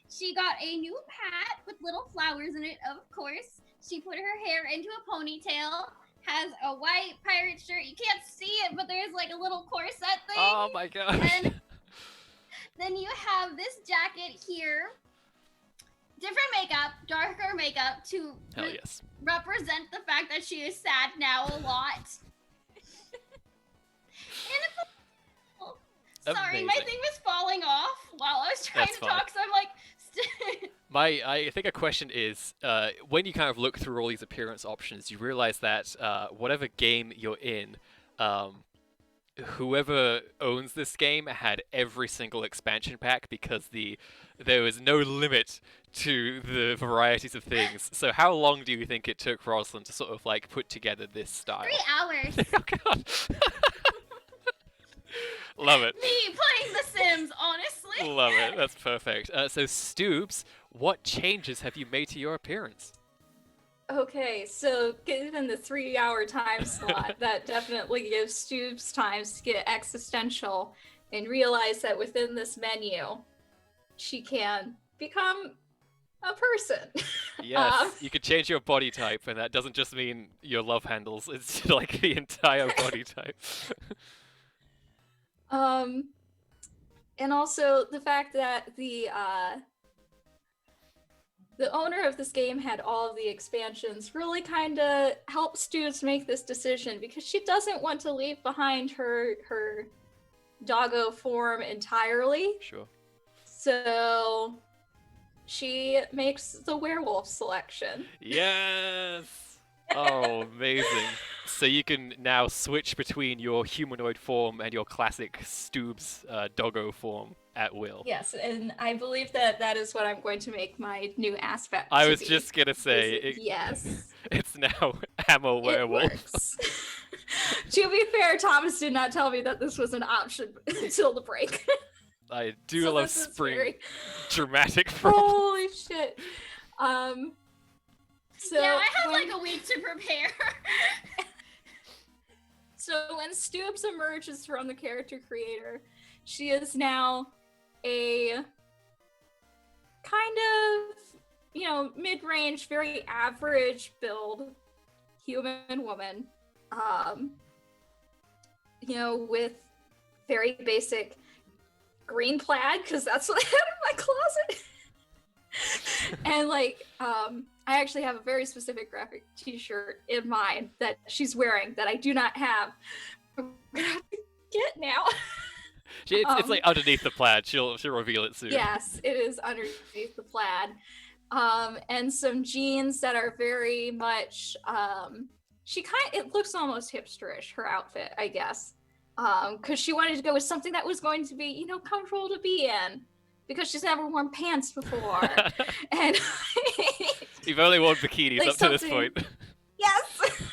She got a new hat with little flowers in it, of course. She put her hair into a ponytail. Has a white pirate shirt. You can't see it, but there's like a little corset thing. Oh my gosh. And then you have this jacket here. Different makeup, darker makeup to Hell yes. represent the fact that she is sad now a lot. And it's sorry, my Amazing. thing was falling off while I was trying That's to fine. talk, so I'm like, I think a question is, when you kind of look through all these appearance options, you realize that whatever game you're in, whoever owns this game had every single expansion pack because there was no limit to the varieties of things. So how long do you think it took Rosalind to sort of like put together this style? 3 hours. Oh god. Love it. Me playing The Sims, honestly. Love it. That's perfect. So Stoobs, what changes have you made to your appearance? Okay, so given the 3-hour time slot, that definitely gives Stoops times to get existential and realize that within this menu, she can become a person. Yes, you could change your body type, and that doesn't just mean your love handles, it's like the entire body type. And also the fact that the owner of this game had all of the expansions really kind of helped Stoops make this decision because she doesn't want to leave behind her doggo form entirely. Sure. So she makes the werewolf selection. Yes! Oh, amazing. So you can now switch between your humanoid form and your classic Stoobs doggo form at will. Yes, and I believe that that is what I'm going to make my new aspect. I to was be. just gonna say, Yes. it's now Ammo It Werewolf. works. To be fair, Thomas did not tell me that this was an option until the break. I do So love this is spring very- dramatic props. Holy shit. So yeah, I had when, like a week to prepare. so when Stoops emerges from the character creator, she is now a kind of, mid-range, very average build human woman. With very basic green plaid, because that's what I had in my closet. And I actually have a very specific graphic t-shirt in mind that she's wearing that I do not have. I'm gonna have to get now. It's like underneath the plaid. She'll reveal it soon. Yes, it is underneath the plaid. And some jeans that are very much it looks almost hipsterish, her outfit, I guess. Because she wanted to go with something that was going to be, comfortable to be in. Because she's never worn pants before. And You've only worn bikinis Like up to this something- point. yes.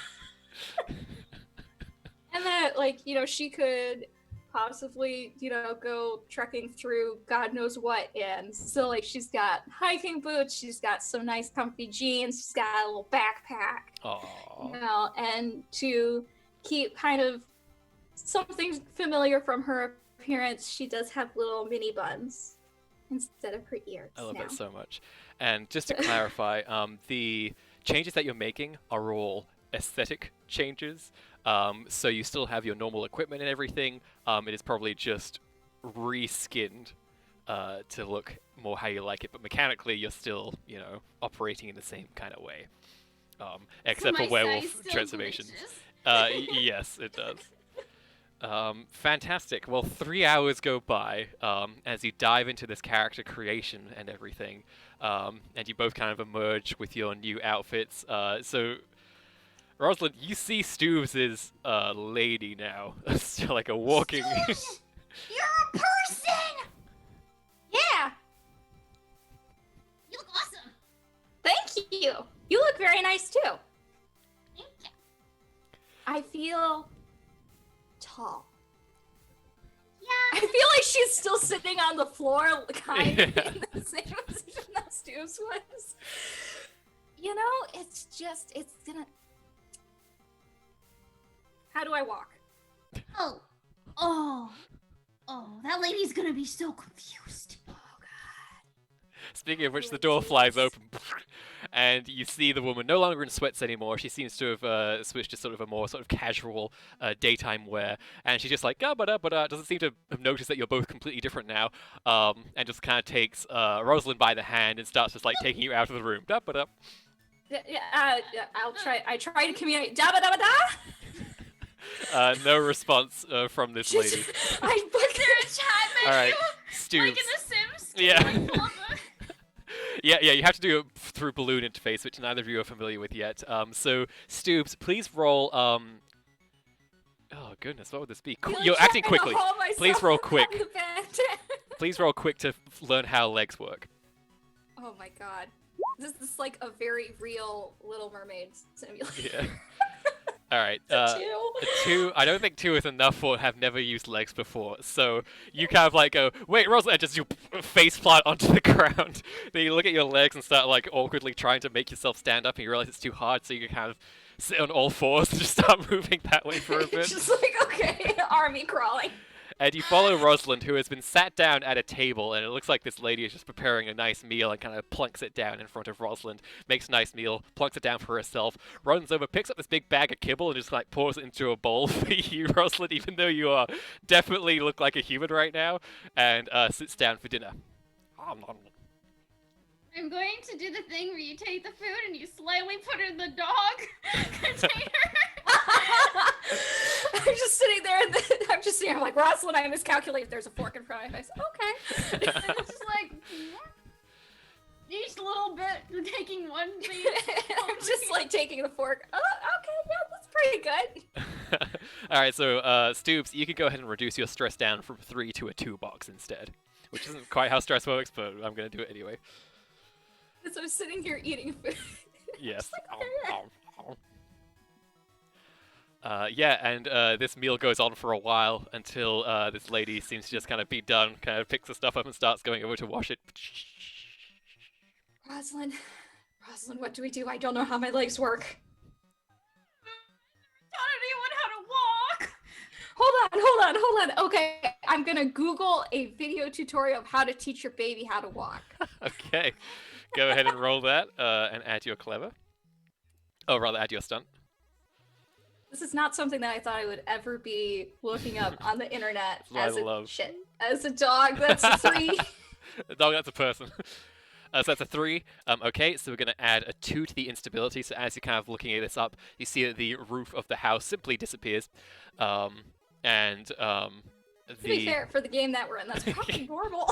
And that, she could possibly, go trekking through God knows what in. So, she's got hiking boots, she's got some nice comfy jeans, she's got a little backpack, Aww. and to keep kind of something familiar from her appearance, she does have little mini buns instead of her ears. I love now. it so much. And just to clarify, the changes that you're making are all aesthetic changes. So you still have your normal equipment and everything. It is probably just reskinned to look more how you like it. But mechanically, you're still, operating in the same kind of way. Except My for werewolf size still transformations. glitches. Yes, it does. Fantastic. Well, 3 hours go by as you dive into this character creation and everything, and you both kind of emerge with your new outfits. So, Rosalind, you see Stoobs is a lady now, still like a walking. Stoobs! You're a person! Yeah. You look awesome. Thank you. You look very nice too. Thank you. I feel tall. Yeah. I feel like she's still sitting on the floor, kind of Yeah. in the same position that Stoops was. You know, it's gonna. How do I walk? Oh. Oh, that lady's gonna be so confused. Oh God. Speaking of which, the door flies open, and you see the woman no longer in sweats anymore. She seems to have switched to sort of a more sort of casual daytime wear, and she's just like, doesn't seem to have noticed that you're both completely different now, and just kind of takes Rosalind by the hand and starts just like taking you out of the room. Yeah, I'll try. I try to communicate. Da ba da ba da. No response from this lady. I Is there a chat menu? All right, Like Stoops. in The Sims? Yeah. Like, pull up Yeah, you have to do it through balloon interface, which neither of you are familiar with yet. So, Stoobs, please roll. Oh goodness, what would this be? You're acting quickly. Please roll quick. Please roll quick to learn how legs work. Oh my God, this is like a very real Little Mermaid simulation. Yeah. All right. Two. Two. I don't think two is enough for have never used legs before. So you kind of like go, wait, Rosalind, just you face plant onto the ground. Then you look at your legs and start like awkwardly trying to make yourself stand up, and you realize it's too hard. So you kind of sit on all fours and just start moving that way for a bit. Just like, okay, army crawling. And you follow Rosalind, who has been sat down at a table, and it looks like this lady is just preparing a nice meal and kind of plunks it down in front of Rosalind, makes a nice meal, plunks it down for herself, runs over, picks up this big bag of kibble, and just like pours it into a bowl for you, Rosalind, even though you are definitely look like a human right now, and sits down for dinner. I'm going to do the thing where you take the food and you slightly put it in the dog container. I'm just sitting there, and I'm just sitting there, I'm like, Rosalind, I miscalculated. There's a fork in front of my face. Okay. And it's just like each little bit, taking one piece. I'm just like taking the fork. Oh, okay, yeah, that's pretty good. All right, so Stoobs, you can go ahead and reduce your stress down from 3 to a 2 box instead, which isn't quite how stress works, but I'm going to do it anyway. So I'm sitting here eating food. Yes. Just Yeah, and this meal goes on for a while until this lady seems to just kind of be done, kind of picks the stuff up and starts going over to wash it. Rosalind, what do we do? I don't know how my legs work. Taught anyone how to walk. Hold on. Okay, I'm gonna Google a video tutorial of how to teach your baby how to walk. Okay, go ahead and roll that and add your clever. Oh, rather add your stunt. This is not something that I thought I would ever be looking up on the internet That's what I love. shit. As a dog, that's a 3. Dog, that's a person. So that's a 3. Okay, so we're going to add a 2 to the instability. So as you're kind of looking at this up, you see that the roof of the house simply disappears. And To be fair, for the game that we're in, that's probably normal.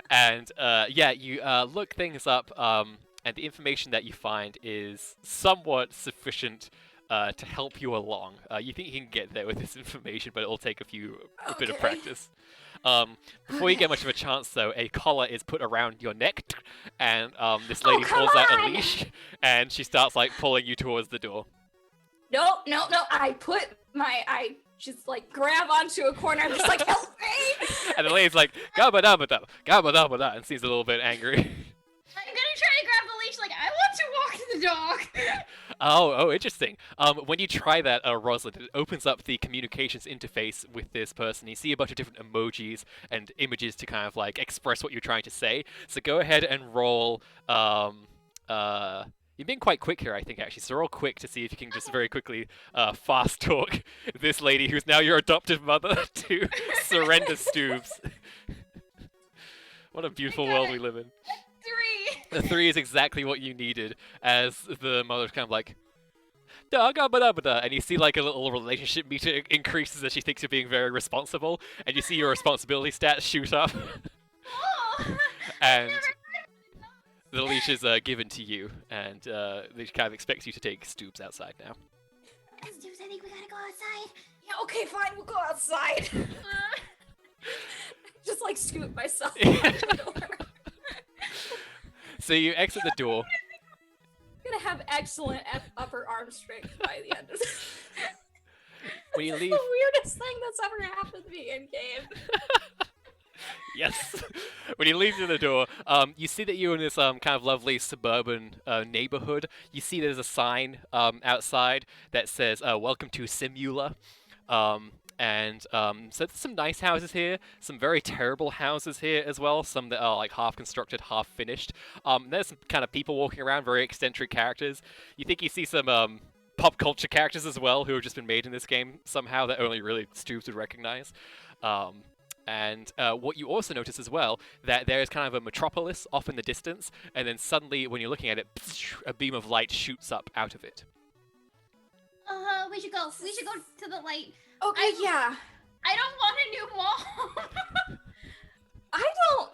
And yeah, you look things up, and the information that you find is somewhat sufficient to help you along. You think you can get there with this information, but it will take a bit of Okay. practice. Before you get much of a chance, though, a collar is put around your neck, and this lady come pulls out a on! leash, and she starts like pulling you towards the door. No. I just like grab onto a corner. I'm just like, help me! And the lady's like, gabba dabba da, gabba dabba da, and seems a little bit angry. I'm gonna try to grab the leash like I want to walk the dog. Oh, interesting. When you try that, Rosalind, it opens up the communications interface with this person. You see a bunch of different emojis and images to kind of like express what you're trying to say. So go ahead and roll. You're being quite quick here, I think, actually. So roll quick to see if you can just very quickly fast talk this lady who's now your adoptive mother to surrender Stoobs. What a beautiful world we live in. 3. The 3 is exactly what you needed, as the mother's kind of like, And you see like a little relationship meter increases as she thinks you're being very responsible, and you see your responsibility stats shoot up, Oh, and never- the leash is given to you, and they kind of expect you to take Stoops outside now. Stoops, I think we gotta go outside. Yeah, okay, fine, we'll go outside. Just like scoot myself. So you exit the door. I'm gonna have excellent upper arm strength by the end of this. When you It's leave, the weirdest thing that's ever happened to me in game. yes. When you leave through the door, you see that you're in this kind of lovely suburban neighborhood. You see there's a sign outside that says "Welcome to Simula." So there's some nice houses here, some very terrible houses here as well, some that are like half constructed, half finished. There's some kind of people walking around, very eccentric characters. You think you see some pop culture characters as well who have just been made in this game somehow that only really Stoops would recognize. What you also notice as well, that there is kind of a metropolis off in the distance, and then suddenly when you're looking at it, a beam of light shoots up out of it. We should go. We should go to the light. Okay, yeah. I don't want a new mall. I don't.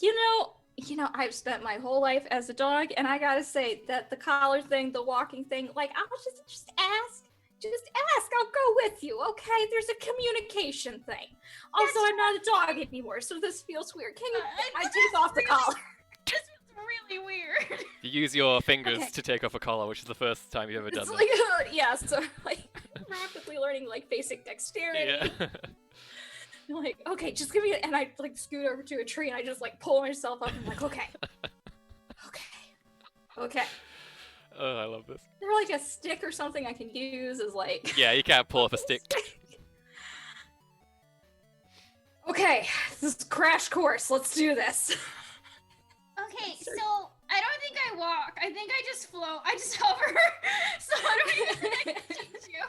You know, I've spent my whole life as a dog, and I gotta say that the collar thing, the walking thing, like I'll just ask. Just ask. I'll go with you. Okay? There's a communication thing. Also, I'm not a dog anymore, so this feels weird. Can you? I take off the collar. This was really weird. You use your fingers Okay. to take off a collar, which is the first time you've ever done It's that. like, yeah, so like rapidly learning like basic dexterity. Yeah. I'm like, okay, just give me it. And I like scoot over to a tree and I just like pull myself up. I'm like, okay. Okay. Oh, I love this. Is there like a stick or something I can use as like. Yeah, you can't pull off a stick. Okay, this is crash course. Let's do this. Okay, Sorry. so I don't think I walk. I think I just float. I just hover. So I don't even think I can teach you.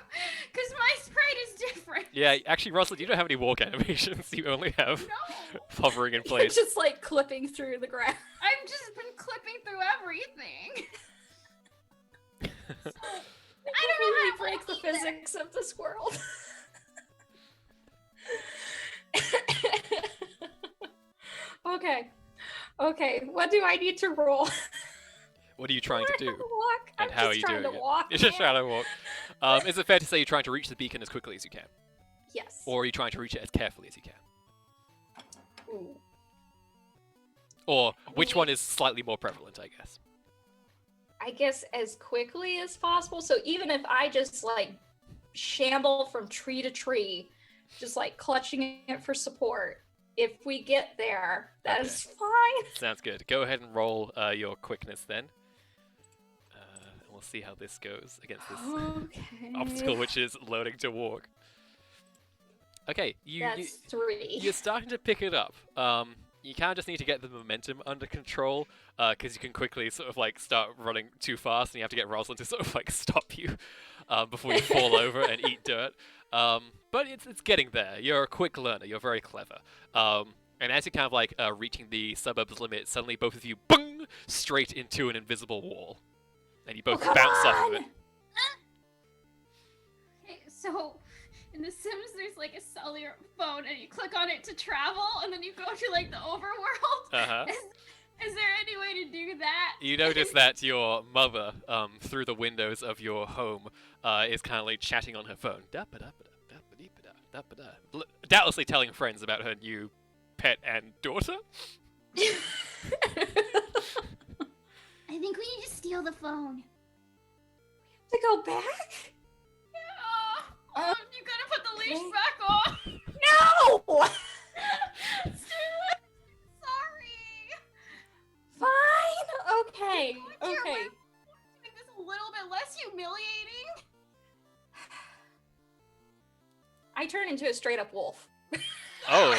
Because my sprite is different. Yeah, actually, Rosalind, you don't have any walk animations. You only have No. hovering in place. Just like clipping through the ground. I've just been clipping through everything. I don't know how to break the walk either. physics of this world. Okay, what do I need to roll? What are you trying to do? Walk. And I'm how are just you trying doing to it? walk. You're just man. trying to walk. Is it fair to say you're trying to reach the beacon as quickly as you can? Yes. Or are you trying to reach it as carefully as you can? Ooh. Or which one is slightly more prevalent, I guess? I guess as quickly as possible. So even if I just like shamble from tree to tree, just like clutching it for support, if we get there, that Okay. is fine. Sounds good. Go ahead and roll your quickness then. And we'll see how this goes against this Okay. obstacle, which is loading to walk. Okay, That's 3. you're starting to pick it up. You kind of just need to get the momentum under control, because you can quickly sort of like start running too fast, and you have to get Rosalind to sort of like stop you before you fall over and eat dirt. But it's getting there. You're a quick learner. You're very clever. And as you're kind of like reaching the suburbs limit, suddenly both of you boom straight into an invisible wall, and you both come bounce off of it. on! Okay, so in The Sims, there's like a cellular phone, and you click on it to travel, and then you go to like the overworld. Uh-huh. Is there any way to do that? You notice that your mother, through the windows of your home, is kind of like chatting on her phone. Doubtlessly telling friends about her new pet and daughter. I think we need to steal the phone. To go back? You gotta put the leash okay. back on. No! Sorry. Fine. Okay. Dear, Okay. Make this a little bit less humiliating. I turn into a straight up wolf. Oh.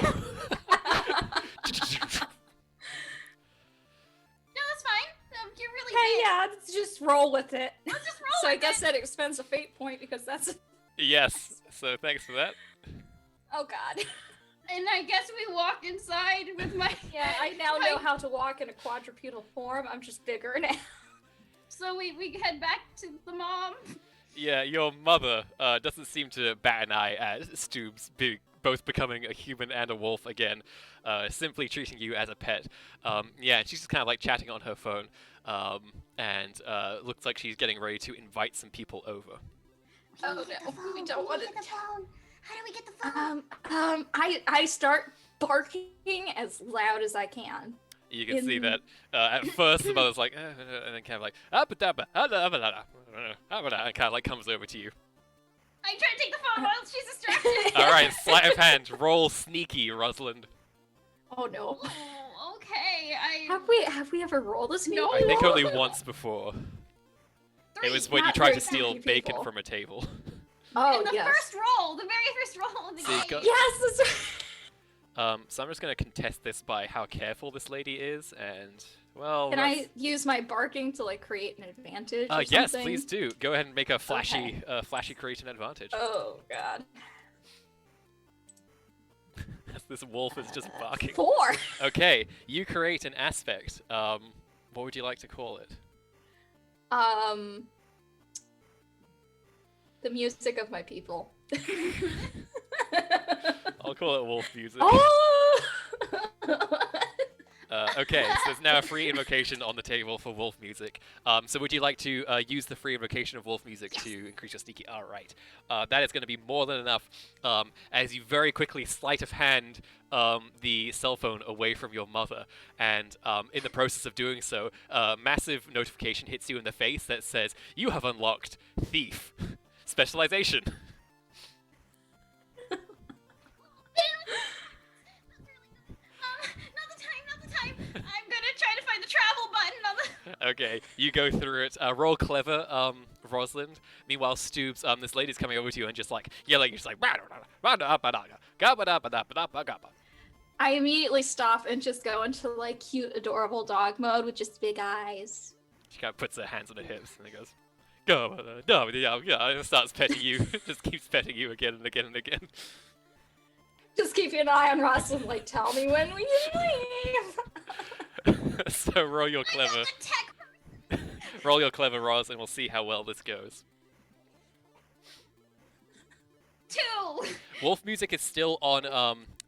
No, that's fine. You're really Okay, big. yeah, let's just roll with it. Let's just roll So I with guess it. that expends a fate point because that's. Yes. So thanks for that. Oh God. And I guess we walk inside with my. Yeah, I now my- know how to walk in a quadrupedal form. I'm just bigger now. So we head back to the mom. Yeah, your mother doesn't seem to bat an eye at Stoobs both becoming a human and a wolf again, simply treating you as a pet. Yeah, and she's just kind of like chatting on her phone, and looks like she's getting ready to invite some people over. Oh, We get no, the phone. we don't want get to- the phone. How do we get the phone? I start barking as loud as I can. You can see that at first the mother's like, and then kind of like, and kind of like comes over to you. I try to take the phone while she's distracted. All right, sleight of hand, roll sneaky, Rosalind. Oh no. Oh, okay. Have we ever rolled this? No. I think only once before. Three. It was when you Not tried very to steal happy bacon people. from a table. Oh In the yes. first roll, the very first roll of the So you game. got- Yes. This... So I'm just going to contest this by how careful this lady is, and, well... Can let's- I use my barking to like create an advantage? Or yes, something? please do. Go ahead and make a flashy, flashy create an advantage. Oh god. As this wolf is just barking. 4. Okay, you create an aspect. What would you like to call it? The music of my people. I'll call it wolf music. Oh! Okay, so there's now a free invocation on the table for wolf music. So would you like to use the free invocation of wolf music to increase your sneaky? All right. That is going to be more than enough as you very quickly sleight of hand the cell phone away from your mother. And in the process of doing so, a massive notification hits you in the face that says, "You have unlocked Thief Specialization." Not the time. I'm gonna try to find the travel button on the. Okay, you go through it. Roll clever, Rosalind. Meanwhile, Stoobs, this lady's coming over to you and just like yelling. She's like, I immediately stop and just go into like cute, adorable dog mode with just big eyes. She kind of puts her hands on her hips and goes, "Go, yeah," and starts petting you. Just keeps petting you again and again and again. Just keeping an eye on Ross and like, tell me when we can leave. So roll your clever, Tech. roll your clever, Ros, and we'll see how well this goes. 2. Wolf music is still on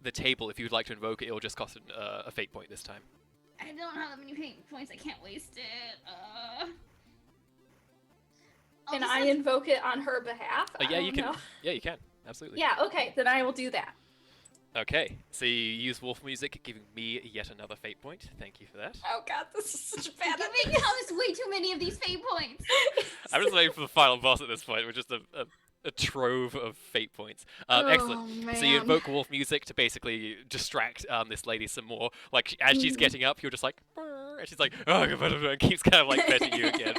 the table. If you'd like to invoke it, it'll just cost a fate point this time. I don't have that many points. I can't waste it. I'll Can just I have- invoke it on her behalf? I Yeah, you don't can. know. Yeah, you can. Absolutely. Yeah, okay, then I will do that. Okay, so you use wolf music, giving me yet another fate point. Thank you for that. Oh god, this is such a bad giving Thomas way too many of these fate points. I'm just waiting for the final boss at this point, with just a trove of fate points. Excellent. Man. So you invoke wolf music to basically distract this lady some more. Like as she's getting up, you're just like, "Brr," and she's like, "Oh," and keeps kind of like petting you again.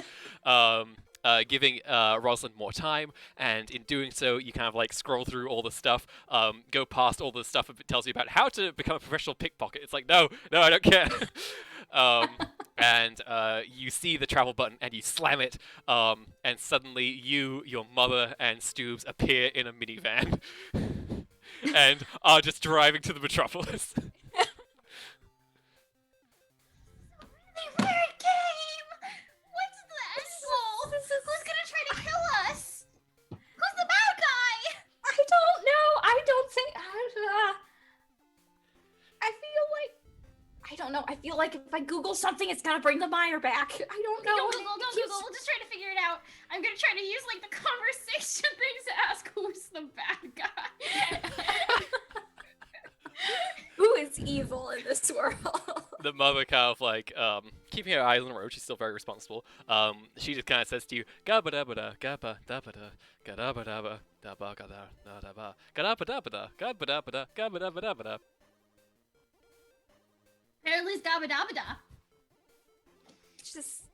Giving Rosalind more time, and in doing so, you kind of like scroll through all the stuff, go past all the stuff it tells you about how to become a professional pickpocket. It's like, no, I don't care. And you see the travel button and you slam it, and suddenly you, your mother, and Stoobs appear in a minivan and are just driving to the metropolis. Weird game. What's the end goal? Who's gonna try to kill us? Who's the bad guy? I don't know. I don't think. I feel like. I don't know. I feel like if I Google something, it's gonna bring the mire back. I don't know. Don't It Google. Don't keeps- Google. We'll just try to figure it out. I'm gonna try to use like the conversation things to ask who's the bad guy. Who is evil in this world? The mother kind of like keeping her eyes on the road. She's still very responsible. She just kind of says to you, "Gabba dabba da, gabba dabba da, gadabba dabba, dabba gada da dabba, gadabba dabba da, gabba dabba da, gabba dabba dabba da." Apparently it's Gabba Dabba Da. Just.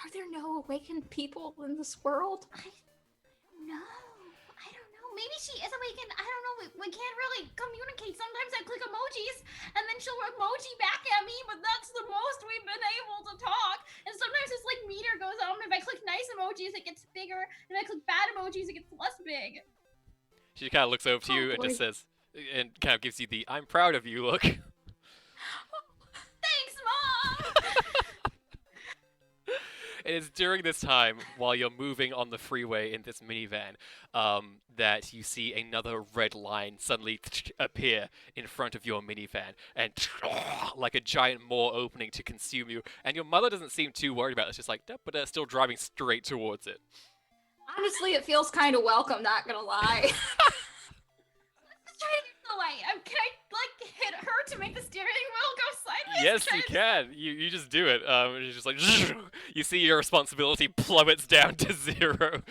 Are there no awakened people in this world? No, I don't know. Maybe she is awakened. I don't know. We can't really communicate. Sometimes I click emojis and then she'll emoji back at me, but that's the most we've been able to talk. And sometimes this like meter goes on. If I click nice emojis, it gets bigger. And if I click bad emojis, it gets less big. She kind of looks over to you Oh, and just boy. says, and kind of gives you the "I'm proud of you" look. Thanks, Mom. It is during this time, while you're moving on the freeway in this minivan, that you see another red line suddenly appear in front of your minivan, and like a giant maw opening to consume you. And your mother doesn't seem too worried about it. It's just like, "Duh," but still driving straight towards it. Honestly, it feels kind of welcome, not gonna lie. Let's try to get the light. Can I like hit her to make the steering wheel go sideways? Yes, Can I you just- can. You just do it. It's just like you see your responsibility plummets down to 0.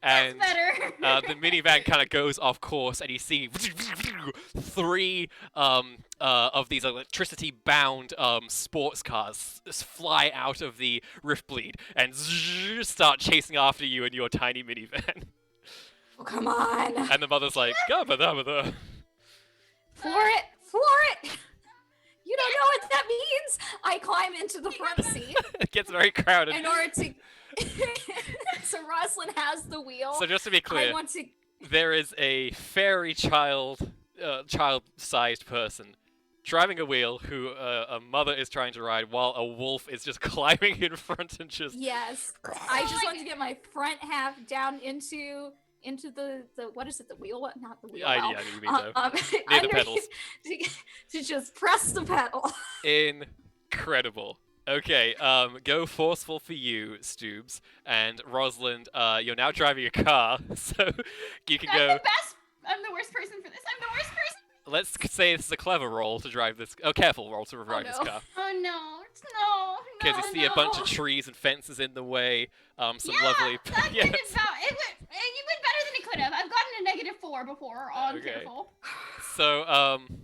And That's better. the minivan kind of goes off course, and you see 3 of these electricity-bound sports cars fly out of the rift bleed and start chasing after you in your tiny minivan. Oh, come on. And the mother's like, "Gabba dabba da." Floor it. You don't know what that means. I climb into the front seat It gets very crowded. in order to. So Rosalind has the wheel. So just to be clear, I want to. there is a fairy child-sized person driving a wheel who a mother is trying to ride while a wolf is just climbing in front and just... Yes, I just want to get my front half down into the what is it, the wheel? What? Not the wheel. Yeah, well. you mean so. Near the underneath pedals. to just press the pedal. Incredible. Okay, go forceful for you, Stoobs. And Rosalind, you're now driving a car, so you can I'm go... the best. I'm the worst person for this. I'm the worst person. Let's say this is a clever roll to drive this... Oh, careful roll to drive this no. car. Oh no, no. Because you see a bunch of trees and fences in the way, some lovely... That Yes. did about, it went better than it could have. I've gotten a -4 before on Okay. careful. So,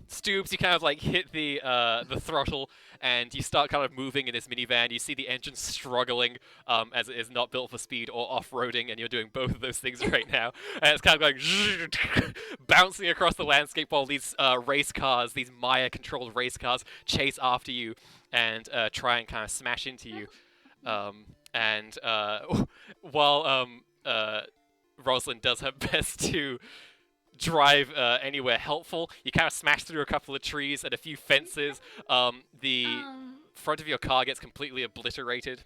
Stoobs, you kind of like hit the throttle, and you start kind of moving in this minivan. You see the engine struggling, as it is not built for speed or off-roading, and you're doing both of those things right now. And it's kind of going bouncing across the landscape while these race cars, these Maya-controlled race cars, chase after you and try and kind of smash into you. And while Rosalind does her best to drive anywhere helpful, you kind of smash through a couple of trees and a few fences. The front of your car gets completely obliterated.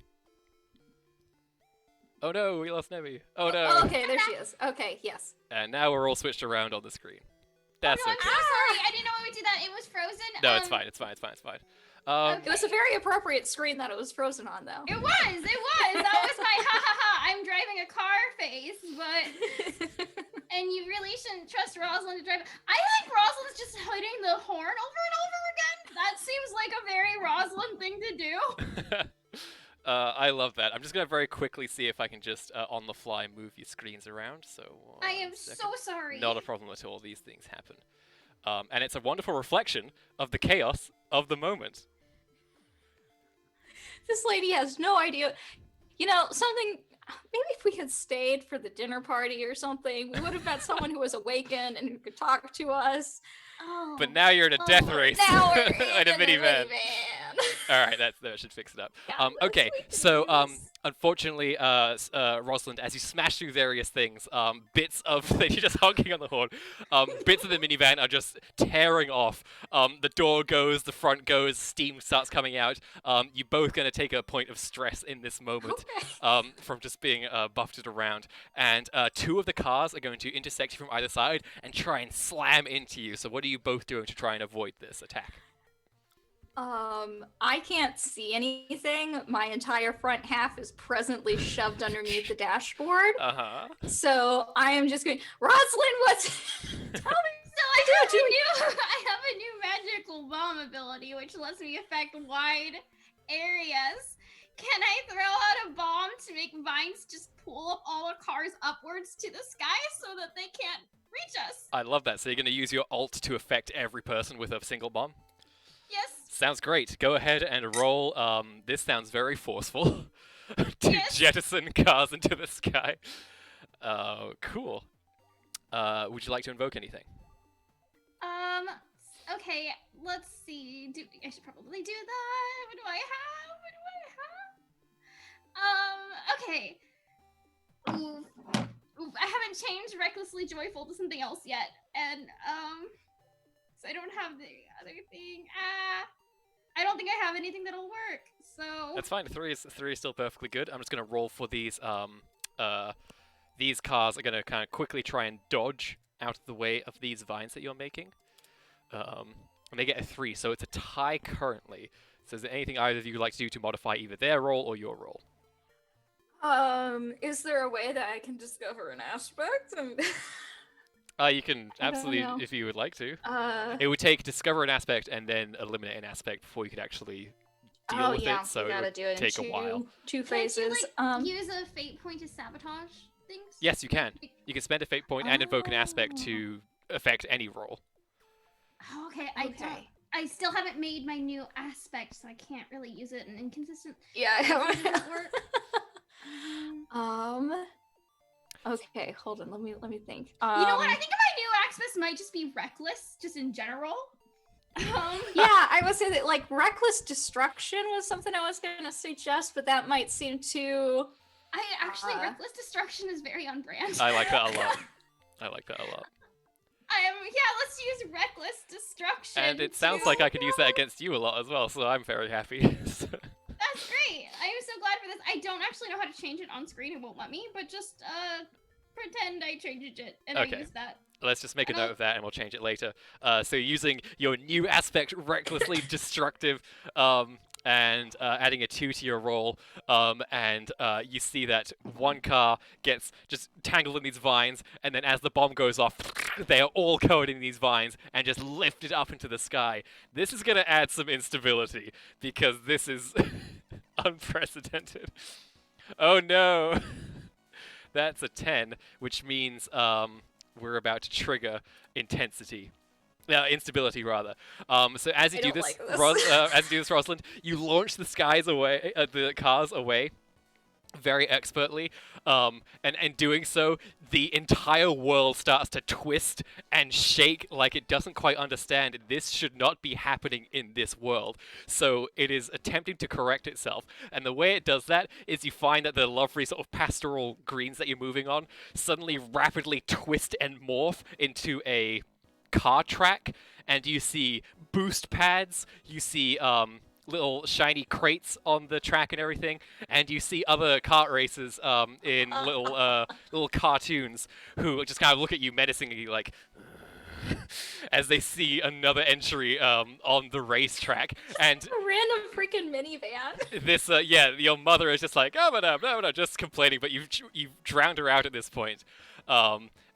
Oh no, we lost Nemi. Oh no. Oh, okay, there she is. Okay, yes. And now we're all switched around on the screen. That's Oh, no, I'm okay. so sorry. I didn't know it would do that. It was frozen. No, it's fine. It's fine. It's fine. It's fine. It was a very appropriate screen that it was frozen on, though. It was. That was my ha ha ha. I'm driving a car face, but and you really shouldn't trust Rosalind to drive. I think Rosalind's just hitting the horn over and over again. That seems like a very Rosalind thing to do. I love that. I'm just gonna very quickly see if I can just on the fly move your screens around. So I am 1 second. so sorry. Not a problem at all. These things happen, and it's a wonderful reflection of the chaos of the moment. This lady has no idea. You know, something. Maybe if we had stayed for the dinner party or something, we would have met someone who was awakened and who could talk to us. Oh. But now you're in a death race Now we're in a minivan. All right, that should fix it up. God, Okay, those so weekends. unfortunately, Rosalind, as you smash through various things, bits of you're just honking on the horn. Bits of the minivan are just tearing off. The door goes, the front goes, steam starts coming out. You're both gonna take a point of stress in this moment. Okay. From just being buffeted around, and 2 of the cars are going to intersect you from either side and try and slam into you. So what are you both doing to try and avoid this attack? I can't see anything. My entire front half is presently shoved underneath the dashboard. Uh-huh. So I am just going, Rosalind, what's... Tell me. So I have a new magical bomb ability, which lets me affect wide areas. Can I throw out a bomb to make vines just pull up all the cars upwards to the sky so that they can't reach us? I love that. So you're going to use your ult to affect every person with a single bomb? Yes. Sounds great. Go ahead and roll. This sounds very forceful. To Yes. jettison cars into the sky. Cool. Would you like to invoke anything? Okay, let's see. I should probably do that. What do I have? Okay. Ooh, I haven't changed Recklessly Joyful to something else yet. And, so I don't have the other thing. I don't think I have anything that'll work. So That's fine. Three is still perfectly good. I'm just gonna roll for these. These cars are gonna kind of quickly try and dodge out of the way of these vines that you're making. And they get a 3, so it's a tie currently. So is there anything either of you would like to do to modify either their roll or your roll? Is there a way that I can discover an aspect? You can I don't absolutely, know. if you would like to. It would take discover an aspect and then eliminate an aspect before you could actually deal with it. So you gotta it do would it take in a while. two Can't phases. you use a fate point to sabotage things? Yes, you can. You can spend a fate point and invoke an aspect Oh. to affect any roll. Oh, okay. Okay. I still haven't made my new aspect, so I can't really use it in inconsistent. Yeah, I Doesn't haven't. work. Okay, hold on. Let me think. You know what? I think my new aspect might just be reckless, just in general. Yeah, I would say that like reckless destruction was something I was gonna suggest, but that might seem too. I actually reckless destruction is very on brand. I like that a lot. I like that a lot. Let's use reckless destruction. And it sounds like I could use that against you a lot as well, so I'm very happy. So- That's great. I am so glad for this. I don't actually know how to change it on screen. It won't let me, but just pretend I changed it and Okay. I use that. Let's just make a And note of that and we'll change it later. So using your new aspect, recklessly destructive, and adding a 2 to your roll, and you see that one car gets just tangled in these vines, and then as the bomb goes off, they are all covered in these vines and just lifted up into the sky. This is going to add some instability, because this is unprecedented. Oh no! That's a 10, which means we're about to trigger intensity. Instability rather. So as you I do don't this, like this. as you do this, Rosalind, you launch the cars away, very expertly. And in doing so, the entire world starts to twist and shake like it doesn't quite understand this should not be happening in this world. So it is attempting to correct itself. And the way it does that is you find that the lovely sort of pastoral greens that you're moving on suddenly rapidly twist and morph into a car track, and you see boost pads, you see little shiny crates on the track and everything, and you see other kart racers in little cartoons who just kind of look at you menacingly like as they see another entry on the racetrack. And A random freaking minivan. this your mother is just like, oh no, just complaining, but you've drowned her out at this point.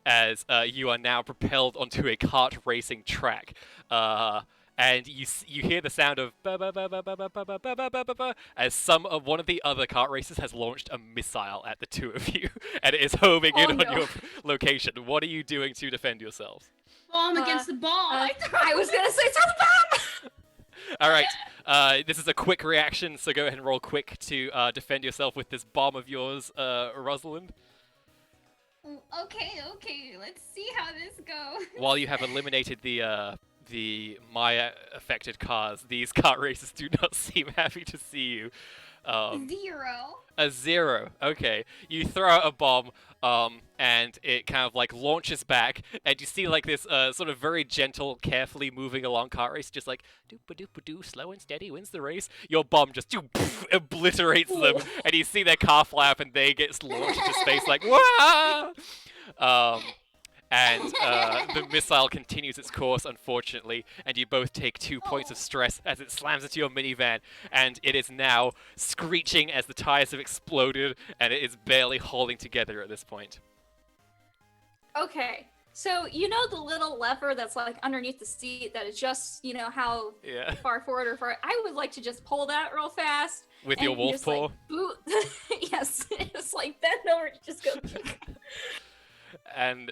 As you are now propelled onto a kart racing track, and you hear the sound of ba ba ba ba ba ba ba ba ba ba ba ba as one of the other kart racers has launched a missile at the two of you, and it is homing in Oh, on no. your location. What are you doing to defend yourselves? Bomb against the bomb. I was gonna say throw the bomb. All right, this is a quick reaction, so go ahead and roll quick to defend yourself with this bomb of yours, Rosalind. Okay, let's see how this goes. While you have eliminated the Maya affected cars, these kart racers do not seem happy to see you. 0. A 0. Okay. You throw out a bomb, and it kind of like launches back, and you see like this sort of very gentle, carefully moving along kart race, just like doop-a-doop-a-doo, slow and steady wins the race. Your bomb just obliterates them, and you see their car fly up, and they get launched into space like wah! And the missile continues its course, unfortunately, and you both take 2 points of stress as it slams into your minivan, and it is now screeching as the tires have exploded, and it is barely holding together at this point. Okay, so you know the little lever that's like underneath the seat that adjusts, you know how Yeah. far forward or far. I would like to just pull that real fast. With and your wolf just, paw. Like, boot. Yes, it's like bend over, just go. And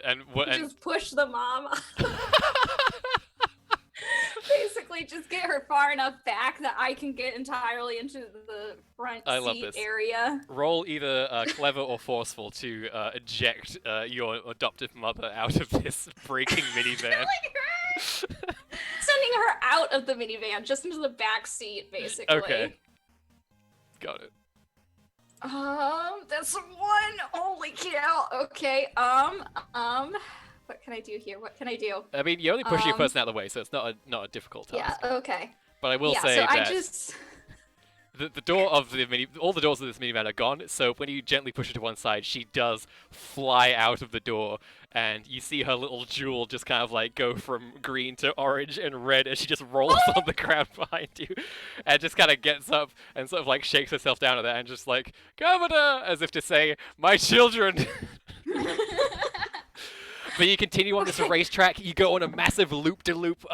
Just push the mom. Basically, just get her far enough back that I can get entirely into the front I love seat this. area. roll either clever or forceful to eject your adoptive mother out of this breaking minivan. Like her. Sending her out of the minivan, just into the back seat, basically. Okay. Got it. That's one. Holy cow. Okay. What can I do here? What can I do? I mean, you're only pushing your Um, person out of the way, so it's not a difficult task. Yeah. Okay. But I will yeah, say so that I just the door of the all the doors of this minivan are gone. So when you gently push her to one side, she does fly out of the door, and you see her little jewel just kind of like go from green to orange and red as she just rolls on the ground behind you, and just kind of gets up and sort of like shakes herself down at that and just like, Governor, as if to say, my children. But you continue on this racetrack. You go on a massive loop-de-loop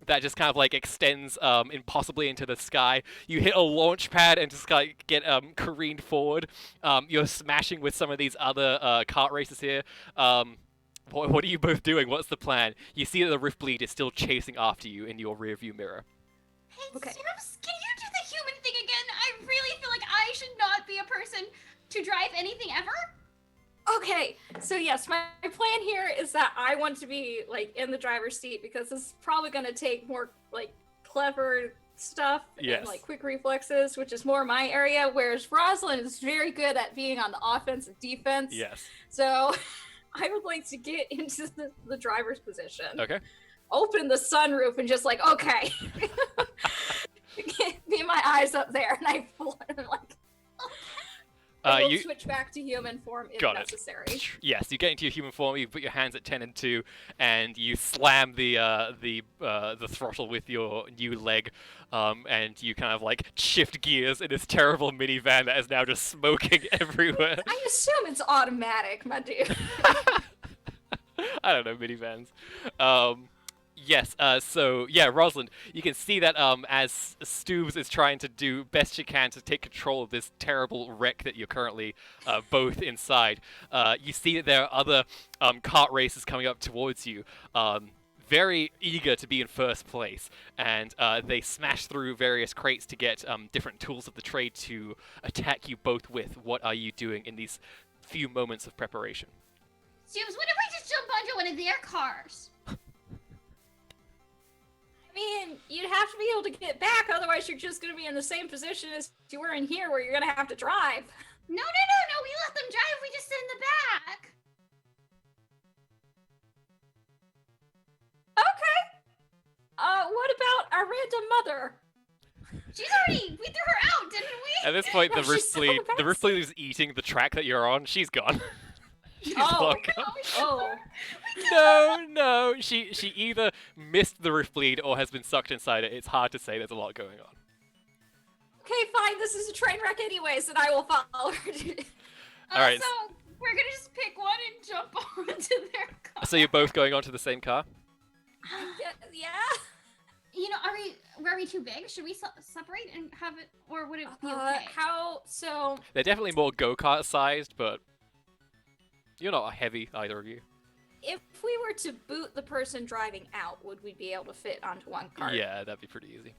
that just kind of like extends impossibly into the sky. You hit a launch pad and just like get careened forward. You're smashing with some of these other kart races here. What are you both doing? What's the plan? You see that the Riftbleed is still chasing after you in your rearview mirror. Hey, Okay. Stoops, can you do the human thing again? I really feel like I should not be a person to drive anything ever. Okay, so yes, my plan here is that I want to be like in the driver's seat because this is probably going to take more like clever stuff Yes. and like quick reflexes, which is more my area, whereas Rosalind is very good at being on the offense and defense. Yes. So I would like to get into the driver's position, Okay. open the sunroof, and just like, okay, be my eyes up there, and I like. I will You switch back to human form if Got it. necessary. Yes, you get into your human form. You put your hands at 10 and 2, and you slam the throttle with your new leg, and you kind of like shift gears in this terrible minivan that is now just smoking everywhere. I assume it's automatic, my dude. I don't know, minivans. Yes, so yeah, Rosalind, you can see that as Stoobs is trying to do best she can to take control of this terrible wreck that you're currently both inside, you see that there are other kart races coming up towards you, very eager to be in first place, and they smash through various crates to get different tools of the trade to attack you both with. What are you doing in these few moments of preparation? Stoops, what if we just jump onto one of their cars? I mean, you'd have to be able to get back, otherwise you're just going to be in the same position as you were in here, where you're going to have to drive. No, we let them drive, we just sit in the back. Okay. What about our random mother? She's already, we threw her out, didn't we? At this point, No, the she's still Riftbleed, in the the Riftbleed is eating the track that you're on. She's gone. She's Oh. long gone. Oh. No. She either missed the Riftbleed or has been sucked inside it. It's hard to say. There's a lot going on. Okay, fine. This is a train wreck anyways, and I will follow her. All right. So, we're gonna just pick one and jump onto their car. So you're both going onto the same car? Yeah. You know, are we too big? Should we separate and have it, or would it be okay? So They're definitely more go-kart sized, but you're not heavy, either of you. if we were to boot the person driving out, would we be able to fit onto one cart? Yeah, that'd be pretty easy.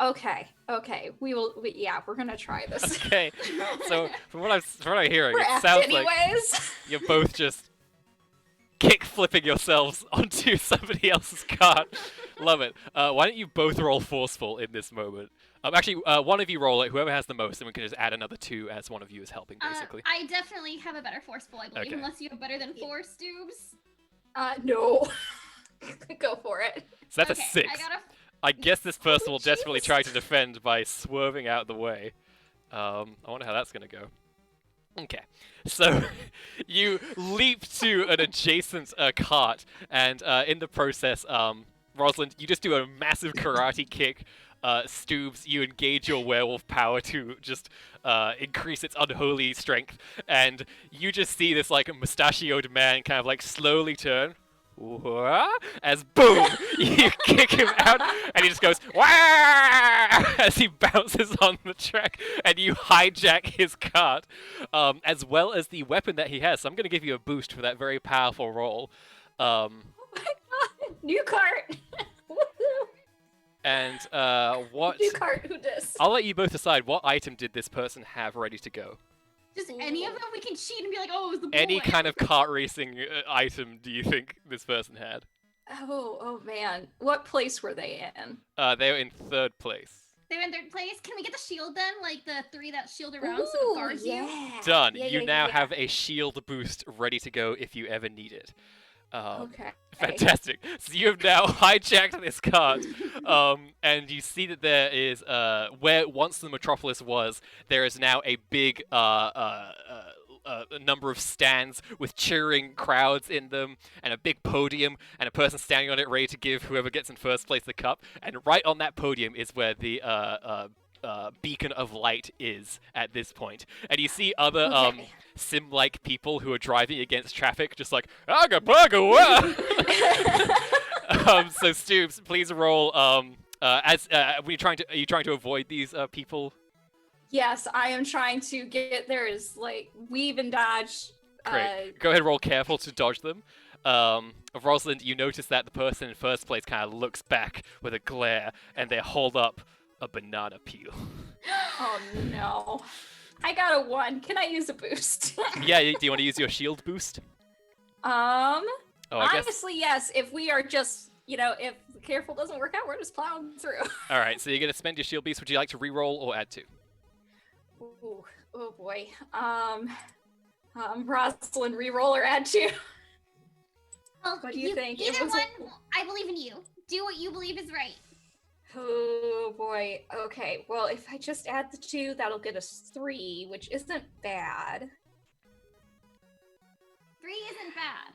Okay. Yeah, we're gonna try this. Okay. So from what I'm hearing, We're it effed sounds like anyways. you're both just kick flipping yourselves onto somebody else's cart. Love it. Why don't you both roll forceful in this moment? Actually, one of you roll it. Whoever has the most, and we can just add another 2 as one of you is helping, basically. I definitely have a better forceful, I believe, Okay. unless you have better than 4, Stoobs. No. Go for it. So that's Okay, a 6. I guess this person will desperately jeez. try to defend by swerving out the way. I wonder how that's gonna go. Okay, so you leap to an adjacent cart, and in the process, Rosalind, you just do a massive karate kick. Stoobs, you engage your werewolf power to just increase its unholy strength, and you just see this like mustachioed man kind of like slowly turn. As boom, you kick him out, and he just goes wah as he bounces on the track, and you hijack his cart, as well as the weapon that he has. So I'm going to give you a boost for that very powerful roll. Oh my god. New cart. Woohoo. And what? New cart. Who dis? I'll let you both decide what item did this person have ready to go. Just any of them, we can cheat and be like, oh, it was the boy. Any kind of kart racing item do you think this person had? Oh man. What place were they in? They were in 3rd place. They're in 3rd place. Can we get the shield then? Like the 3 that shield around so it guards you? yeah. Done. Yeah, You yeah, now yeah. have a shield boost ready to go if you ever need it. Okay. Fantastic. So you have now hijacked this cart, and you see that there is where once the metropolis was, there is now a big a number of stands with cheering crowds in them, and a big podium, and a person standing on it ready to give whoever gets in first place the cup. And right on that podium is where the beacon of light is at this point. And you see other Okay. sim-like people who are driving against traffic, just like aga baga wah. So Stoops, please roll. Are you trying to avoid these people? Yes, I am trying to get there is like weave and dodge. Great. Go ahead and roll careful to dodge them. Rosalind, you notice that the person in first place kind of looks back with a glare, and they hold up a banana peel. Oh no. I got a 1. Can I use a boost? Yeah, do you want to use your shield boost? Oh, I guess. Honestly, yes. If we are just, if careful doesn't work out, we're just plowing through. All right, so you're gonna spend your shield boost. Would you like to re-roll or add 2? Ooh, oh boy. Rosalind, reroll or add 2? Well, What do you think? It Either was one, I believe in you. Do what you believe is right. Oh boy. Okay. Well, if I just add the 2, that'll get us 3, which isn't bad. 3 isn't bad.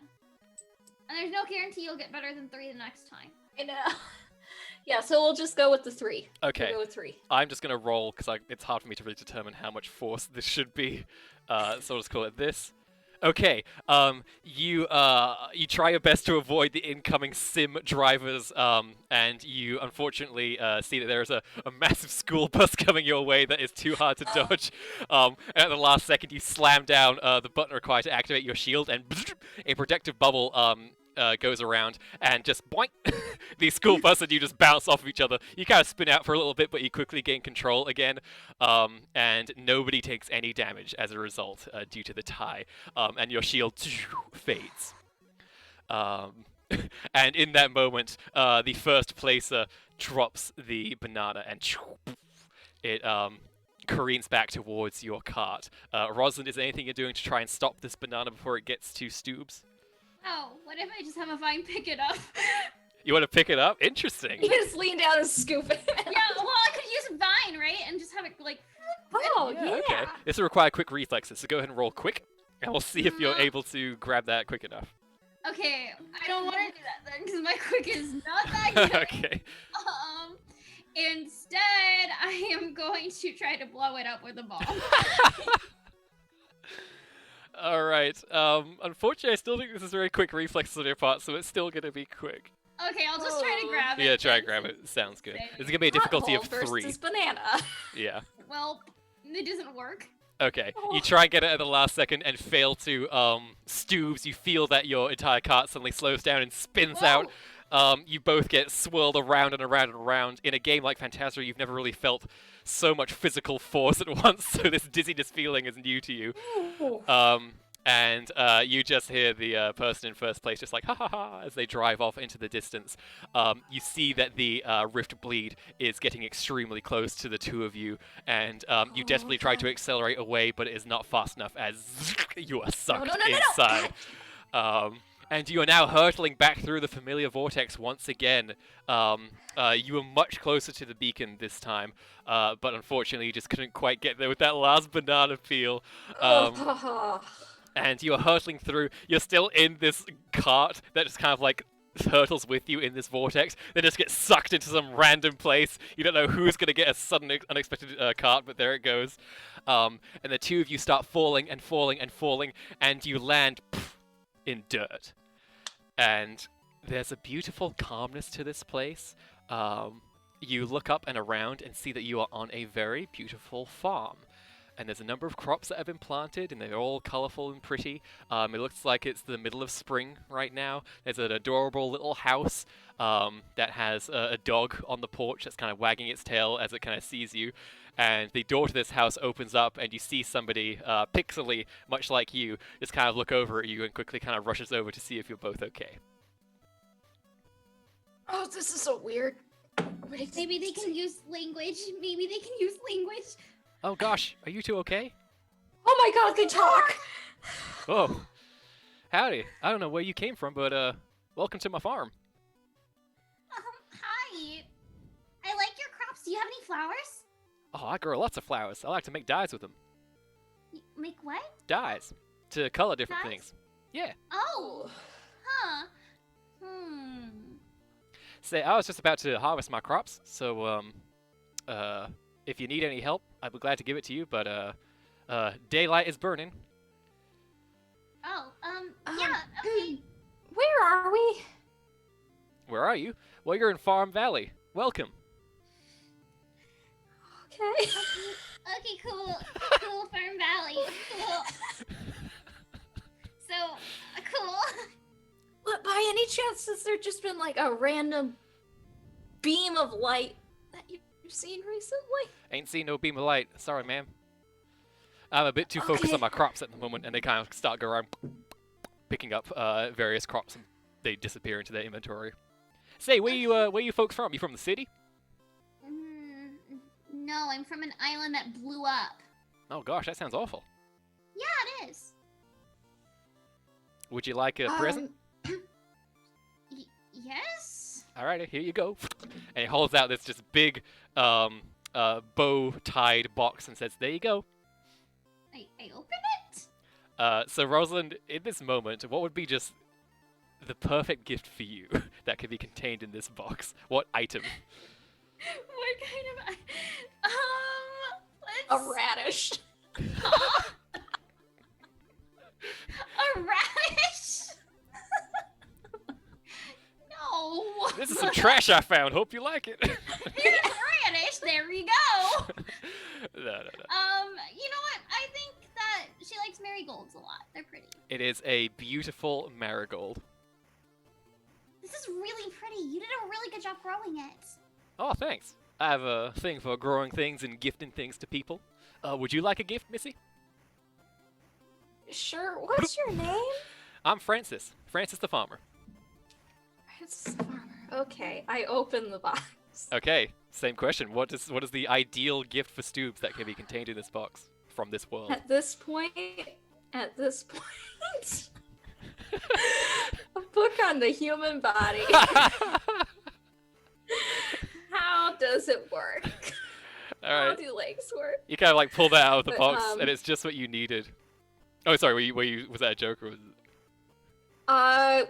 And there's no guarantee you'll get better than 3 the next time. I know. Yeah, so we'll just go with the 3. Okay. We'll go with 3. I'm just gonna roll because it's hard for me to really determine how much force this should be. So I'll just call it this. Okay. You try your best to avoid the incoming sim drivers. And you unfortunately see that there is a massive school bus coming your way that is too hard to dodge. And at the last second, you slam down the button required to activate your shield, and a protective bubble goes around, and just boink, the school bus and you just bounce off of each other. You kind of spin out for a little bit, but you quickly gain control again, and nobody takes any damage as a result due to the tie, and your shield fades. And in that moment, the first placer drops the banana, and it careens back towards your cart. Rosalind, is there anything you're doing to try and stop this banana before it gets to Stoobs? Oh, what if I just have a vine pick it up? You want to pick it up? Interesting. You just lean down and scoop it. Yeah, well, I could use vine, right? And just have it, like... Oh, yeah. Okay. This will require quick reflexes, so go ahead and roll quick, and we'll see if you're able to grab that quick enough. Okay, I don't want to do that then, because my quick is not that good. Okay. Instead, I am going to try to blow it up with a bomb. All right. Unfortunately, I still think this is very quick reflexes on your part, so it's still gonna be quick. Okay, I'll just try to grab it. Yeah, try then. and grab it. Sounds good. Same. This is gonna be a difficulty of Pothole 3. versus banana. Yeah. Well, it doesn't work. Okay. Oh. You try and get it at the last second and fail to. Stoobs, you feel that your entire cart suddenly slows down and spins out. You both get swirled around and around and around. In a game like Phantasma, you've never really felt so much physical force at once, so this dizziness feeling is new to you. And you just hear the person in first place just like, ha ha ha, as they drive off into the distance. You see that the rift bleed is getting extremely close to the two of you, and you desperately try to accelerate away, but it is not fast enough as you are sucked inside. And you are now hurtling back through the familiar vortex once again. You are much closer to the beacon this time, but unfortunately you just couldn't quite get there with that last banana peel. And you are hurtling through. You're still in this cart that just kind of like hurtles with you in this vortex. They just get sucked into some random place. You don't know who's going to get a sudden unexpected cart, but there it goes. And the two of you start falling and falling and falling, and you land in dirt. And there's a beautiful calmness to this place. You look up and around and see that you are on a very beautiful farm. And there's a number of crops that have been planted, and they're all colorful and pretty. It looks like it's the middle of spring right now. There's an adorable little house that has a dog on the porch that's kind of wagging its tail as it kind of sees you. And the door to this house opens up, and you see somebody, pixely, much like you, just kind of look over at you and quickly kind of rushes over to see if you're both okay. Oh, this is so weird. Maybe they can use language. Maybe they can use language. Oh gosh, are you two okay? Oh my god, they talk! Oh. Howdy. I don't know where you came from, but welcome to my farm. Hi. I like your crops. Do you have any flowers? Oh, I grow lots of flowers. I like to make dyes with them. Make what? Dyes to color different Dyes? things. Yeah. Oh. Huh. Hmm. Say, I was just about to harvest my crops, so if you need any help, I'd be glad to give it to you. But daylight is burning. Oh, yeah, okay. Where are we? Where are you? Well, you're in Farm Valley. Welcome. Okay. Okay, cool. Cool, Farm Valley. Cool. So, cool. But by any chance, has there just been like a random beam of light that you've seen recently? Ain't seen no beam of light. Sorry, ma'am. I'm a bit too focused on Okay. my crops at the moment, and they kind of start going around picking up various crops, and they disappear into their inventory. Say, where you folks from? You from the city? No, I'm from an island that blew up. Oh gosh, that sounds awful. Yeah, it is. Would you like a present? Yes? Alrighty, here you go. And he holds out this just big bow-tied box and says, there you go. I open it? So Rosalind, in this moment, what would be just the perfect gift for you that could be contained in this box? What item? What kind of... A let's... radish. A radish? No. This is some trash I found. Hope you like it. Here's a radish. There we go. No. You know what? I think that she likes marigolds a lot. They're pretty. It is a beautiful marigold. This is really pretty. You did a really good job growing it. Oh, thanks. I have a thing for growing things and gifting things to people. Would you like a gift, Missy? Sure. What's your name? I'm Francis. Francis the farmer. It's farmer. Okay, I open the box. Okay, same question. What is the ideal gift for Stoobs that can be contained in this box from this world? At this point, a book on the human body. How does it work? All How right. do legs work? You kind of like pull that out of the But, box, and it's just what you needed. Oh, sorry. Was that a joke or was it?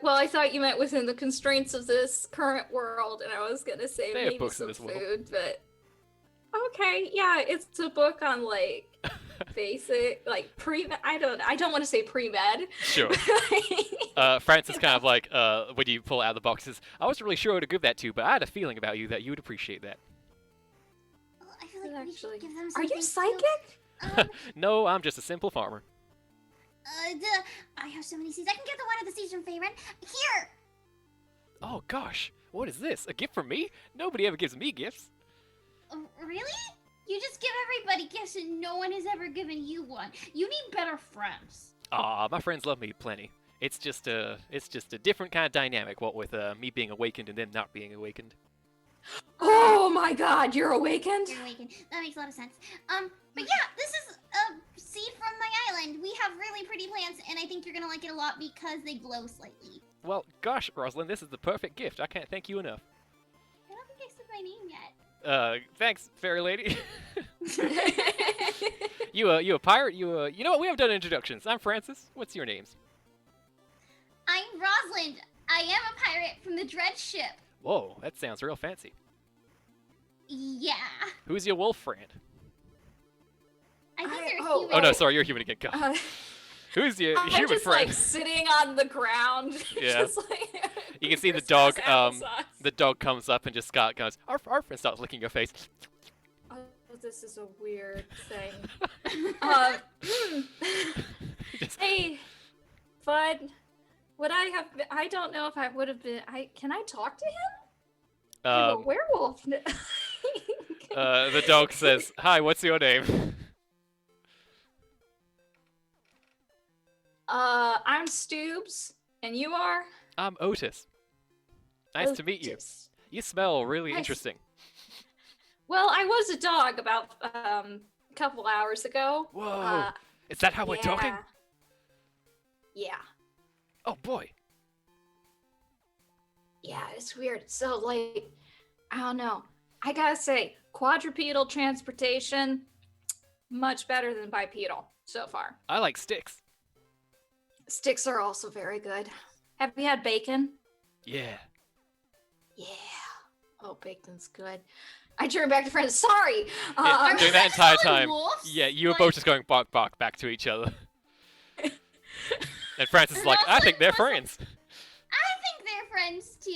Well, I thought you meant within the constraints of this current world, and I was gonna say They have maybe books in some this world. food, but okay, yeah, it's a book on like basic, like pre. I don't want to say pre-med. Sure. Francis kind of like when you pull it out of the box says, I wasn't really sure who to give that to, but I had a feeling about you that you would appreciate that. Oh, I feel like we Actually, should give them are something you psychic? No, I'm just a simple farmer. I have so many seeds. I can give the one of the seeds from Faerun. Here! Oh gosh, what is this? A gift from me? Nobody ever gives me gifts. Really? You just give everybody gifts and no one has ever given you one. You need better friends. Aw, my friends love me plenty. It's just a different kind of dynamic. What with me being awakened and them not being awakened. Oh my God, you're awakened. You're awakened. That makes a lot of sense. But yeah, this is a seed from my island. We have really pretty plants, and I think you're gonna like it a lot because they glow slightly. Well, gosh, Rosalind, this is the perfect gift. I can't thank you enough. I don't think I said my name yet. Thanks, fairy lady. You a pirate? You know what? We haven't done introductions. I'm Francis. What's your names? I'm Rosalind. I am a pirate from the Dread Ship. Whoa, that sounds real fancy. Yeah. Who's your wolf friend? I think they're oh, human. Oh no, sorry, you're human again. God. Who's your I'm human just friend? like sitting on the ground. Yeah. Just, like, You can see the Christmas dog. applesauce. The dog comes up and just Scott goes arf arf and starts licking your face. Oh, this is a weird thing. Just- Hey, Bud, would I have? I don't know if I would have been. Can I talk to him? I'm a werewolf. The dog says, "Hi, what's your name?" I'm Stoobs, and you are? I'm Otis. Nice to meet you. Otis. You smell really Nice. interesting. Well, I was a dog about a couple hours ago. Whoa. Is that how we're talking? Yeah. Oh boy. Yeah, it's weird. So, like, I don't know. I gotta say, quadrupedal transportation, much better than bipedal so far. I like sticks. Sticks are also very good. Have you had bacon? Yeah. Yeah. Oh, bacon's good. I turned back to friends. Sorry. Yeah, Are during we that entire just calling time, wolves? yeah, you were Like- both just going bark bark back to each other. And Francis is like, I think they're friends. I think they're friends too.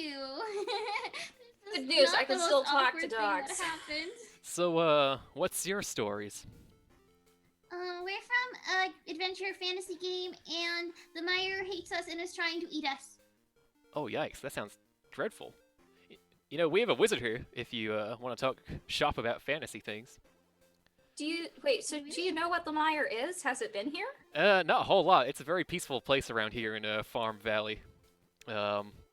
This Good is news, not I can the still most talk to awkward thing that dogs. happened. So, what's your stories? We're from a adventure fantasy game, and the Meyer hates us and is trying to eat us. Oh, yikes, that sounds dreadful. You know, we have a wizard here if you want to talk shop about fantasy things. Do you know what the Mire is? Has it been here? Not a whole lot. It's a very peaceful place around here in Farm Valley.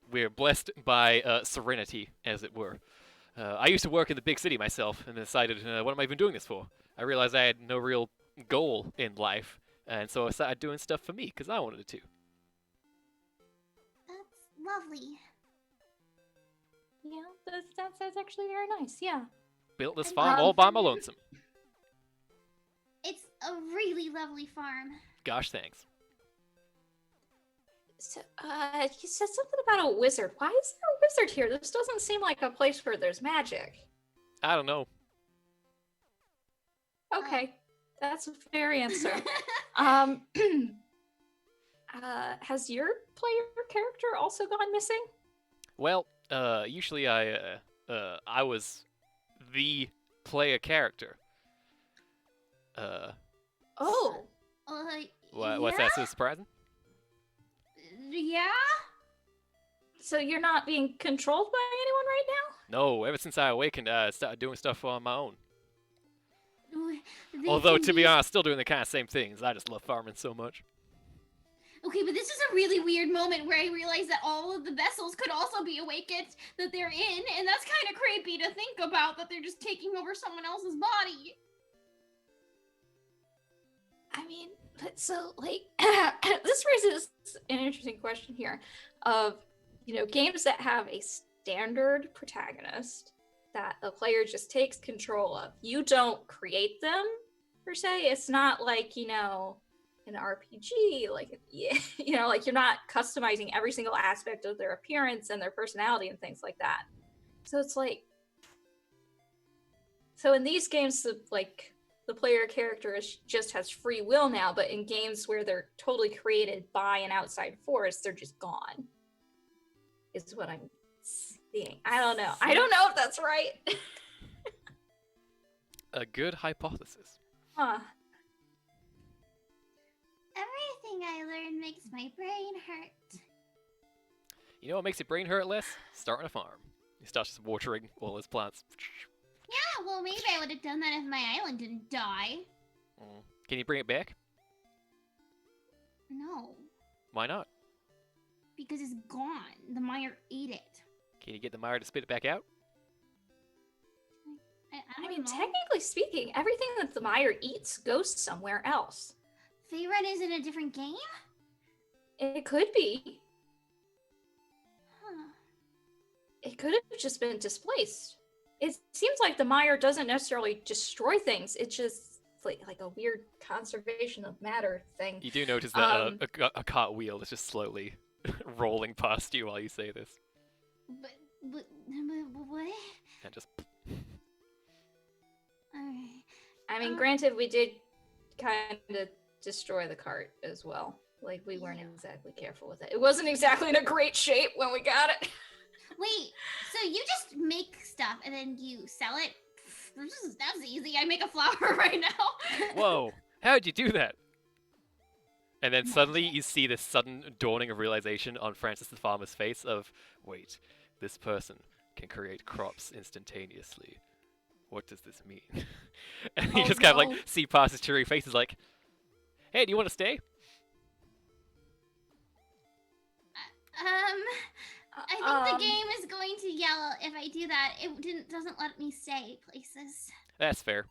We're blessed by serenity, as it were. I used to work in the big city myself and decided, what am I even doing this for? I realized I had no real goal in life, and so I started doing stuff for me because I wanted to. That's lovely. Yeah, that's actually very nice. Yeah. Built this And, farm all by my lonesome. It's a really lovely farm. Gosh, thanks. So, you said something about a wizard. Why is there a wizard here? This doesn't seem like a place where there's magic. I don't know. Okay, that's a fair answer. Um, has your player character also gone missing? Well, usually I was the player character. Oh, What's that so surprising? Yeah? so you're not being controlled by anyone right now? No, ever since I awakened, I started doing stuff on my own. They Although, can to be use- honest, still doing the kind of same things. I just love farming so much. Okay, but this is a really weird moment where I realized that all of the vessels could also be awakened that they're in, and that's kind of creepy to think about that they're just taking over someone else's body. I mean, but so like this raises an interesting question here of games that have a standard protagonist that the player just takes control of. You don't create them per se. It's not like an RPG, like like you're not customizing every single aspect of their appearance and their personality and things like that. So it's like, so in these games, the player character just has free will now, but in games where they're totally created by an outside force, they're just gone. Is what I'm seeing. I don't know. I don't know if that's right. A good hypothesis. Huh. Everything I learn makes my brain hurt. You know what makes your brain hurt less? Starting a farm. You start just watering all his plants. Yeah, well, maybe I would have done that if my island didn't die. Can you bring it back? No, Why not? because it's gone. The mire ate it. Can you get the mire to spit it back out? I I don't mean, know. technically speaking, everything that the Mire eats goes somewhere else. Faerun is in a different game? It could be. Huh. It could have just been displaced. It seems like the Mire doesn't necessarily destroy things. It's just like a weird conservation of matter thing. You do notice that a cartwheel is just slowly rolling past you while you say this. But what? And just Alright. I mean, granted, we did kind of destroy the cart as well. Like, we weren't Yeah. exactly careful with it. It wasn't exactly in a great shape when we got it. Wait, so you just make stuff and then you sell it? That's easy. I make a flower right now. whoa, how'd you do that? And then suddenly you see this sudden dawning of realization on Francis the farmer's face of, wait, this person can create crops instantaneously. What does this mean? And you Oh, just kind of no. like see past his cheery face is like, hey, do you want to stay? I think the game is going to yell if I do that. It doesn't let me stay places. That's fair.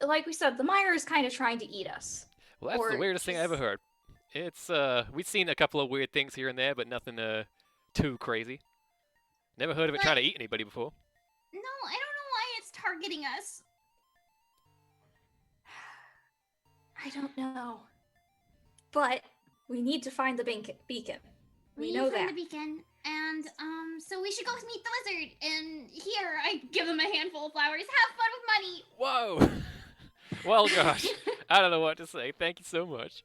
Like we said, the Mire is kind of trying to eat us. Well, that's the Or weirdest thing I ever just- heard. It's we've seen a couple of weird things here and there, but nothing too crazy. Never heard of it trying to eat anybody before. No, I don't know why it's targeting us. I don't know. But we need to find the beacon. We need know to find that. the beacon, and so we should go meet the wizard. And here, I give him a handful of flowers. Have fun with money. Whoa! Well, gosh, I don't know what to say. Thank you so much.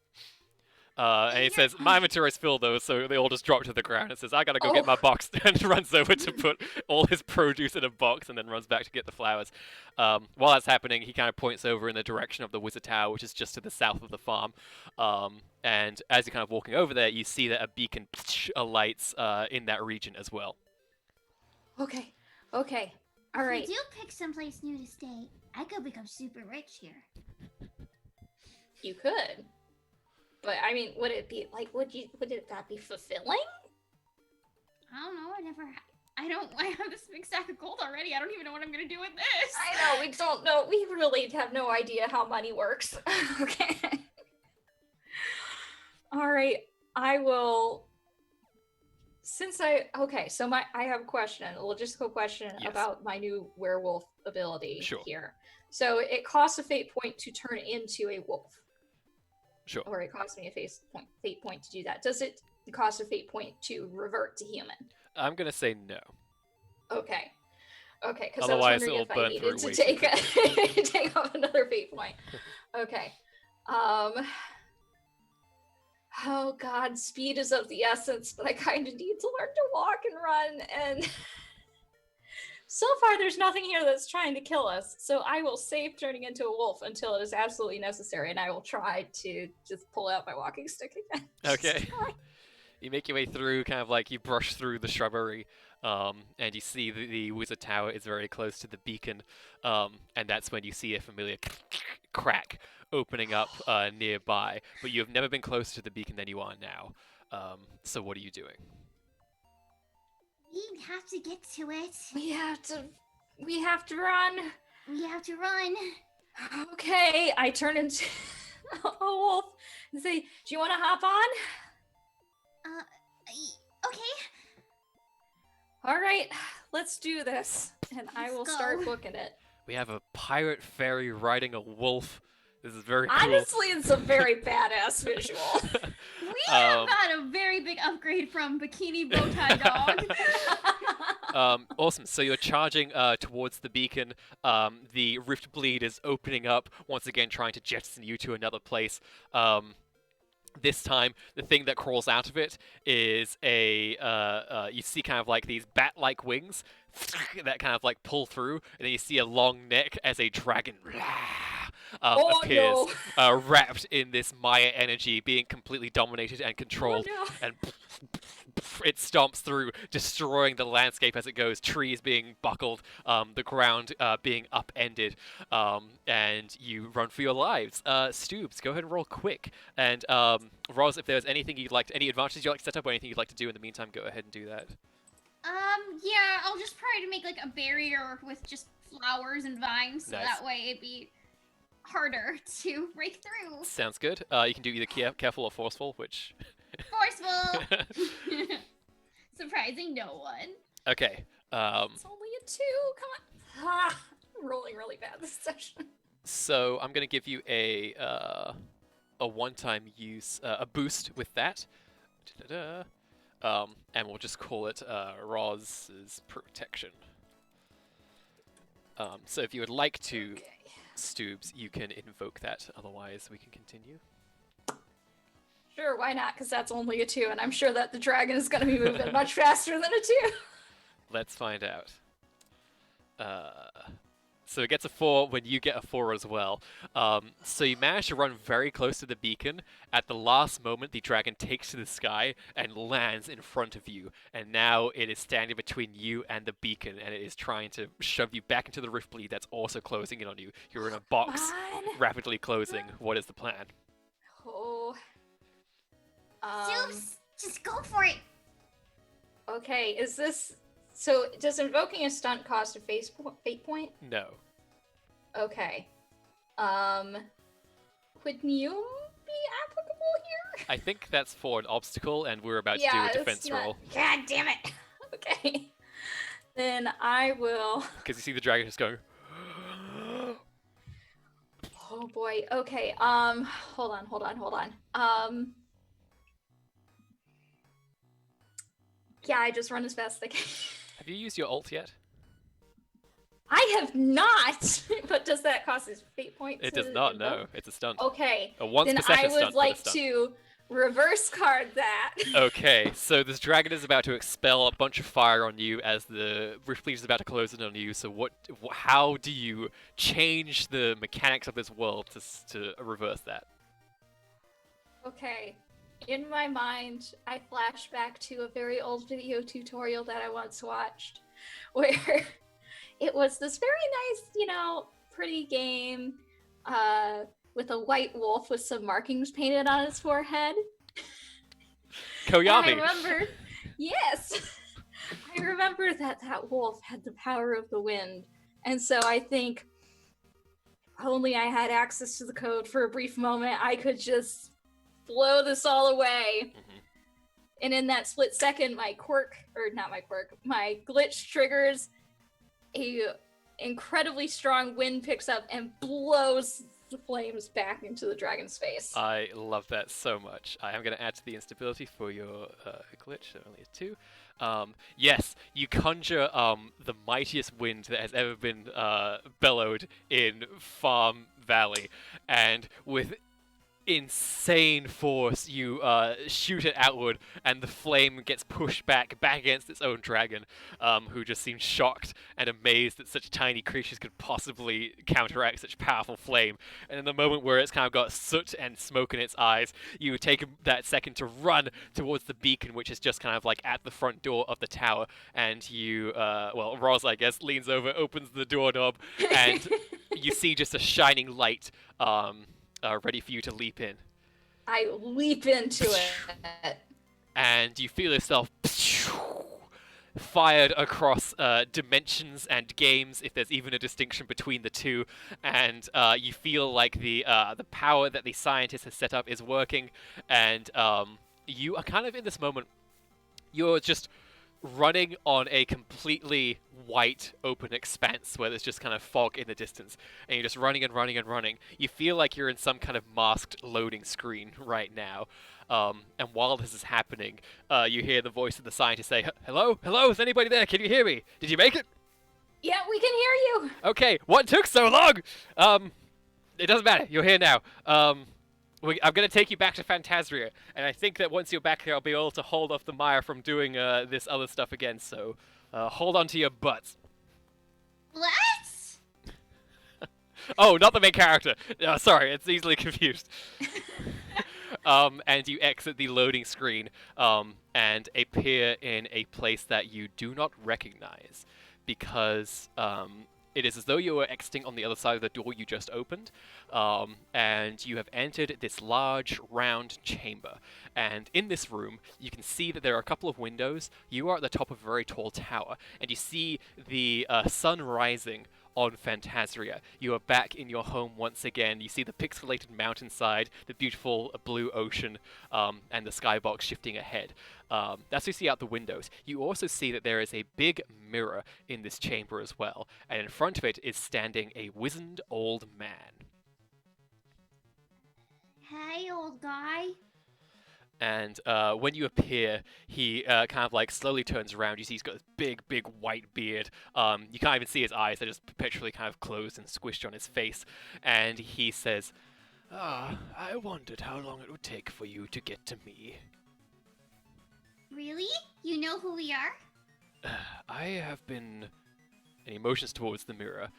And he says, my inventory's filled though, so they all just drop to the ground and says, I gotta go get my box, and runs over to put all his produce in a box and then runs back to get the flowers. While that's happening, he kind of points over in the direction of the Wizard Tower, which is just to the south of the farm. And as you're kind of walking over there, you see that a beacon alights in that region as well. Okay. Okay. All right. If we do pick someplace new to stay, I could become super rich here. You could. But I mean, would it be like? Would that be fulfilling? I don't know. I have this big stack of gold already. I don't even know what I'm gonna do with this. I know we don't know. We really have no idea how money works. Okay. All right. I will. Okay. So I have a question. A logistical question Yes. about my new werewolf ability Sure. here. So it costs a fate point to turn into a wolf. Sure. Or it costs me a fate point to do that. Does it cost a fate point to revert to human? I'm gonna say no. Okay. Okay, because Otherwise, I was wondering it'll if I burn through needed way to too take off another fate point. Okay. Oh god, speed is of the essence, but I kind of need to learn to walk and run, and so far there's nothing here that's trying to kill us. So I will save turning into a wolf until it is absolutely necessary, and I will try to just pull out my walking stick again. Okay. You make your way through, kind of like you brush through the shrubbery, and you see the Wizard Tower is very close to the beacon, and that's when you see a familiar crack opening up nearby. But you have never been closer to the beacon than you are now. So what are you doing? We have to get to it. We have to run. We have to run. Okay, I turn into a wolf and say, "Do you want to hop on?" Okay. All right, let's do this, and I Let's will go. start booking it. We have a pirate fairy riding a wolf. This is very cool. Honestly, it's a very badass visual. We have had a very big upgrade from Bikini Bowtie Dog. Awesome. So you're charging towards the beacon. The rift bleed is opening up once again, trying to jettison you to another place. This time, the thing that crawls out of it is you see kind of like these bat-like wings that kind of like pull through, and then you see a long neck as a dragon appears, no. wrapped in this Maya energy, being completely dominated and controlled, no. and it stomps through, destroying the landscape as it goes, trees being buckled, the ground being upended, and you run for your lives. Stoobs, go ahead and roll quick. And Roz, if there's anything any advantages you'd like to set up or anything you'd like to do in the meantime, go ahead and do that. Yeah, I'll just try to make like a barrier with just flowers and vines, so Nice. that way it'd be harder to break through. Sounds good. You can do either careful or forceful, which... Forceful! Surprising no one. Okay. It's only a 2. Come on. Ah, I'm rolling really bad this session. So I'm going to give you a one-time use, a boost with that. Da-da-da. And we'll just call it Roz's protection. So if you would like to, Okay. Stoobs, you can invoke that. Otherwise, we can continue. Sure, why not? Because that's only a 2, and I'm sure that the dragon is going to be moving much faster than a 2. Let's find out. So it gets a 4 when you get a 4 as well. So you manage to run very close to the beacon. At the last moment, the dragon takes to the sky and lands in front of you. And now it is standing between you and the beacon, and it is trying to shove you back into the rift bleed that's also closing in on you. You're in a box, Come on. rapidly closing. What is the plan? Oh. Stoops, just go for it. Okay, is this... So, does invoking a stunt cost a fate point? No. Okay. Would Neum be applicable? here? I think that's for an obstacle, and we're about to do a it's defense not- roll. God damn it. Okay. Then I will. Because you see the dragon just going. Oh boy. Okay. Hold on. Yeah, I just run as fast as I can. Have you used your ult yet? I have not. But does that cost his fate points? It does not. No, it's a stunt. Okay. A once Then per session I would stunt. like but a stunt. to reverse card that. Okay, so this dragon is about to expel a bunch of fire on you as the Riftfleet is about to close in on you. So how do you change the mechanics of this world to reverse that? Okay. In my mind, I flash back to a very old video tutorial that I once watched where it was this very nice, pretty game with a white wolf with some markings painted on his forehead. Koyami. I remember, yes, I remember that wolf had the power of the wind. And so I think if only I had access to the code for a brief moment, I could just blow this all away. Mhm. And in that split second, my glitch triggers, a incredibly strong wind picks up and blows the flames back into the dragon's face. I love that so much. I am going to add to the instability for your glitch, so only a 2. Yes, you conjure the mightiest wind that has ever been bellowed in Farm Valley, and with insane force you shoot it outward, and the flame gets pushed back against its own dragon, who just seems shocked and amazed that such tiny creatures could possibly counteract such powerful flame. And in the moment where it's kind of got soot and smoke in its eyes, you take that second to run towards the beacon, which is just kind of like at the front door of the tower, and you Roz, I guess, leans over, opens the doorknob, and you see just a shining light ready for you to leap in. I leap into it. And you feel yourself fired across dimensions and games, if there's even a distinction between the two. And you feel like the power that the scientist has set up is working. And you are kind of in this moment, you're just running on a completely white open expanse where there's just kind of fog in the distance, and you're just running and running and running. You feel like you're in some kind of masked loading screen right now. And while this is happening, you hear the voice of the scientist say, "Hello? Hello? Is anybody there? Can you hear me? Did you make it?" Yeah, we can hear you. Okay, what took so long? It doesn't matter. You're here now. I'm going to take you back to Phantasria, and I think that once you're back here, I'll be able to hold off the Mire from doing this other stuff again, so hold on to your butts. What? Oh, not the main character. Sorry, it's easily confused. And you exit the loading screen and appear in a place that you do not recognize, because it is as though you were exiting on the other side of the door you just opened, and you have entered this large, round chamber. And in this room, you can see that there are a couple of windows. You are at the top of a very tall tower, and you see the sun rising on Phantasria. You are back in your home once again. You see the pixelated mountainside, the beautiful blue ocean, and the skybox shifting ahead. That's what you see out the windows. You also see that there is a big mirror in this chamber as well, and in front of it is standing a wizened old man. Hey, old guy. And when you appear, he kind of like slowly turns around. You see he's got this big, big white beard. You can't even see his eyes. They're just perpetually kind of closed and squished on his face. And he says, I wondered how long it would take for you to get to me. Really? You know who we are? I have been, and he motions towards the mirror,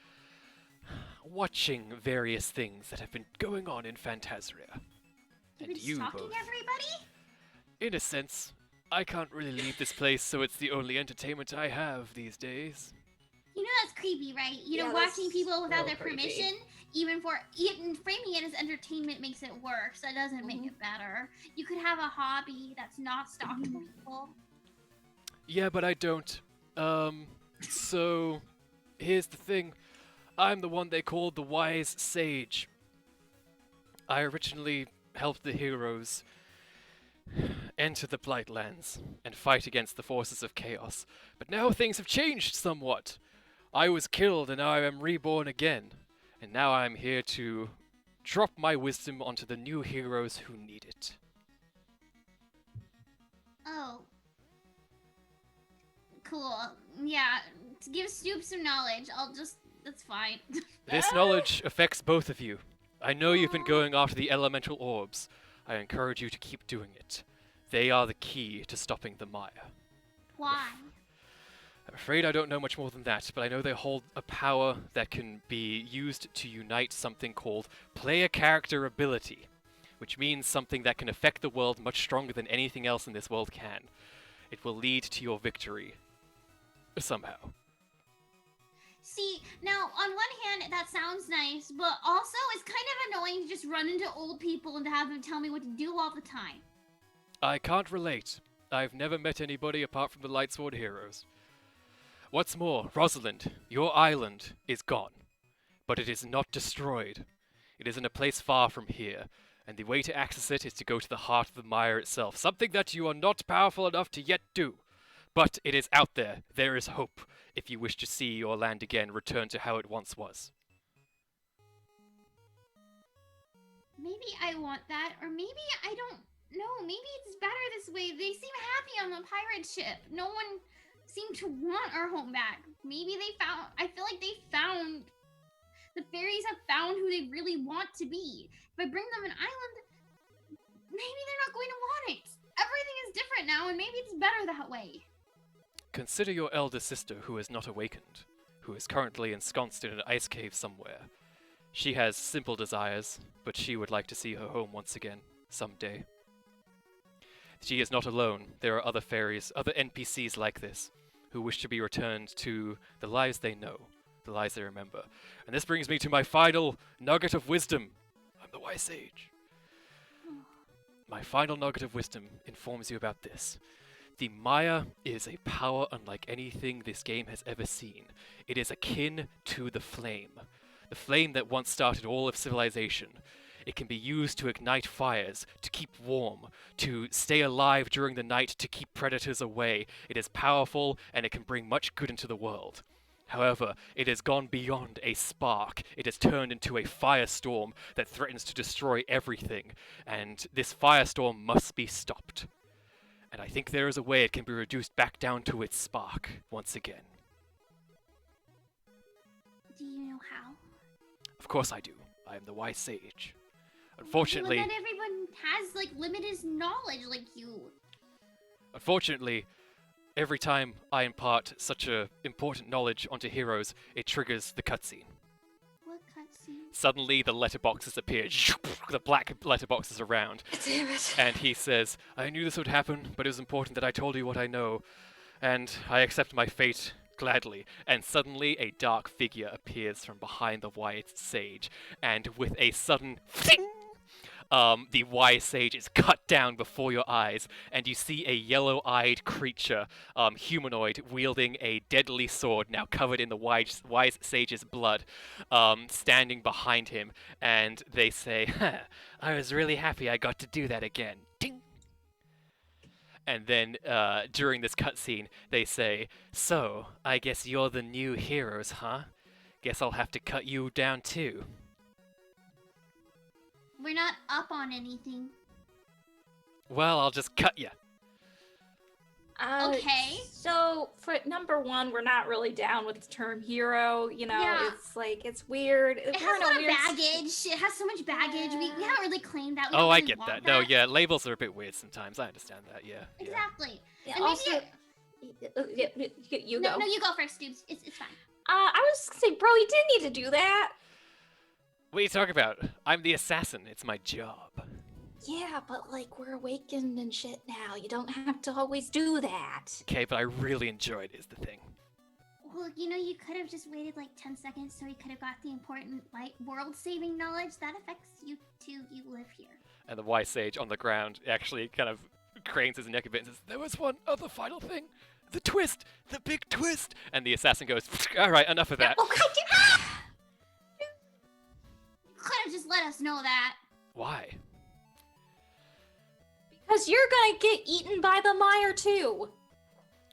watching various things that have been going on in Phantasria. You've And been you stalking both. everybody? In a sense, I can't really leave this place, so it's the only entertainment I have these days. You know that's creepy, right? You know, Yeah, watching that's people a without their little creepy. permission, even framing it as entertainment makes it worse. That doesn't make it better. You could have a hobby that's not stalking people. Yeah, but I don't. So, here's the thing. I'm the one they called the Wise Sage. I originally help the heroes enter the Blightlands and fight against the forces of chaos. But now things have changed somewhat. I was killed and now I am reborn again. And now I am here to drop my wisdom onto the new heroes who need it. Oh. Cool. Yeah, to give Snoop some knowledge, that's fine. This knowledge affects both of you. I know you've been going after the elemental orbs. I encourage you to keep doing it. They are the key to stopping the Maya. Why? I'm afraid I don't know much more than that, but I know they hold a power that can be used to unite something called player character ability, which means something that can affect the world much stronger than anything else in this world can. It will lead to your victory. Somehow. See, now, on one hand, that sounds nice, but also it's kind of annoying to just run into old people and to have them tell me what to do all the time. I can't relate. I've never met anybody apart from the Lightsword heroes. What's more, Rosalind, your island is gone. But it is not destroyed. It is in a place far from here, and the way to access it is to go to the heart of the mire itself, something that you are not powerful enough to yet do. But it is out there. There is hope. If you wish to see your land again return to how it once was. Maybe I want that, or maybe I don't know. Maybe it's better this way. They seem happy on the pirate ship. No one seemed to want our home back. Maybe I feel like the fairies have found who they really want to be. If I bring them an island, maybe they're not going to want it. Everything is different now, and maybe it's better that way. Consider your elder sister who is not awakened, who is currently ensconced in an ice cave somewhere. She has simple desires, but she would like to see her home once again, someday. She is not alone. There are other fairies, other NPCs like this, who wish to be returned to the lives they know, the lives they remember. And this brings me to my final nugget of wisdom. I'm the wise sage. My final nugget of wisdom informs you about this. The Maya is a power unlike anything this game has ever seen. It is akin to the flame that once started all of civilization. It can be used to ignite fires, to keep warm, to stay alive during the night, to keep predators away. It is powerful, and it can bring much good into the world. However, it has gone beyond a spark. It has turned into a firestorm that threatens to destroy everything, and this firestorm must be stopped. And I think there is a way it can be reduced back down to its spark once again. Do you know how? Of course I do. I am the wise sage. Unfortunately, Not everyone has limited knowledge like you. Unfortunately, every time I impart such a important knowledge onto heroes, it triggers the cutscene. What cutscene? Suddenly, the letterboxes appear. The black letterboxes around. Damn it. And he says, I knew this would happen, but it was important that I told you what I know. And I accept my fate gladly. And suddenly, a dark figure appears from behind the wise sage. And with a sudden fling, the wise sage is cut down before your eyes, and you see a yellow-eyed creature, humanoid, wielding a deadly sword, now covered in the wise sage's blood, standing behind him. And they say, I was really happy I got to do that again. Ding! And then, during this cutscene, they say, so, I guess you're the new heroes, huh? Guess I'll have to cut you down too. We're not up on anything. Well, I'll just cut you. Okay. So for number one, we're not really down with the term hero. You know, Yeah. it's weird. It has a lot of baggage. It has so much baggage. We haven't really claimed that. We Oh, don't I really get want that. No, yeah, labels are a bit weird sometimes. I understand that, yeah. Exactly. Yeah, And also, maybe you no, go. no, you go first, Stoops. It's fine. I was gonna say, bro, you didn't need to do that. What are you talking about? I'm the assassin. It's my job. Yeah, but we're awakened and shit now. You don't have to always do that. Okay, but I really enjoy it is the thing. Well, you could have just waited 10 seconds so you could have got the important world-saving knowledge that affects you too. You live here. And the wise sage on the ground actually kind of cranes his neck a bit and says, there was one other final thing. The twist! The big twist! And the assassin goes, alright, enough of that. Oh, God, You could have just let us know that. Why? Because you're gonna get eaten by the mire too.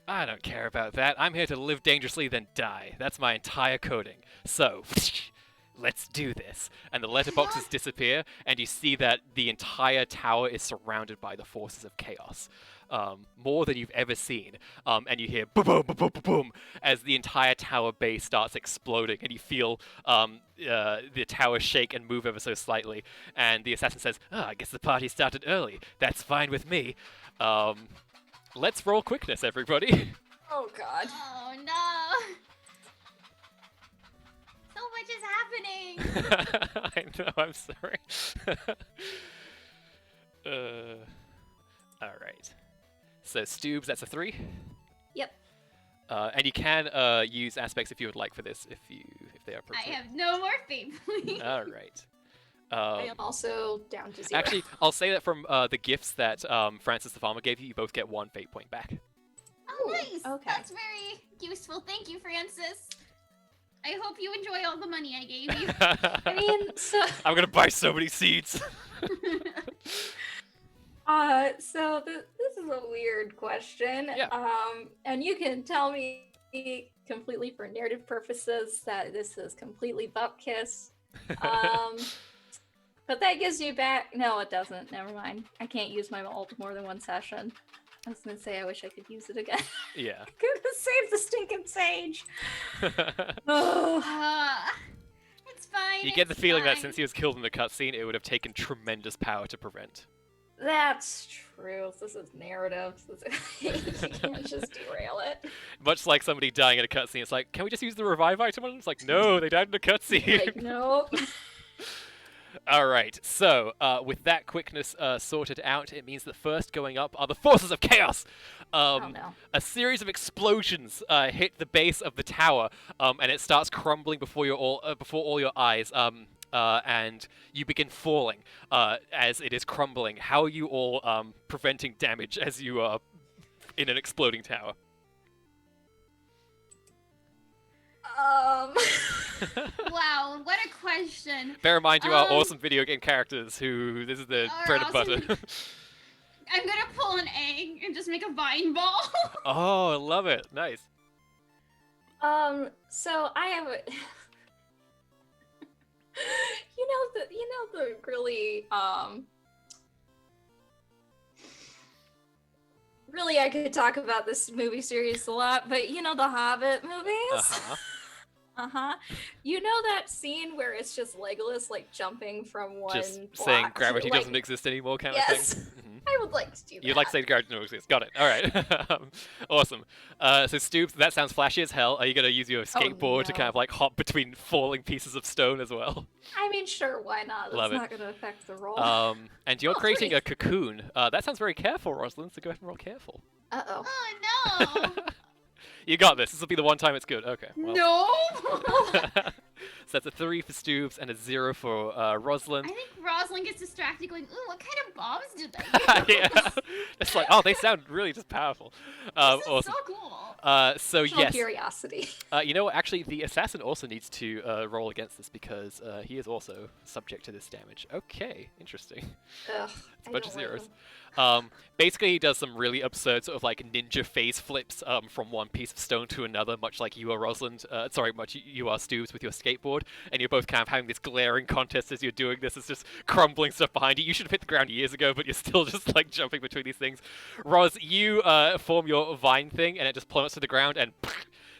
I don't care about that. I'm here to live dangerously, then die. That's my entire coding. So, let's do this. And the letterboxes disappear, and you see that the entire tower is surrounded by the forces of chaos. More than you've ever seen. And you hear boom, boom, boom, boom, boom, boom, as the entire tower base starts exploding, and you feel the tower shake and move ever so slightly. And the assassin says, I guess the party started early. That's fine with me. Let's roll quickness, everybody. Oh god. Oh no. So much is happening. I know, I'm sorry. Alright. So, Stoobs, that's a 3. Yep. And you can use aspects if you would like for this, if they are I appropriate. have no more fate points. Alright. I am also down to 0. Actually, I'll say that from the gifts that Francis the Farmer gave you, you both get 1 fate point back. Oh, nice. okay. That's very useful. Thank you, Francis. I hope you enjoy all the money I gave you. I mean, so I'm gonna buy so many seeds! this is a weird question. Yeah. And you can tell me completely for narrative purposes that this is completely bupkiss. But that gives you back. No, it doesn't. Never mind. I can't use my ult more than 1 session. I was gonna say I wish I could use it again. Yeah. Could have saved the stinking sage. Oh. It's fine. You get the it's feeling that fine. since he was killed in the cutscene, it would have taken tremendous power to prevent. That's true. This is narrative. You can't just derail it. Much like somebody dying in a cutscene, it's like, can we just use the revive item on them? It's like, no, they died in a cutscene. Like, nope. Alright, so with that quickness sorted out, it means that first going up are the forces of chaos! Oh no. A series of explosions hit the base of the tower, and it starts crumbling before all your eyes, and you begin falling as it is crumbling. How are you all preventing damage as you are in an exploding tower? Wow, what a question. Bear in mind, you are Um, awesome video game characters who this is the are bread and butter. awesome. I'm gonna pull an egg and just make a vine ball. Oh, I love it. Nice. So I have a you know the really really I could talk about this movie series a lot, but you know the Hobbit movies? Uh-huh. Uh-huh. You know that scene where it's just Legolas like jumping from one Just block saying to, gravity like, doesn't exist anymore kind Yes. of thing. Mhm. I would like to do that. You'd like to say gravity doesn't exist. Got it. All right. Awesome. So Stoops, that sounds flashy as hell. Are you going to use your skateboard to no. kind of like hop between falling pieces of stone as well? I mean, sure, why not? That's Love it. not going to affect the roll. And you're Oh, creating sweet. a cocoon. That sounds very careful, Rosalind, so go ahead and roll careful. Uh-oh. Oh no. You got this. This will be the one time it's good. Okay. Well. No. So that's a 3 for Stoops and a 0 for Rosalind. I think Rosalind gets distracted going, ooh, what kind of bombs did they use? Yeah. It's like, oh, they sound really just powerful. This is Awesome. so cool. So Actual yes, curiosity. you know what? Actually, the assassin also needs to roll against this because he is also subject to this damage. Okay, interesting. Ugh, It's a bunch of zeros. Basically, he does some really absurd sort of like ninja phase flips from one piece of stone to another, much like you are Rosalind. You are Stoops with your skateboard, and you're both kind of having this glaring contest as you're doing this. It's just crumbling stuff behind you. You should have hit the ground years ago, but you're still just like jumping between these things. Ros, you form your vine thing, and it just plummets to the ground and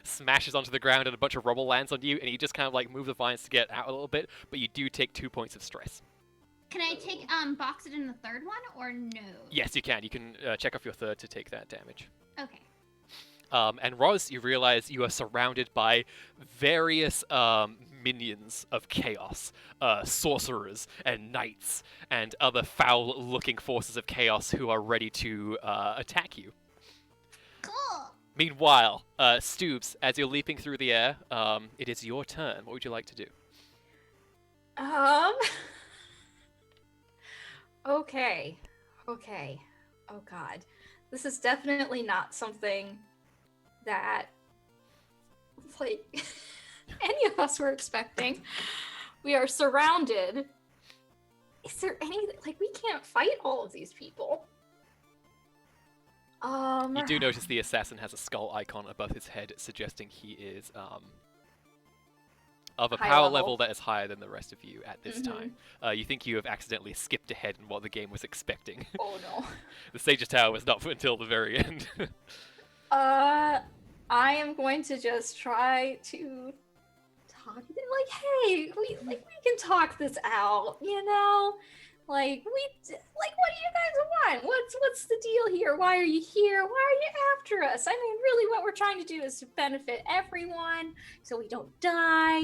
smashes onto the ground, and a bunch of rubble lands on you, and you just kind of like move the vines to get out a little bit, but you do take 2 points of stress. Can I take box it in the third one or no? Yes, you can. You can check off your third to take that damage. Okay. And Roz, you realize you are surrounded by various minions of chaos, sorcerers and knights, and other foul-looking forces of chaos who are ready to attack you. Cool. Meanwhile, Stoops, as you're leaping through the air, it is your turn. What would you like to do? Okay. Okay. Oh god. This is definitely not something that like any of us were expecting. We are surrounded. Is there any like we can't fight all of these people? You do notice the assassin has a skull icon above his head, suggesting he is of a High power level. level that is higher than the rest of you at this Mhm. time. You think you have accidentally skipped ahead in what the game was expecting. Oh no. The Sage's Tower was not until the very end. I am going to just try to talk like, hey, we can talk this out, you know? Like what do you guys want? What's the deal here? Why are you here? Why are you after us? I mean, really what we're trying to do is to benefit everyone so we don't die.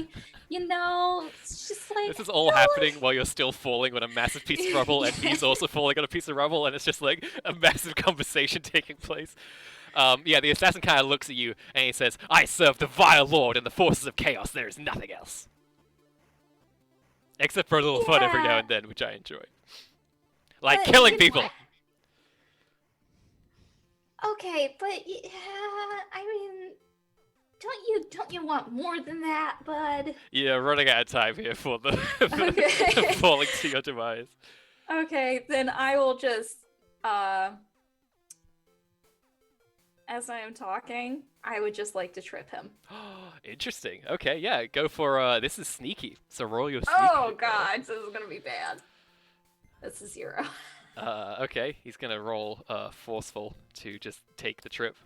You know, it's just like This is all happening while you're still falling on a massive piece of rubble, and he's also falling on a piece of rubble, and it's just like a massive conversation taking place. Yeah, the assassin kind of looks at you, and he says, I serve the vile lord and the forces of chaos. There is nothing else. Except for a little fun every now Yeah. and then, which I enjoy. Like But killing you know people. what? Okay, but I mean, don't you want more than that, bud? Yeah, running out of time here for the Okay. falling to your demise. Okay, then I will just as I am talking, I would just like to trip him. Interesting. Okay, yeah, go for this is sneaky. So roll your sneaky. Oh roll. god, this is gonna be bad. That's a 0. Okay, he's gonna roll forceful to just take the trip,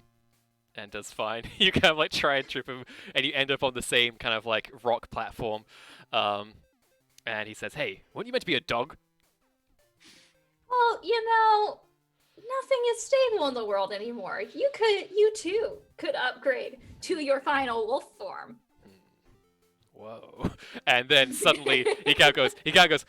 and does fine. You kind of like try and trip him, and you end up on the same kind of like rock platform. And he says, "Hey, weren't you meant to be a dog?" Well, you know, nothing is stable in the world anymore. You too could upgrade to your final wolf form. Whoa! And then suddenly he kind of goes,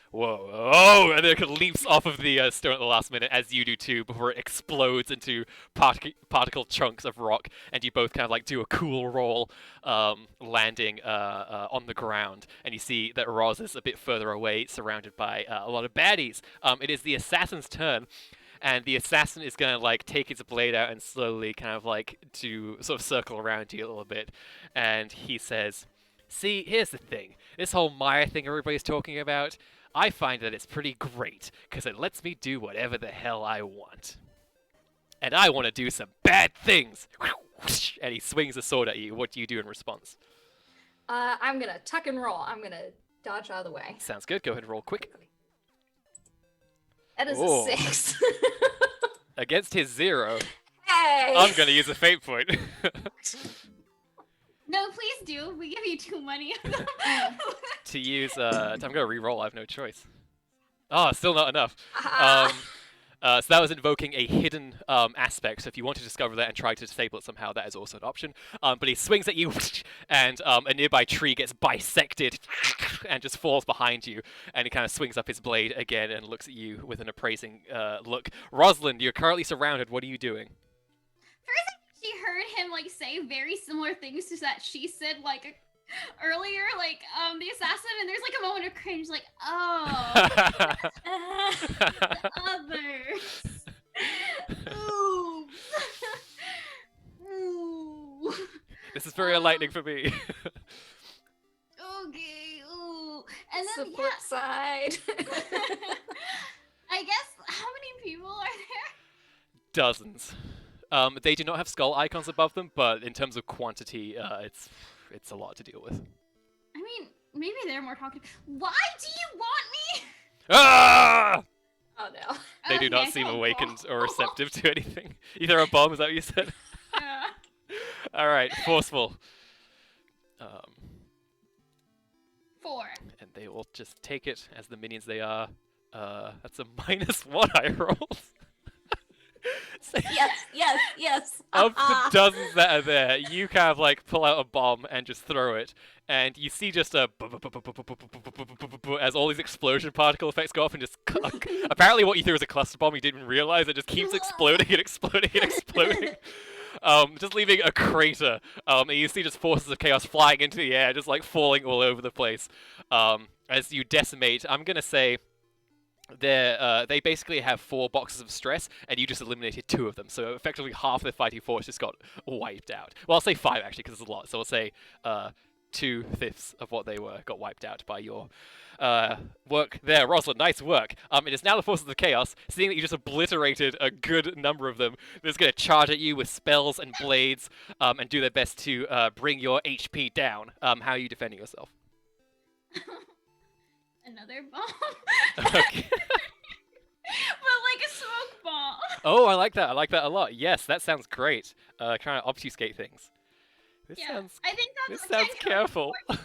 whoa, oh, and then it kind of leaps off of the stone at the last minute, as you do too, before it explodes into particle chunks of rock, and you both kind of like do a cool roll, landing on the ground, and you see that Roz is a bit further away, surrounded by a lot of baddies. It is the assassin's turn. And the assassin is gonna like take his blade out and slowly kind of like to sort of circle around you a little bit, and he says, "See, here's the thing. This whole Maya thing everybody's talking about, I find that it's pretty great, because it lets me do whatever the hell I want. And I want to do some bad things." And he swings a sword at you. What do you do in response? I'm gonna tuck and roll. I'm gonna dodge out of the way. Sounds good. Go ahead and roll quick. That is Oh. a 6. Against his 0, Hey! I'm going to use a fate point. No, please do. We give you 2 money. To use, I'm going to re-roll. I have no choice. Oh, still not enough. Ah. So that was invoking a hidden aspect. So if you want to discover that and try to disable it somehow, that is also an option. But he swings at you, and a nearby tree gets bisected and just falls behind you. And he kind of swings up his blade again and looks at you with an appraising look. Rosalind, you're currently surrounded. What are you doing? She heard him like say very similar things to that she said like earlier, like the assassin, and there's like a moment of cringe, like, oh, the others. Ooh. Ooh. This is very enlightening for me. Okay. Ooh. And It's then the flip side. I guess how many people are there? Dozens. They do not have skull icons above them, but in terms of quantity, it's a lot to deal with. I mean, maybe they're more talkative. Why do you want me? Ah! Oh no. They do not Okay. seem awakened or receptive to anything. Either a bomb, is that what you said? Yeah. Alright, forceful. 4. And they will just take it as the minions they are. That's a -1 I rolled. So Yes. of the dozens that are there, you kind of like pull out a bomb and just throw it, and you see just a as all these explosion particle effects go off and just apparently what you threw was a cluster bomb. You didn't realize it just keeps exploding and exploding and exploding. Just leaving a crater. And you see just forces of chaos flying into the air, just like falling all over the place. As you decimate, I'm gonna say they basically have 4 boxes of stress, and you just eliminated 2 of them. So effectively half their fighting force just got wiped out. Well, I'll say 5 actually, because it's a lot. So I'll say 2/5 of what they were got wiped out by your work there. Rosalind, nice work. It is now the forces of chaos, seeing that you just obliterated a good number of them. They're just going to charge at you with spells and blades and do their best to bring your HP down. How are you defending yourself? Another bomb. Okay. But like a smoke bomb. Oh, I like that. I like that a lot. Yes, that sounds great. Trying to obfuscate things. This Yeah, sounds. I think This that's sounds again, careful. No,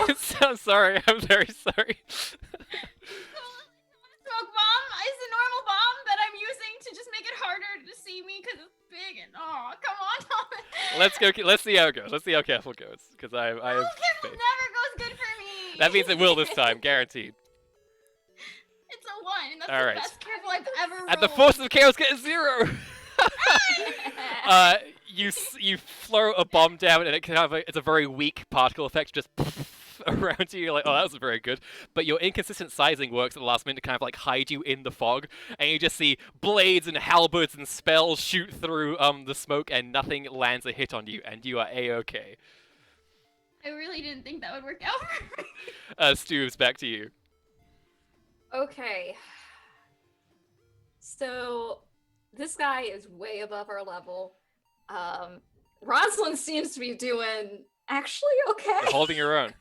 It sounds sorry. I'm very sorry. smoke bomb is a normal bomb that I'm using to just make it harder to see me because it's big and come on, Thomas. Let's go. Let's see how it goes. Let's see how careful it goes. Because I have Careful faith. never goes good for me. That means it will this time, guaranteed. It's a 1, and that's All the right. best careful I've ever rolled. And the forces of chaos get a 0. You throw a bomb down, and it kind of it's a very weak particle effect, just around you. You're like, oh, that was very good. But your inconsistent sizing works at the last minute to kind of like hide you in the fog, and you just see blades and halberds and spells shoot through the smoke, and nothing lands a hit on you, and you are a-okay. I really didn't think that would work out for me. Stooves, back to you. Okay. So this guy is way above our level. Rosalind seems to be doing actually okay. You're holding your own.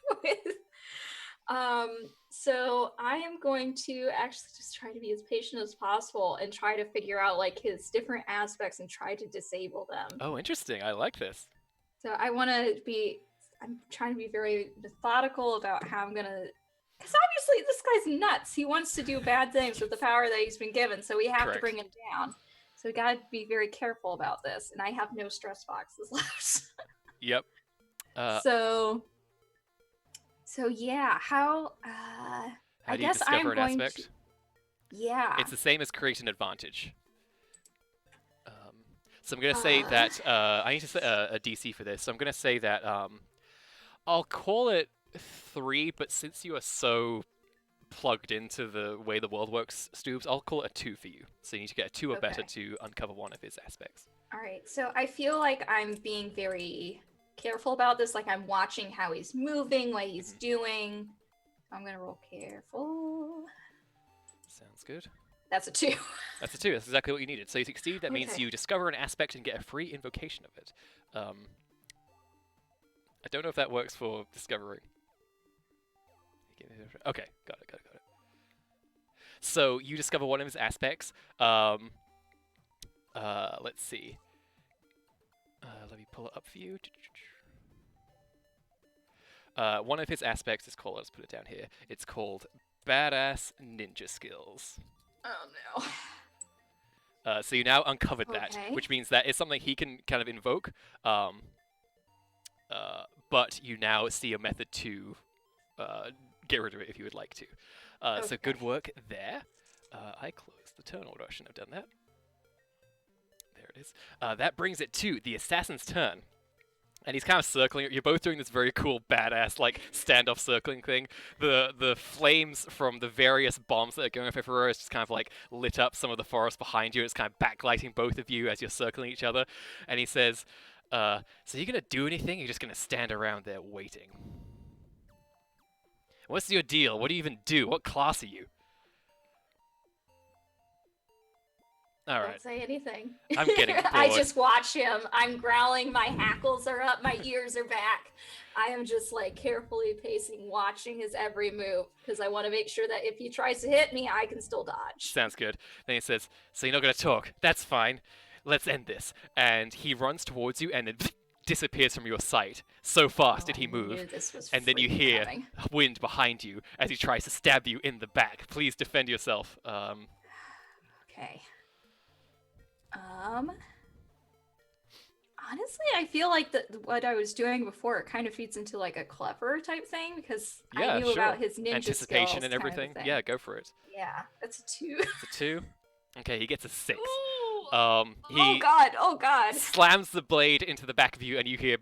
So I am going to actually just try to be as patient as possible and try to figure out like his different aspects and try to disable them. Oh, interesting. I like this. So I'm trying to be very methodical about how I'm gonna, because obviously this guy's nuts. He wants to do bad things with the power that he's been given, so we have Correct. to bring him down. So we gotta be very careful about this, and I have no stress boxes left. Yep. So yeah, How I do you guess discover I'm an going aspect? to, yeah. It's the same as create an advantage. So I'm going to say that I need to set a DC for this. So I'm going to say that I'll call it 3, but since you are so plugged into the way the world works, Stoobs, I'll call it a 2 for you. So you need to get a 2 or better Okay. to uncover one of his aspects. All right, so I feel like I'm being very careful about this. Like I'm watching how he's moving, what he's doing. I'm gonna roll careful. Sounds good. That's a 2. That's a 2. That's exactly what you needed. So you succeed. That means Okay. you discover an aspect and get a free invocation of it. I don't know if that works for discovering. Okay, got it. So you discover one of his aspects. Let's see. Let me pull it up for you. One of his aspects is called, let's put it down here. It's called Badass Ninja Skills. Oh no. So you now uncovered that, Okay. which means that is something he can kind of invoke. But you now see a method to get rid of it if you would like to. So good Okay. work there. I closed the turn order. I shouldn't have done that. There it is. That brings it to the assassin's turn. And he's kind of circling. You're both doing this very cool, badass, like, standoff circling thing. The flames from the various bombs that are going off everywhere is just kind of, like, lit up some of the forest behind you. It's kind of backlighting both of you as you're circling each other. And he says, so you're going to do anything? Or you're just going to stand around there waiting? What's your deal? What do you even do? What class are you? All right. Don't say anything. I'm getting I bored. just watch him. I'm growling. My hackles are up. My ears are back. I am just like carefully pacing, watching his every move because I want to make sure that if he tries to hit me, I can still dodge. Sounds good. Then he says, so you're not going to talk. That's fine. Let's end this. And he runs towards you and then disappears from your sight. So fast did he I knew move. this was And then you freaking hear coming. wind behind you as he tries to stab you in the back. Please defend yourself. Okay. Honestly, I feel like what I was doing before it kind of feeds into like a clever type thing because Yeah, I knew sure. about his ninja Anticipation skills and kind of everything. thing. Yeah, go for it. Yeah, that's a 2. It's a 2. Okay, he gets a 6. Ooh. Oh He god! Oh god! slams the blade into the back of you, and you hear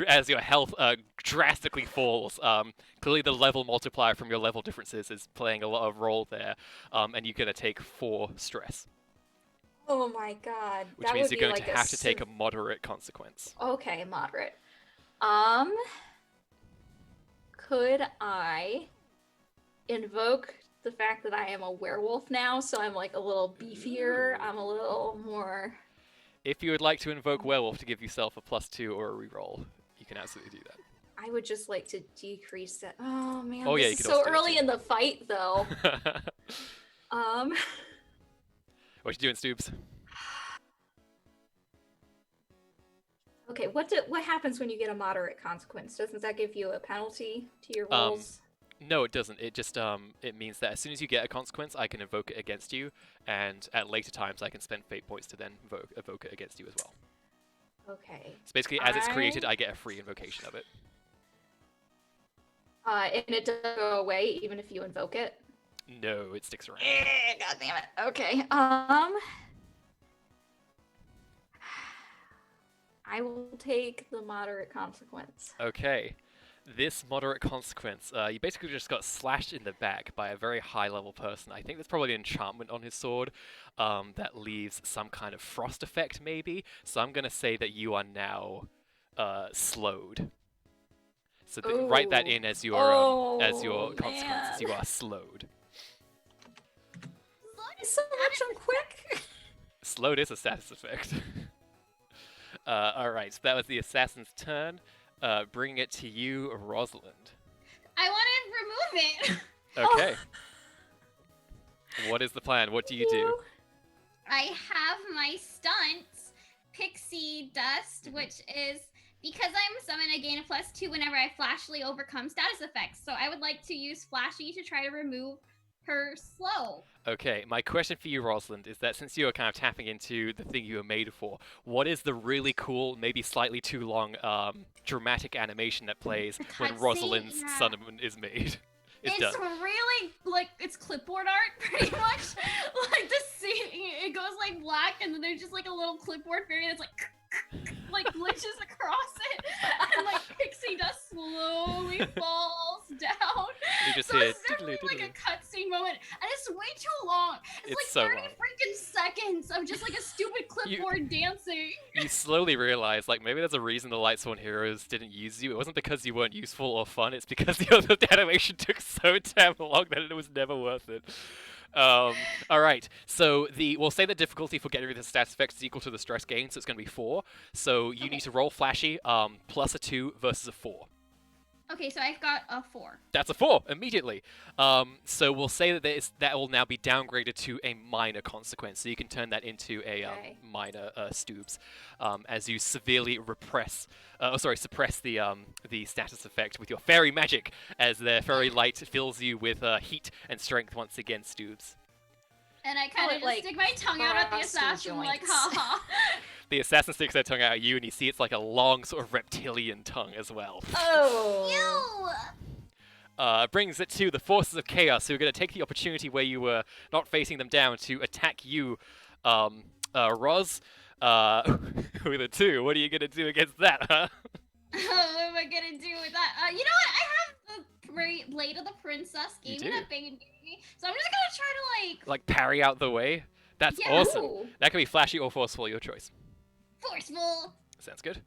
as your health drastically falls. Clearly, the level multiplier from your level differences is playing a lot of role there, and you're gonna take 4 stress, Oh my god! which that means would you're be going like to have to take a moderate consequence. Okay, moderate. could I invoke the fact that I am a werewolf now, so I'm like a little beefier. I'm a little more. If you would like to invoke werewolf to give yourself a +2 or a reroll, you can absolutely do I would just like to decrease that. Oh man, Oh, yeah, this you is could so also do it early too. in the fight, though. that. Um, What you doing, Stoops? okay, what happens when you get a moderate consequence? Doesn't that give you a penalty to your Um, rolls? No, it doesn't. It just it means that as soon as you get a consequence, I can invoke it against you, and at later times I can spend fate points to then evoke it against you as well. Okay. So basically, as it's created, I get a free invocation of it. And it doesn't go away even if you invoke it. No, it sticks around. God damn it. Okay. I will take the moderate consequence. Okay. This moderate consequence, you basically just got slashed in the back by a very high-level person. I think there's probably an enchantment on his sword that leaves some kind of frost effect, maybe. So I'm gonna say that you are now slowed. So write that Ooh. in as your Oh, consequences. You man. are slowed. So much I'm quick. Slowed is a status effect. All right, so that was the assassin's turn. Bringing it to you, Rosalind. I want to remove it. Okay. What is the plan? What do you do? I have my stunts, Pixie Dust, which is because I'm summoned, I gain a +2 whenever I flashily overcome status effects. So I would like to use Flashy to try to remove her slow. Okay, my question for you, Rosalind, is that since you are kind of tapping into the thing you were made for, what is the really cool, maybe slightly too long, dramatic animation that plays when cutscene? Rosalind's Yeah. summon is made? It's done. really like it's clipboard art, pretty much. Like the scene, it goes like black, and then there's just like a little clipboard fairy that's like glitches across it, and like Pixie Dust slowly falls down. You just So hear it's definitely like diddly-diddly. a cutscene moment, and it's way too long. It's It's like so 30 long. freaking seconds of just like a stupid clipboard dancing. You slowly realize, like, maybe there's a reason the Lightsworn heroes didn't use you. It wasn't because you weren't useful or fun, it's because the animation took so damn long that it was never worth it. Alright, so we'll say the difficulty for getting rid of the status effects is equal to the stress gain, so it's going to be 4. So you need to roll Flashy, plus a 2 versus a 4. Okay, so I've got a 4. That's a 4 immediately. So we'll say that that will now be downgraded to a minor consequence. So you can turn that into a Okay. minor Stoobs, as you severely suppress the status effect with your fairy magic, as the fairy light fills you with heat and strength once again, Stoobs. And I kind of it, just like, stick my tongue out at the frost the assassin, like, joints. haha. The assassin sticks their tongue out at you, and you see it's like a long sort of reptilian tongue as well. Oh. Ew! Brings it to the forces of chaos, who are going to take the opportunity where you were not facing them down to attack you, Roz. With a 2. What are you going to do against that, huh? What am I gonna do with that? You know what? I have the Blade of the Princess. You Gave me do. that baby, so I'm just gonna try to Like, parry out the way? That's Yeah. awesome. Ooh. That can be flashy or forceful, your choice. forceful. Sounds good.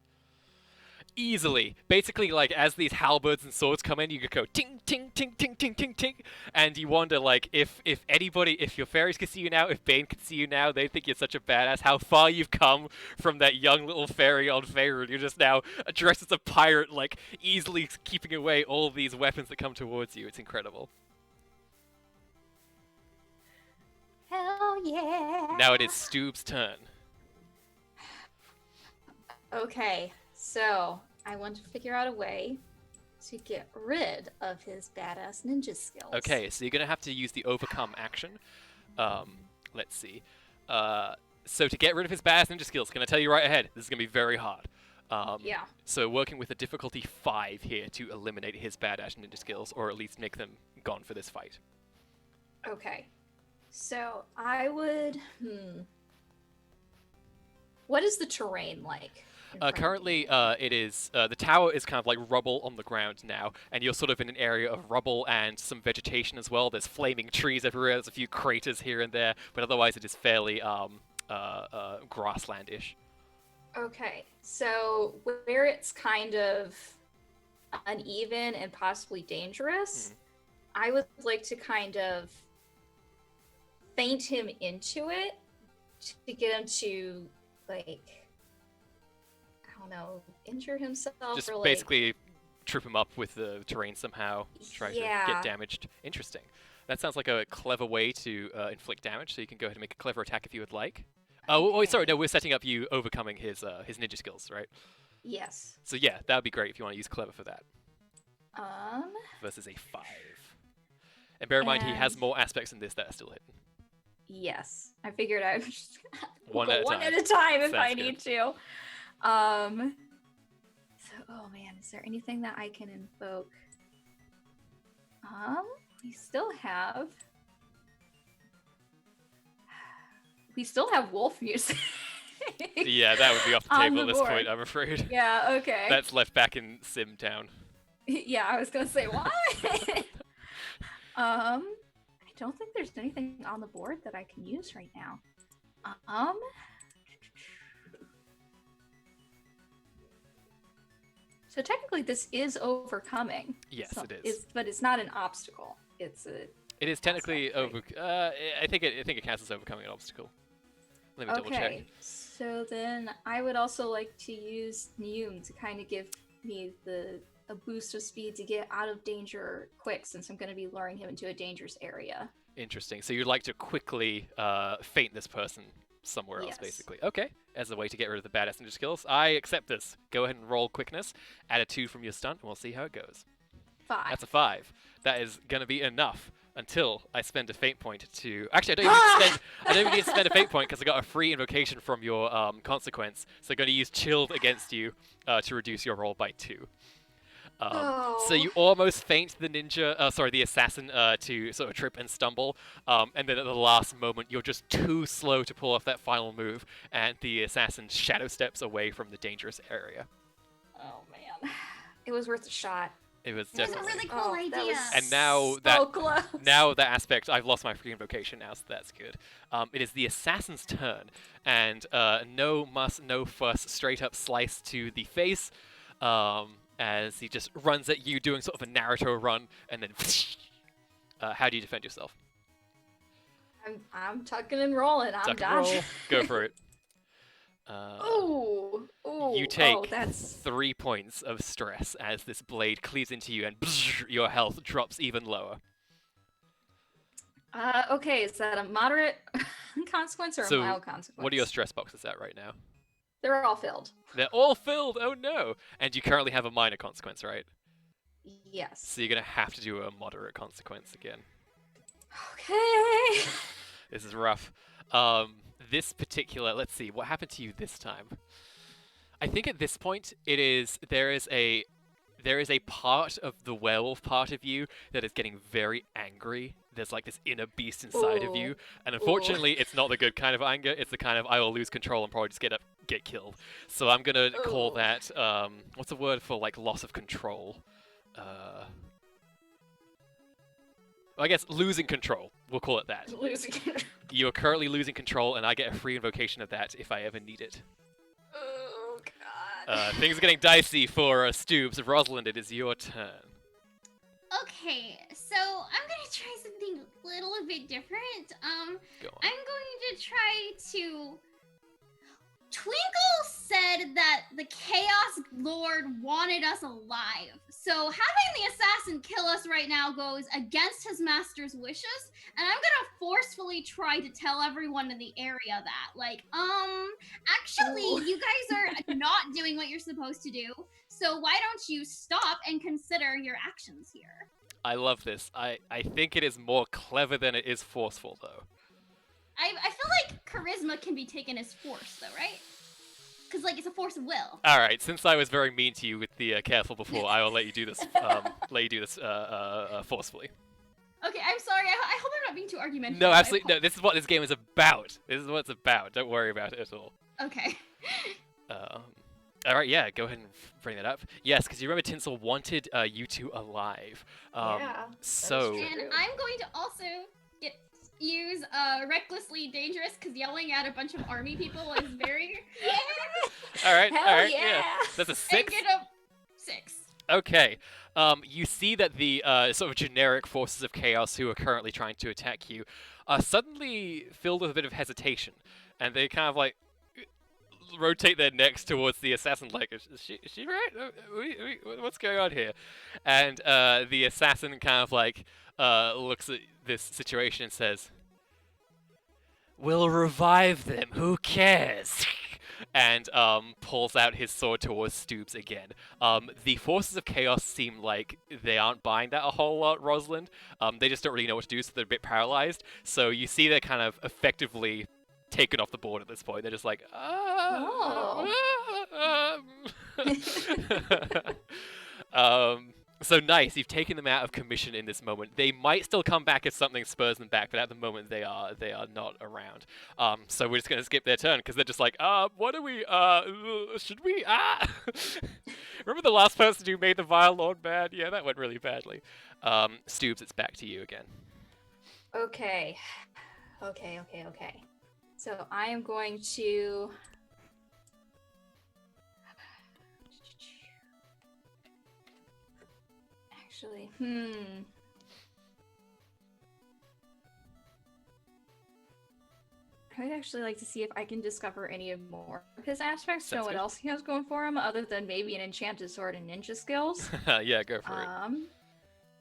Easily. Basically, like, as these halberds and swords come in, you could go ting, ting, ting, ting, ting, ting, ting, and you wonder, like, if your fairies could see you now, if Bane could see you now, they'd think you're such a badass, how far you've come from that young little fairy on Faerun. You're just now dressed as a pirate, like, easily keeping away all of these weapons that come towards you. It's incredible. Hell yeah. Now it is Stoob's turn. Okay, so I want to figure out a way to get rid of his badass ninja skills. Okay, so you're going to have to use the overcome action. Let's see. So to get rid of his badass ninja skills, can I tell you right ahead, this is going to be very hard. Yeah. So working with a difficulty 5 here to eliminate his badass ninja skills, or at least make them gone for this fight. Okay. So I would. What is the terrain like? in front of Currently, me? it is the tower is kind of like rubble on the ground now, and you're sort of in an area of rubble and some vegetation as well. There's flaming trees everywhere. There's a few craters here and there, but otherwise it is fairly grassland-ish. Okay, so where it's kind of uneven and possibly dangerous, Mhm. I would like to kind of feint him into it to get him to, like, I don't know, injure himself Just or like. basically trip him up with the terrain somehow, try to Yeah. get damaged. Interesting. That sounds like a clever way to inflict damage, so you can go ahead and make a clever attack if you would like. Oh, wait, sorry, no, we're setting up you overcoming his ninja skills, right? Yes. So yeah, that would be great if you want to use clever for that. Um. Versus a 5. And bear in mind, he has And- more aspects in this that are still hidden. Yes. I figured I would just One go at a one time. at a time if Sounds I good. need to. So, oh man, is there anything that I can invoke? We still have. We still have wolf music. Yeah, that would be off the On table the at this board. point, I'm afraid. Yeah. Okay. That's left back in Sim Town. Yeah, I was gonna say what? I don't think there's anything on the board that I can use right now. So technically, this is overcoming. Yes, So- it is. but it's not an obstacle. It's a. It is technically aspect, over. I think it counts as overcoming an obstacle. Let me double check. Okay. So then I would also like to use Neum to kind of give me a boost of speed to get out of danger quick, since I'm going to be luring him into a dangerous area. Interesting. So you'd like to quickly feint this person somewhere else, Yes. basically. Okay. As a way to get rid of the badass ninja skills, I accept this. Go ahead and roll quickness. Add a 2 from your stunt, and we'll see how it goes. 5. That's a 5. That is gonna be enough until I spend a fate point to. Actually, I don't even need to spend a fate point because I got a free invocation from your consequence. So I'm gonna use chilled against you to reduce your roll by 2. So you almost feint the the assassin to sort of trip and stumble, and then at the last moment you're just too slow to pull off that final move, and the assassin shadow steps away from the dangerous area. Oh man, it was worth a shot. It was That's a definitely. really cool that idea. was And now so that- close. Now that aspect, I've lost my free invocation now, so that's good. It is the assassin's turn, and no muss, no fuss, straight up slice to the face, as he just runs at you, doing sort of a Naruto run, and then. How do you defend yourself? I'm tucking and rolling. I'm Tuck and roll. dodging. Go for it. Ooh, You take Oh, that's 3 points of stress as this blade cleaves into you, and your health drops even lower. okay. Is that a moderate consequence or So, a mild consequence? What are your stress boxes at right now? They're all filled. They're all filled. Oh no! And you currently have a minor consequence, right? Yes. So you're gonna have to do a moderate consequence again. Okay. This is rough. This particular, let's see, what happened to you this time? I think at this point there is a part of the werewolf part of you that is getting very angry. There's like this inner beast inside of you, and unfortunately, it's not the good kind of anger. It's the kind of I will lose control and probably just get killed. So I'm gonna call Ooh. that what's the word for like loss of control? I guess losing control. We'll call it that. Losing. You are currently losing control, and I get a free invocation of that if I ever need it. Oh god. Things are getting dicey for Stoobs. Rosalind, it is your turn. Okay, so I'm gonna try something a little bit different. Go on. I'm going to try to. Twinkle said that the Chaos Lord wanted us alive. So having the assassin kill us right now goes against his master's wishes, and I'm gonna forcefully try to tell everyone in the area that, like, actually, Ooh. you guys are not doing what you're supposed to do, so why don't you stop and consider your actions here? I love this. I think it is more clever than it is forceful, though. I feel like charisma can be taken as force, though, right? Because, like, it's a force of will. All right. Since I was very mean to you with the careful before, I will let you do this. Forcefully. Okay, I'm sorry. I hope I'm not being too argumentative. No, I absolutely no. This is what this game is about. This is what it's about. Don't worry about it at all. Okay. All right, yeah, go ahead and bring that up. Yes, because you remember Tinsel wanted you two alive. Yeah, So true. And I'm going to also use recklessly dangerous because yelling at a bunch of army people is very. all right, Hell all right, yeah. That's a And 6. get a 6. Okay. You see that the sort of generic forces of chaos who are currently trying to attack you are suddenly filled with a bit of hesitation, and they kind of like rotate their necks towards the assassin, like, is she right? What's going on here? And the assassin kind of like looks at this situation and says, "We'll revive them. Who cares?" And pulls out his sword towards Stoobs again. The forces of chaos seem like they aren't buying that a whole lot, Rosalind. They just don't really know what to do, so they're a bit paralyzed. So you see they're kind of effectively taken off the board at this point. They're just like, so nice, you've taken them out of commission in this moment. They might still come back if something spurs them back, but at the moment they are not around. So we're just gonna skip their turn because they're just like, what do we should we remember the last person who made the Vile Lord mad? Yeah, that went really badly. Stoobs, it's back to you again. Okay. So I am going to... Actually, I would actually like to see if I can discover any more of his aspects, know what else he has going for him, other than maybe an enchanted sword and ninja skills. Yeah, go for it.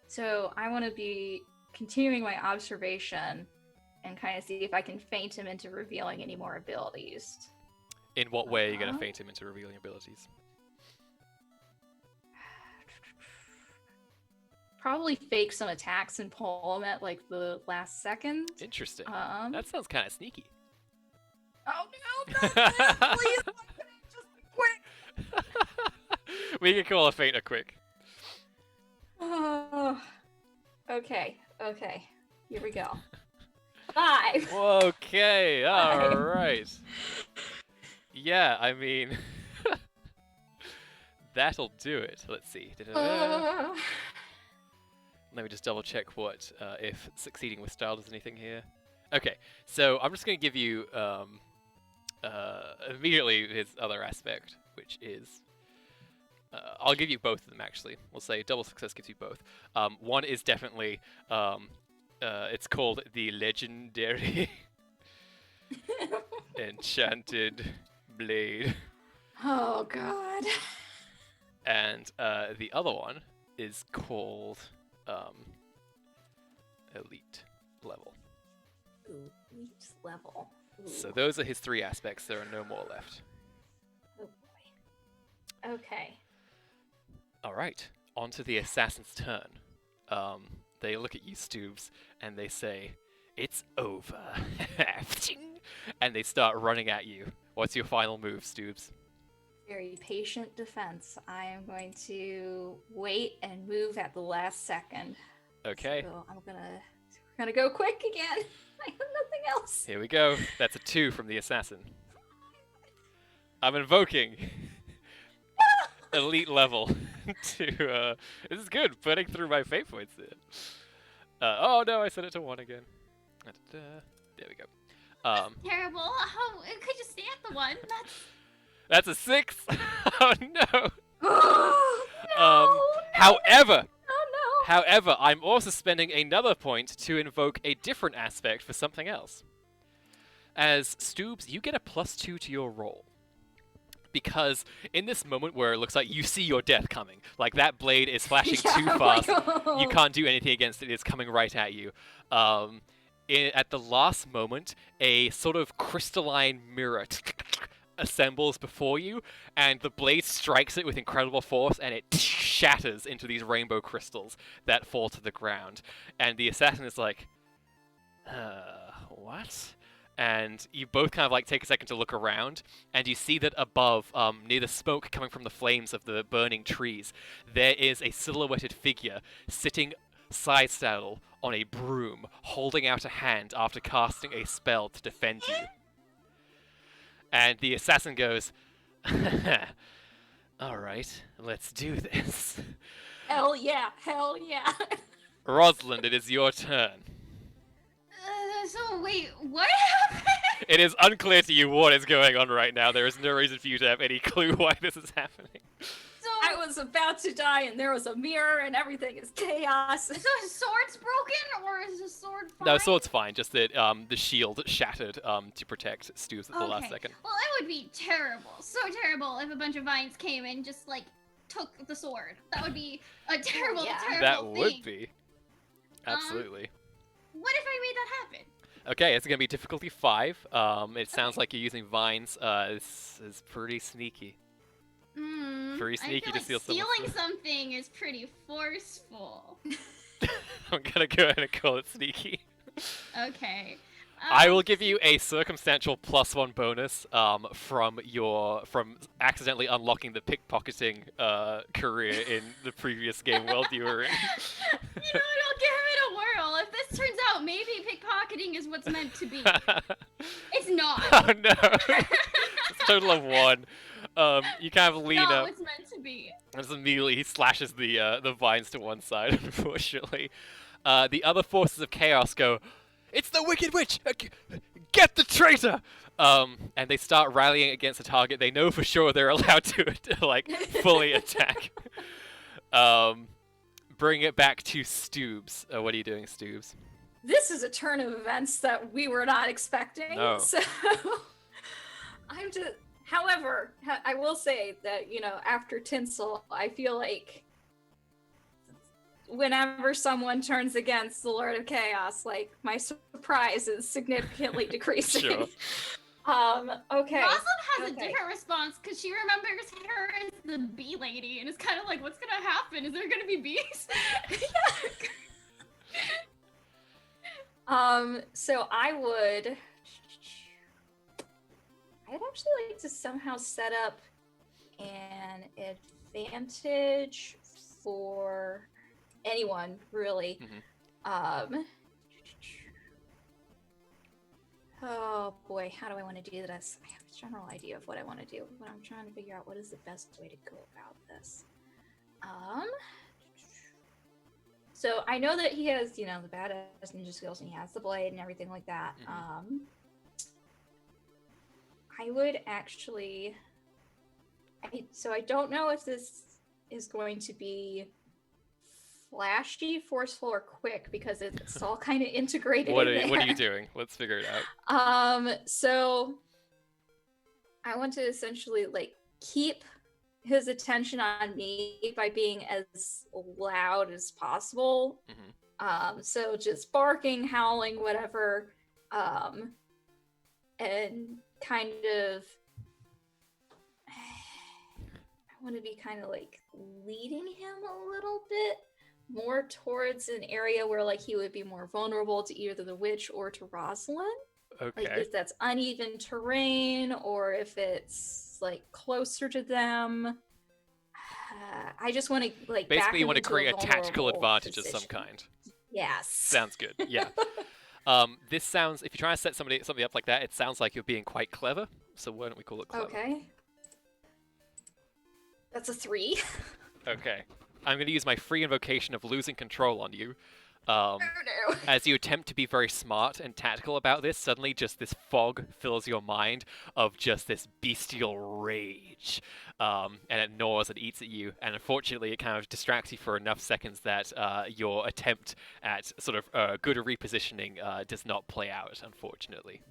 So I want to be continuing my observation and kind of see if I can feint him into revealing any more abilities. In what way are you going to feint him into revealing abilities? Probably fake some attacks and pull him at like the last second. Interesting. That sounds kind of sneaky. Oh no, not this, please! Just quick! We can call a feint a quick. Oh, okay. Here we go. 5. Okay, alright. Yeah, I mean... that'll do it. Let's see. Let me just double check what, if succeeding with style does anything here. Okay, so I'm just going to give you immediately his other aspect, which is... I'll give you both of them, actually. We'll say double success gives you both. One is definitely... it's called the Legendary Enchanted Blade. Oh, God. And the other one is called Elite Level. Elite Level. Ooh. So those are his 3 aspects. There are no more left. Oh, boy. Okay. All right, on to the assassin's turn. They look at you, Stoobs, and they say, "It's over." And they start running at you. What's your final move, Stoobs? Very patient defense. I am going to wait and move at the last second. Okay. So we're gonna go quick again. I have nothing else. Here we go. That's a 2 from the assassin. I'm invoking elite level to this is good, putting through my fate points there. Oh no, I set it to 1 again. There we go. Terrible. How could you stay at the 1? That's a 6. Oh no. No, However, no. However, I'm also spending another point to invoke a different aspect for something else. As Stoobs, you get a +2 to your roll. Because in this moment where it looks like you see your death coming, like that blade is flashing too fast, you can't do anything against it, it's coming right at you. At the last moment, a sort of crystalline mirror assembles before you, and the blade strikes it with incredible force, and it shatters into these rainbow crystals that fall to the ground. And the assassin is like, what? And you both kind of like take a second to look around, and you see that above, near the smoke coming from the flames of the burning trees, there is a silhouetted figure sitting side saddle on a broom, holding out a hand after casting a spell to defend you. And the assassin goes, "Alright, let's do this." Hell yeah. Rosalind, it is your turn. So wait, what happened? It is unclear to you what is going on right now. There is no reason for you to have any clue why this is happening. So I was about to die, and there was a mirror, and everything is chaos. So his sword's broken, or is his sword fine? No, sword's fine. Just that the shield shattered to protect Stoops at the last Okay. second. Well, it would be terrible, so terrible, if a bunch of vines came and just like took the sword. That would be a terrible, Yeah. terrible That thing. would be. Absolutely. What if I made that happen? Okay, it's gonna be difficulty 5. It sounds like you're using vines. This is pretty sneaky. Pretty I sneaky feel to like steal someone's stealing something is pretty forceful. I'm gonna go ahead and call it sneaky. Okay. I will give you a circumstantial +1 bonus from accidentally unlocking the pickpocketing career in the previous game world you were in. You know what? I'll give it a whirl. If this turns out maybe pickpocketing is what's meant to be, it's not. Oh no! It's a total of 1. You kind of lean No, up. it's meant to be. As immediately he slashes the vines to one side. Unfortunately, the other forces of chaos go. It's the Wicked Witch! Get the traitor! And they start rallying against the target. They know for sure they're allowed to like fully attack. Bring it back to Stoobs. What are you doing, Stoobs? This is a turn of events that we were not expecting. No. So I'm just. However, I will say that after Tinsel, I feel like whenever someone turns against the Lord of Chaos, like my surprise is significantly decreasing. Sure. Okay. Rosalind has a Okay. different response because she remembers her as the bee lady and is kind of like, what's gonna happen? Is there gonna be bees? So I'd actually like to somehow set up an advantage for anyone, really. Oh boy, how do I want to do this? I have a general idea of what I want to do, but I'm trying to figure out what is the best way to go about this. So I know that he has, the badass ninja skills, and he has the blade and everything like that. I would actually. So I don't know if this is going to be flashy, forceful, or quick because it's all kind of integrated. What in are there. you doing? Let's figure it out. So I want to essentially keep his attention on me by being as loud as possible. So just barking, howling, whatever, and kind of I want to be kind of leading him a little bit more towards an area where he would be more vulnerable to either the witch or to Rosalind. Okay. If that's uneven terrain or if it's closer to them. I just want to Basically, you want to create a tactical advantage of some kind. Yes. Sounds good. Yeah. This sounds. If you're trying to set something up like that, it sounds like you're being quite clever. So why don't we call it clever? Okay. That's a 3. Okay. I'm going to use my free invocation of losing control on you. Oh no. As you attempt to be very smart and tactical about this, suddenly just this fog fills your mind of just this bestial rage. And it gnaws and eats at you. And unfortunately, it kind of distracts you for enough seconds that your attempt at sort of good repositioning does not play out, unfortunately.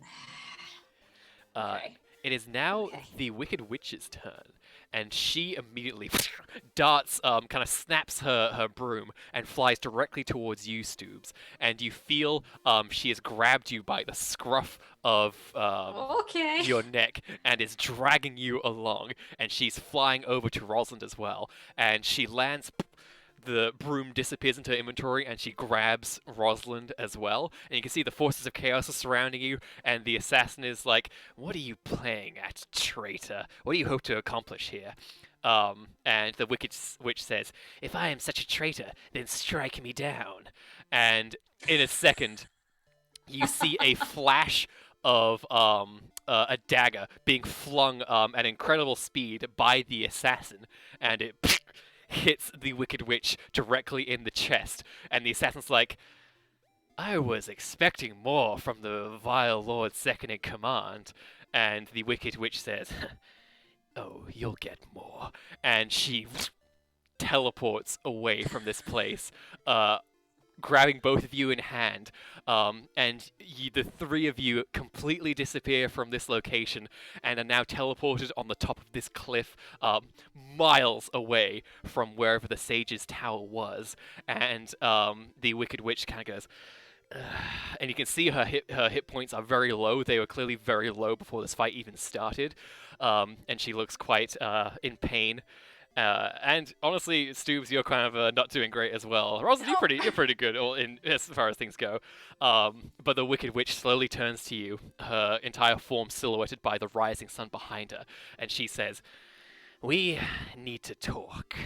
Okay. It is now the Wicked Witch's turn. And she immediately darts, kind of snaps her broom and flies directly towards you, Stoobs. And you feel she has grabbed you by the scruff of Okay. your neck and is dragging you along. And she's flying over to Rosalind as well. And she lands. The broom disappears into her inventory and she grabs Rosalind as well. And you can see the forces of chaos are surrounding you. And the assassin is like, "What are you playing at, traitor? What do you hope to accomplish here?" And the Wicked Witch says, "If I am such a traitor, then strike me down." And in a second, you see a flash of a dagger being flung at incredible speed by the assassin. And it hits the Wicked Witch directly in the chest, and the assassin's like, "I was expecting more from the vile Lord second in command." And the Wicked Witch says, "Oh, you'll get more." And she teleports away from this place, grabbing both of you in hand, and the three of you completely disappear from this location and are now teleported on the top of this cliff, miles away from wherever the sage's tower was. And the Wicked Witch kind of goes, "Ugh," and you can see her hit points are very low. They were clearly very low before this fight even started, and she looks quite in pain. And honestly, Stoobs, you're kind of not doing great as well. Rosalind, you're pretty good in as far as things go. But the Wicked Witch slowly turns to you, her entire form silhouetted by the rising sun behind her, and she says, "We need to talk."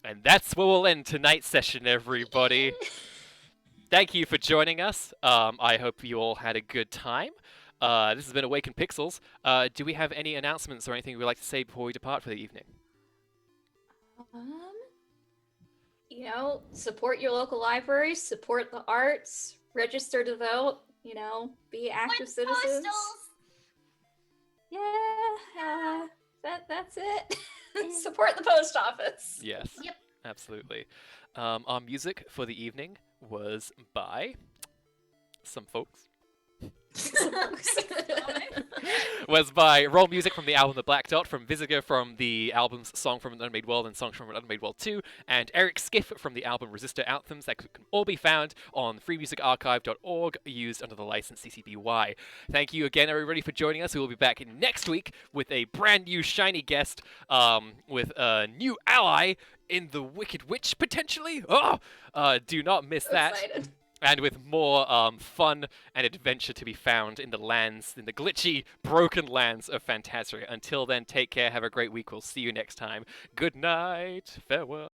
And that's where we'll end tonight's session, everybody. Thank you for joining us. I hope you all had a good time. This has been Awakened Pixels. Do we have any announcements or anything we'd like to say before we depart for the evening? Support your local libraries, support the arts, register to vote, be active citizens. Yeah, that's it. Support the post office. Yes. Yep. Absolutely. Our music for the evening was by some folks. Was by Roll Music from the album The Black Dot, from Visiger from the albums Song from an Unmade World and Songs from an Unmade World 2, and Eric Skiff from the album Resistor Anthems, that can all be found on freemusicarchive.org, used under the license CC BY. Thank you again, everybody, for joining us. We will be back next week with a brand new shiny guest, with a new ally in the Wicked Witch, potentially. Do not miss that. Excited. And with more fun and adventure to be found in the glitchy, broken lands of Phantasria. Until then, take care, have a great week. We'll see you next time. Good night. Farewell.